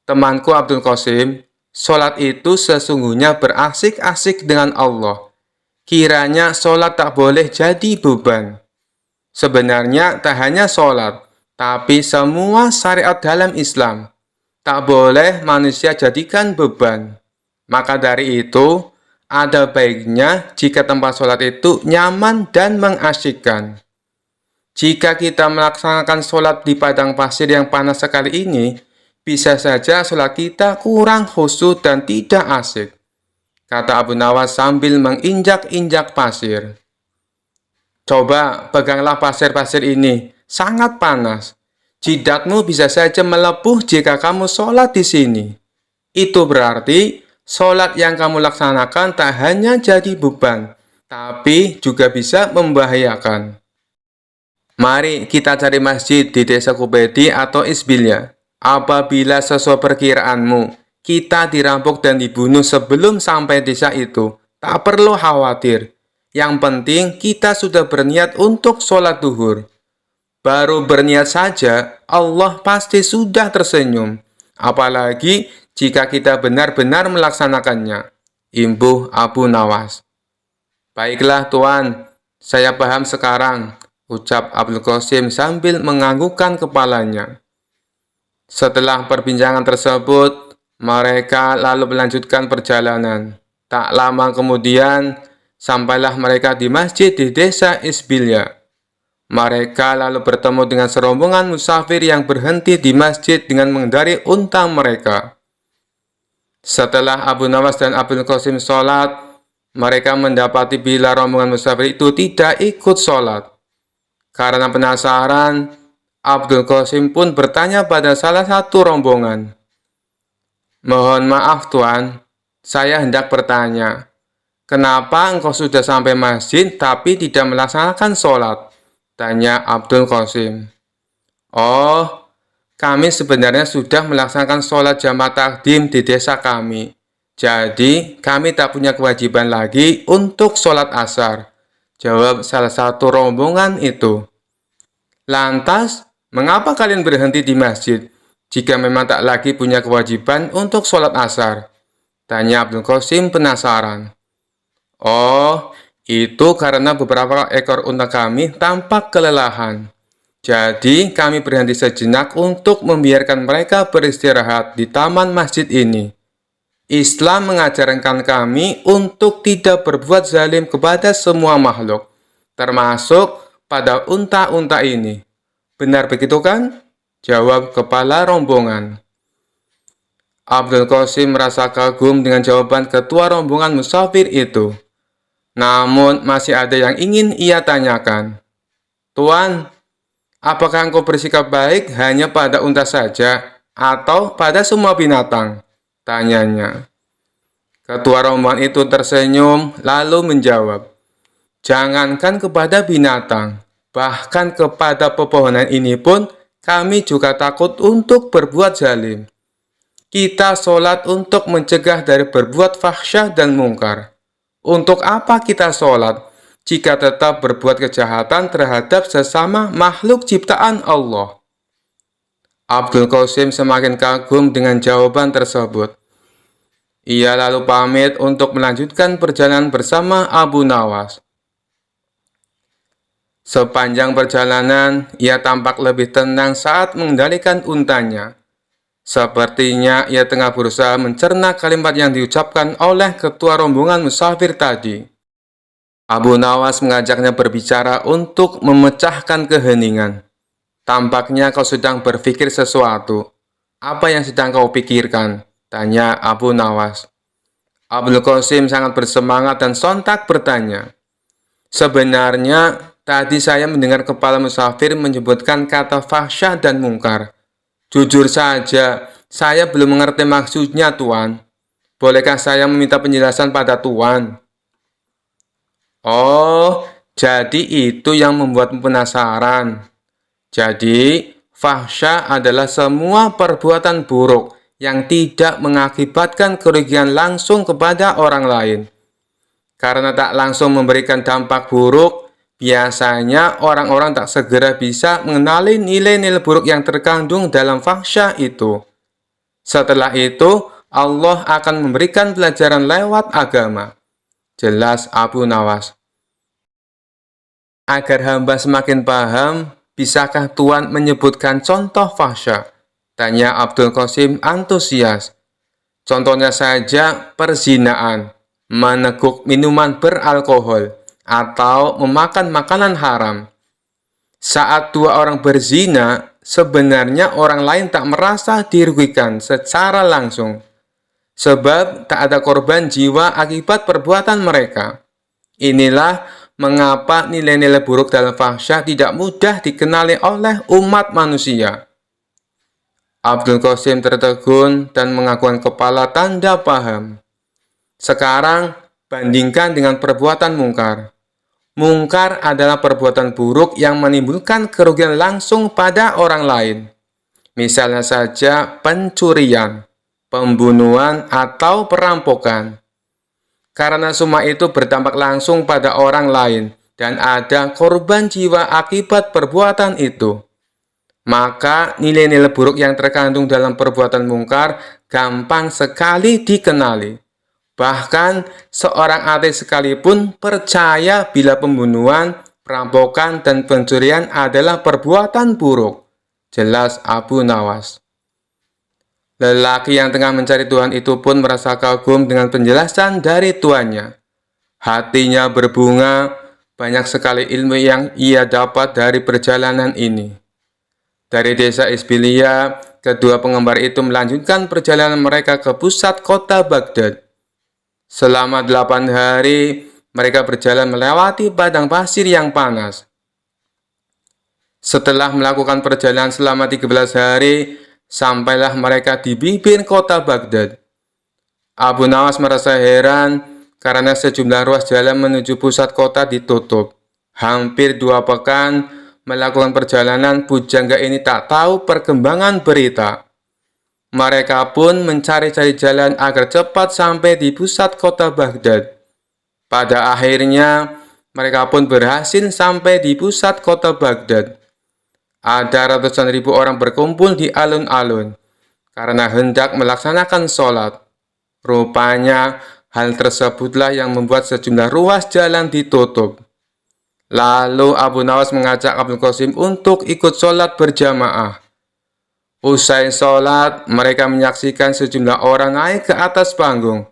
Temanku Abdul Qasim, sholat itu sesungguhnya berasik-asik dengan Allah. Kiranya sholat tak boleh jadi beban. Sebenarnya tak hanya sholat, tapi semua syariat dalam Islam. Tak boleh manusia jadikan beban. Maka dari itu, ada baiknya jika tempat sholat itu nyaman dan mengasyikkan. Jika kita melaksanakan sholat di padang pasir yang panas sekali ini, bisa saja sholat kita kurang khusyuk dan tidak asik, kata Abu Nawas sambil menginjak-injak pasir. Coba peganglah pasir-pasir ini, sangat panas. Jidatmu bisa saja melepuh jika kamu sholat di sini. Itu berarti sholat yang kamu laksanakan tak hanya jadi beban, tapi juga bisa membahayakan. Mari kita cari masjid di desa Kubedi atau Isbilya. Apabila sesuai perkiraanmu, kita dirampok dan dibunuh sebelum sampai desa itu, tak perlu khawatir. Yang penting kita sudah berniat untuk sholat duhur. Baru berniat saja, Allah pasti sudah tersenyum. Apalagi jika kita benar-benar melaksanakannya. Imbuh Abu Nawas. Baiklah Tuan, saya paham sekarang, ucap Abdul Qasim sambil menganggukkan kepalanya. Setelah perbincangan tersebut, mereka lalu melanjutkan perjalanan. Tak lama kemudian, sampailah mereka di masjid di desa Isbilya. Mereka lalu bertemu dengan serombongan musafir yang berhenti di masjid dengan mengendarai unta mereka. Setelah Abu Nawas dan Abdul Qasim sholat, mereka mendapati bila rombongan musafir itu tidak ikut sholat. Karena penasaran, Abdul Qasim pun bertanya pada salah satu rombongan. Mohon maaf Tuan, saya hendak bertanya, kenapa engkau sudah sampai masjid tapi tidak melaksanakan sholat? Tanya Abdul Qasim. Oh, kami sebenarnya sudah melaksanakan sholat jamaah takdim di desa kami. Jadi, kami tak punya kewajiban lagi untuk sholat asar, jawab salah satu rombongan itu. Lantas, mengapa kalian berhenti di masjid jika memang tak lagi punya kewajiban untuk sholat asar? Tanya Abdul Qasim penasaran. Oh, itu karena beberapa ekor unta kami tampak kelelahan. Jadi, kami berhenti sejenak untuk membiarkan mereka beristirahat di taman masjid ini. Islam mengajarkan kami untuk tidak berbuat zalim kepada semua makhluk, termasuk pada unta-unta ini. Benar begitu kan? Jawab kepala rombongan. Abdul Qasim merasa kagum dengan jawaban ketua rombongan musafir itu. Namun masih ada yang ingin ia tanyakan. Tuan, apakah engkau bersikap baik hanya pada unta saja atau pada semua binatang? Tanyanya. Ketua rombongan itu tersenyum lalu menjawab. Jangankan kepada binatang, bahkan kepada pepohonan ini pun kami juga takut untuk berbuat zalim. Kita sholat untuk mencegah dari berbuat fahsyah dan mungkar. Untuk apa kita sholat jika tetap berbuat kejahatan terhadap sesama makhluk ciptaan Allah? Abdul Qasim semakin kagum dengan jawaban tersebut. Ia lalu pamit untuk melanjutkan perjalanan bersama Abu Nawas. Sepanjang perjalanan, ia tampak lebih tenang saat mengendalikan untanya. Sepertinya ia tengah berusaha mencerna kalimat yang diucapkan oleh ketua rombongan musafir tadi. Abu Nawas mengajaknya berbicara untuk memecahkan keheningan. Tampaknya kau sedang berpikir sesuatu. Apa yang sedang kau pikirkan? Tanya Abu Nawas. Abdul Qasim sangat bersemangat dan sontak bertanya. Sebenarnya, tadi saya mendengar kepala musafir menyebutkan kata fahsya dan mungkar. Jujur saja, saya belum mengerti maksudnya, Tuan. Bolehkah saya meminta penjelasan pada Tuan? Oh, jadi itu yang membuatmu penasaran. Jadi, fahsya adalah semua perbuatan buruk yang tidak mengakibatkan kerugian langsung kepada orang lain. Karena tak langsung memberikan dampak buruk, biasanya orang-orang tak segera bisa mengenali nilai-nilai buruk yang terkandung dalam fahsya itu. Setelah itu, Allah akan memberikan pelajaran lewat agama. Jelas Abu Nawas. Agar hamba semakin paham, bisakah Tuan menyebutkan contoh fahsya? Tanya Abdul Qasim antusias. Contohnya saja perzinaan, meneguk minuman beralkohol, atau memakan makanan haram. Saat dua orang berzina, sebenarnya orang lain tak merasa dirugikan secara langsung, sebab tak ada korban jiwa akibat perbuatan mereka. Inilah mengapa nilai-nilai buruk dalam fahsya tidak mudah dikenali oleh umat manusia. Abdul Qasim tertegun dan mengakukan kepala tanda paham. Sekarang, bandingkan dengan perbuatan mungkar. Mungkar adalah perbuatan buruk yang menimbulkan kerugian langsung pada orang lain. Misalnya saja pencurian, pembunuhan, atau perampokan. Karena semua itu berdampak langsung pada orang lain dan ada korban jiwa akibat perbuatan itu. Maka nilai-nilai buruk yang terkandung dalam perbuatan mungkar gampang sekali dikenali. Bahkan seorang ateis sekalipun percaya bila pembunuhan, perampokan, dan pencurian adalah perbuatan buruk. Jelas Abu Nawas. Lelaki yang tengah mencari Tuhan itu pun merasa kagum dengan penjelasan dari tuannya. Hatinya berbunga, banyak sekali ilmu yang ia dapat dari perjalanan ini. Dari desa Isbilia, kedua penggemar itu melanjutkan perjalanan mereka ke pusat kota Baghdad. Selama 8 hari, mereka berjalan melewati padang pasir yang panas. Setelah melakukan perjalanan selama 13 hari, sampailah mereka di bibir kota Baghdad. Abu Nawas merasa heran karena sejumlah ruas jalan menuju pusat kota ditutup. Hampir 2 pekan melakukan perjalanan, pujangga ini tak tahu perkembangan berita. Mereka pun mencari-cari jalan agar cepat sampai di pusat kota Baghdad. Pada akhirnya, mereka pun berhasil sampai di pusat kota Baghdad. Ada ratusan ribu orang berkumpul di alun-alun karena hendak melaksanakan sholat. Rupanya, hal tersebutlah yang membuat sejumlah ruas jalan ditutup. Lalu Abu Nawas mengajak Abdul Qasim untuk ikut sholat berjamaah. Usai sholat, mereka menyaksikan sejumlah orang naik ke atas panggung,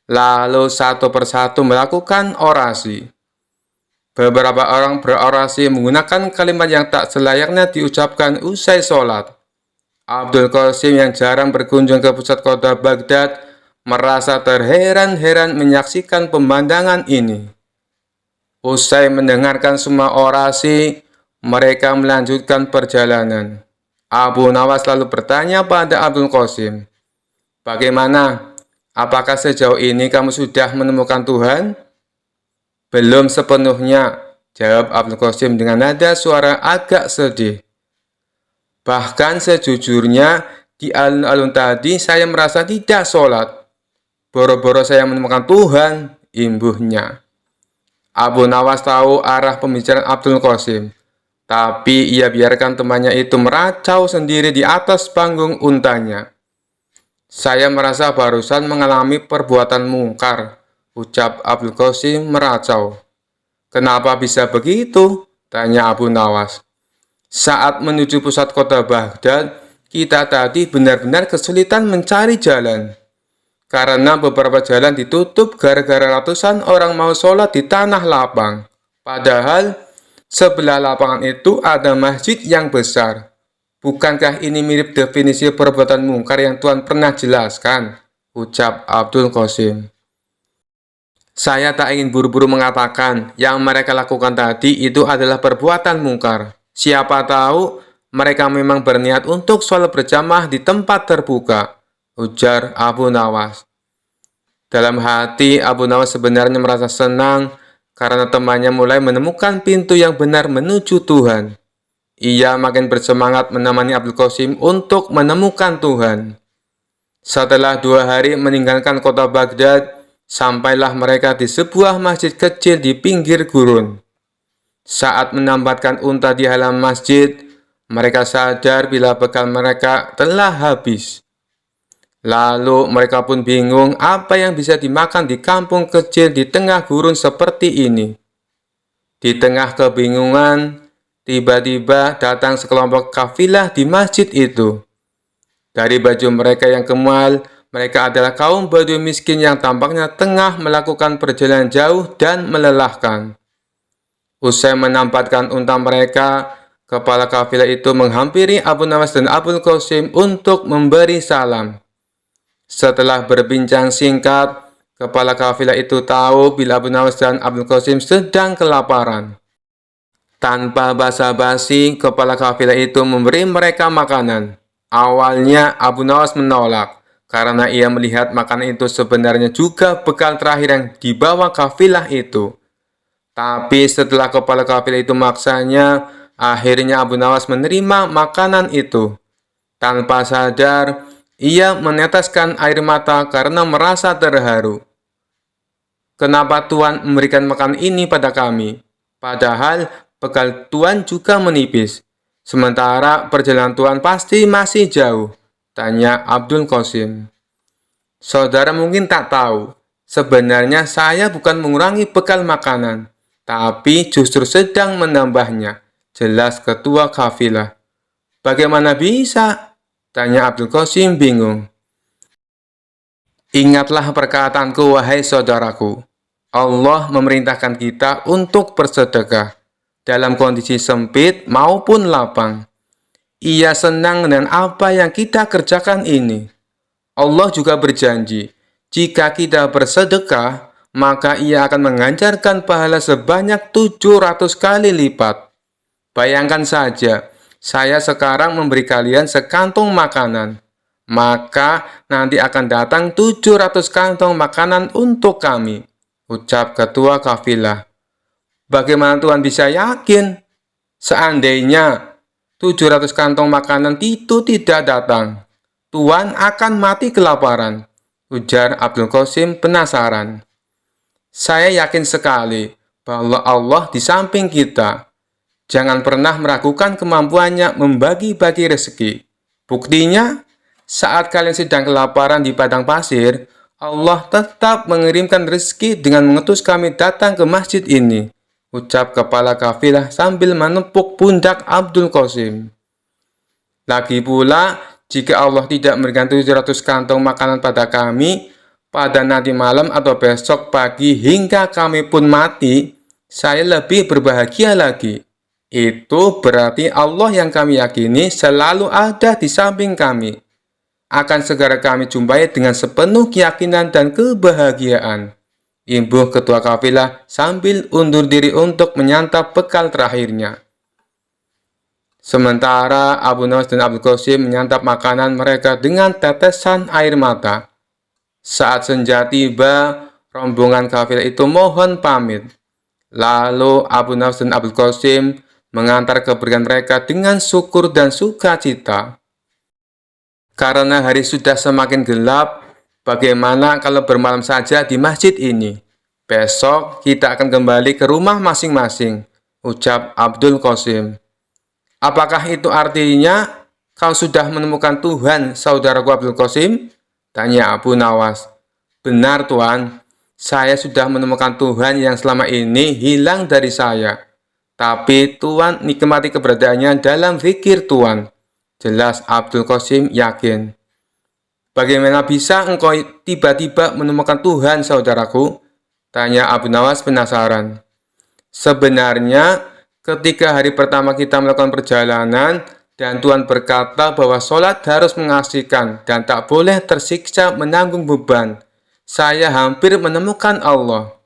lalu satu persatu melakukan orasi. Beberapa orang berorasi menggunakan kalimat yang tak selayaknya diucapkan usai sholat. Abdul Qasim yang jarang berkunjung ke pusat kota Baghdad merasa terheran-heran menyaksikan pemandangan ini. Usai mendengarkan semua orasi, mereka melanjutkan perjalanan. Abu Nawas lalu bertanya pada Abdul Qasim, "Bagaimana? Apakah sejauh ini kamu sudah menemukan Tuhan?" "Belum sepenuhnya," jawab Abdul Qasim dengan nada suara agak sedih. "Bahkan sejujurnya, di alun-alun tadi saya merasa tidak sholat. Boro-boro saya menemukan Tuhan," imbuhnya. Abu Nawas tahu arah pembicaraan Abdul Qasim. Tapi ia biarkan temannya itu meracau sendiri di atas panggung untanya. "Saya merasa barusan mengalami perbuatan mungkar," ucap Abdul Qasim meracau. "Kenapa bisa begitu?" tanya Abu Nawas. "Saat menuju pusat kota Baghdad, kita tadi benar-benar kesulitan mencari jalan. Karena beberapa jalan ditutup gara-gara ratusan orang mau sholat di tanah lapang. Padahal sebelah lapangan itu ada masjid yang besar. Bukankah ini mirip definisi perbuatan mungkar yang Tuhan pernah jelaskan?" ucap Abdul Qasim. Saya tak ingin buru-buru mengatakan yang mereka lakukan tadi itu adalah perbuatan mungkar. Siapa tahu mereka memang berniat untuk sholat berjamaah di tempat terbuka, ujar Abu Nawas. Dalam hati, Abu Nawas sebenarnya merasa senang karena temannya mulai menemukan pintu yang benar menuju Tuhan. Ia makin bersemangat menemani Abdul Qasim untuk menemukan Tuhan. Setelah 2 hari meninggalkan kota Baghdad, sampailah mereka di sebuah masjid kecil di pinggir gurun. Saat menambatkan unta di halaman masjid, mereka sadar bila bekal mereka telah habis. Lalu mereka pun bingung apa yang bisa dimakan di kampung kecil di tengah gurun seperti ini. Di tengah kebingungan, tiba-tiba datang sekelompok kafilah di masjid itu. Dari baju mereka yang kemal, mereka adalah kaum Badui miskin yang tampaknya tengah melakukan perjalanan jauh dan melelahkan. Usai menampatkan unta mereka, kepala kafilah itu menghampiri Abu Nawas dan Abul Qasim untuk memberi salam. Setelah berbincang singkat, kepala kafilah itu tahu bila Abu Nawas dan Abul Qasim sedang kelaparan. Tanpa basa-basi, kepala kafilah itu memberi mereka makanan. Awalnya Abu Nawas menolak, karena ia melihat makanan itu sebenarnya juga bekal terakhir yang dibawa kafilah itu. Tapi setelah kepala kafilah itu maksanya, akhirnya Abu Nawas menerima makanan itu. Tanpa sadar, ia meneteskan air mata karena merasa terharu. Kenapa Tuhan memberikan makanan ini pada kami? Padahal bekal Tuhan juga menipis. Sementara perjalanan Tuhan pasti masih jauh, tanya Abdul Qasim. Saudara mungkin tak tahu, sebenarnya saya bukan mengurangi bekal makanan, tapi justru sedang menambahnya, jelas ketua kafilah. Bagaimana bisa? Tanya Abdul Qasim bingung. Ingatlah perkataanku wahai saudaraku. Allah memerintahkan kita untuk bersedekah dalam kondisi sempit maupun lapang. Ia senang dengan apa yang kita kerjakan ini. Allah juga berjanji, jika kita bersedekah, maka ia akan menganjarkan pahala sebanyak 700 kali lipat. Bayangkan saja, saya sekarang memberi kalian sekantong makanan, maka nanti akan datang 700 kantong makanan untuk kami, ucap ketua kafilah. Bagaimana Tuhan bisa yakin? Seandainya 700 kantong makanan itu tidak datang, Tuhan akan mati kelaparan, ujar Abdul Qasim penasaran. Saya yakin sekali bahwa Allah di samping kita. Jangan pernah meragukan kemampuannya membagi-bagi rezeki. Buktinya, saat kalian sedang kelaparan di padang pasir, Allah tetap mengirimkan rezeki dengan mengutus kami datang ke masjid ini, ucap kepala kafilah sambil menepuk pundak Abdul Qasim. Lagi pula, jika Allah tidak memberikan 700 kantong makanan pada kami, pada nanti malam atau besok pagi hingga kami pun mati, saya lebih berbahagia lagi. Itu berarti Allah yang kami yakini selalu ada di samping kami. Akan segera kami jumpai dengan sepenuh keyakinan dan kebahagiaan. Imbuh ketua kafilah sambil undur diri untuk menyantap bekal terakhirnya. Sementara Abu Nawas dan Abdul Qasim menyantap makanan mereka dengan tetesan air mata. Saat senja tiba, rombongan kafilah itu mohon pamit. Lalu Abu Nawas dan Abdul Qasim mengantar kepergian mereka dengan syukur dan sukacita. Karena hari sudah semakin gelap, bagaimana kalau bermalam saja di masjid ini? Besok kita akan kembali ke rumah masing-masing, ucap Abdul Qasim. Apakah itu artinya kau sudah menemukan Tuhan, saudaraku Abdul Qasim? Tanya Abu Nawas. Benar Tuan, saya sudah menemukan Tuhan yang selama ini hilang dari saya. Tapi Tuan nikmati keberadaannya dalam zikir Tuan. Jelas Abdul Qasim yakin. Bagaimana bisa engkau tiba-tiba menemukan Tuhan, saudaraku? Tanya Abu Nawas penasaran. Sebenarnya, ketika hari pertama kita melakukan perjalanan, dan Tuhan berkata bahwa sholat harus mengasihkan dan tak boleh tersiksa menanggung beban, saya hampir menemukan Allah.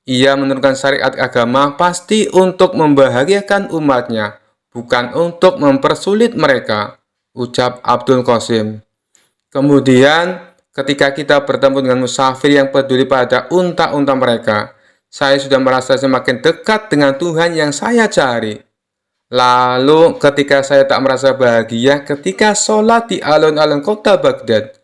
Ia menurunkan syariat agama pasti untuk membahagiakan umatnya, bukan untuk mempersulit mereka, ucap Abdul Qasim. Kemudian, ketika kita bertemu dengan musafir yang peduli pada unta-unta mereka, saya sudah merasa semakin dekat dengan Tuhan yang saya cari. Lalu, ketika saya tak merasa bahagia ketika sholat di alun-alun kota Baghdad,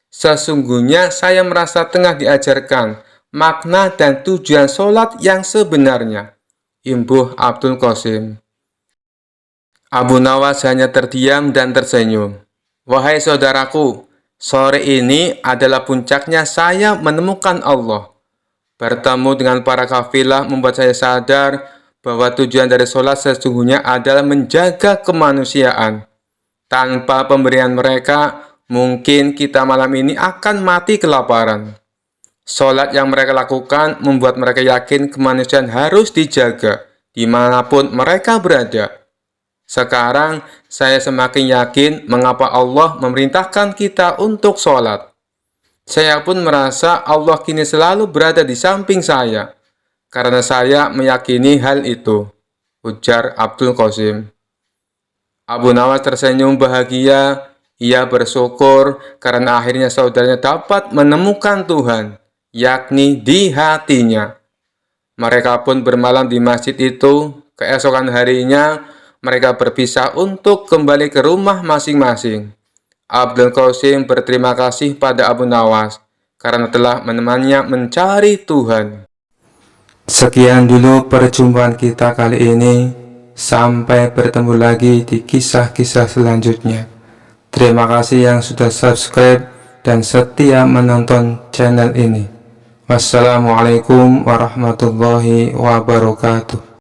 sesungguhnya saya merasa tengah diajarkan makna dan tujuan sholat yang sebenarnya. Imbuh Abdul Qasim. Abu Nawas hanya terdiam dan tersenyum. Wahai saudaraku, sore ini adalah puncaknya saya menemukan Allah. Bertemu dengan para kafilah membuat saya sadar bahwa tujuan dari sholat sesungguhnya adalah menjaga kemanusiaan. Tanpa pemberian mereka, mungkin kita malam ini akan mati kelaparan. Sholat yang mereka lakukan membuat mereka yakin kemanusiaan harus dijaga dimanapun mereka berada. Sekarang, saya semakin yakin mengapa Allah memerintahkan kita untuk sholat. Saya pun merasa Allah kini selalu berada di samping saya, karena saya meyakini hal itu, ujar Abdul Qasim. Abu Nawas tersenyum bahagia. Ia bersyukur karena akhirnya saudaranya dapat menemukan Tuhan, yakni di hatinya. Mereka pun bermalam di masjid itu. Keesokan harinya, mereka berpisah untuk kembali ke rumah masing-masing. Abdul Qasim berterima kasih pada Abu Nawas karena telah menemaninya mencari Tuhan. Sekian dulu perjumpaan kita kali ini. Sampai bertemu lagi di kisah-kisah selanjutnya. Terima kasih yang sudah subscribe dan setia menonton channel ini. Wassalamualaikum warahmatullahi wabarakatuh.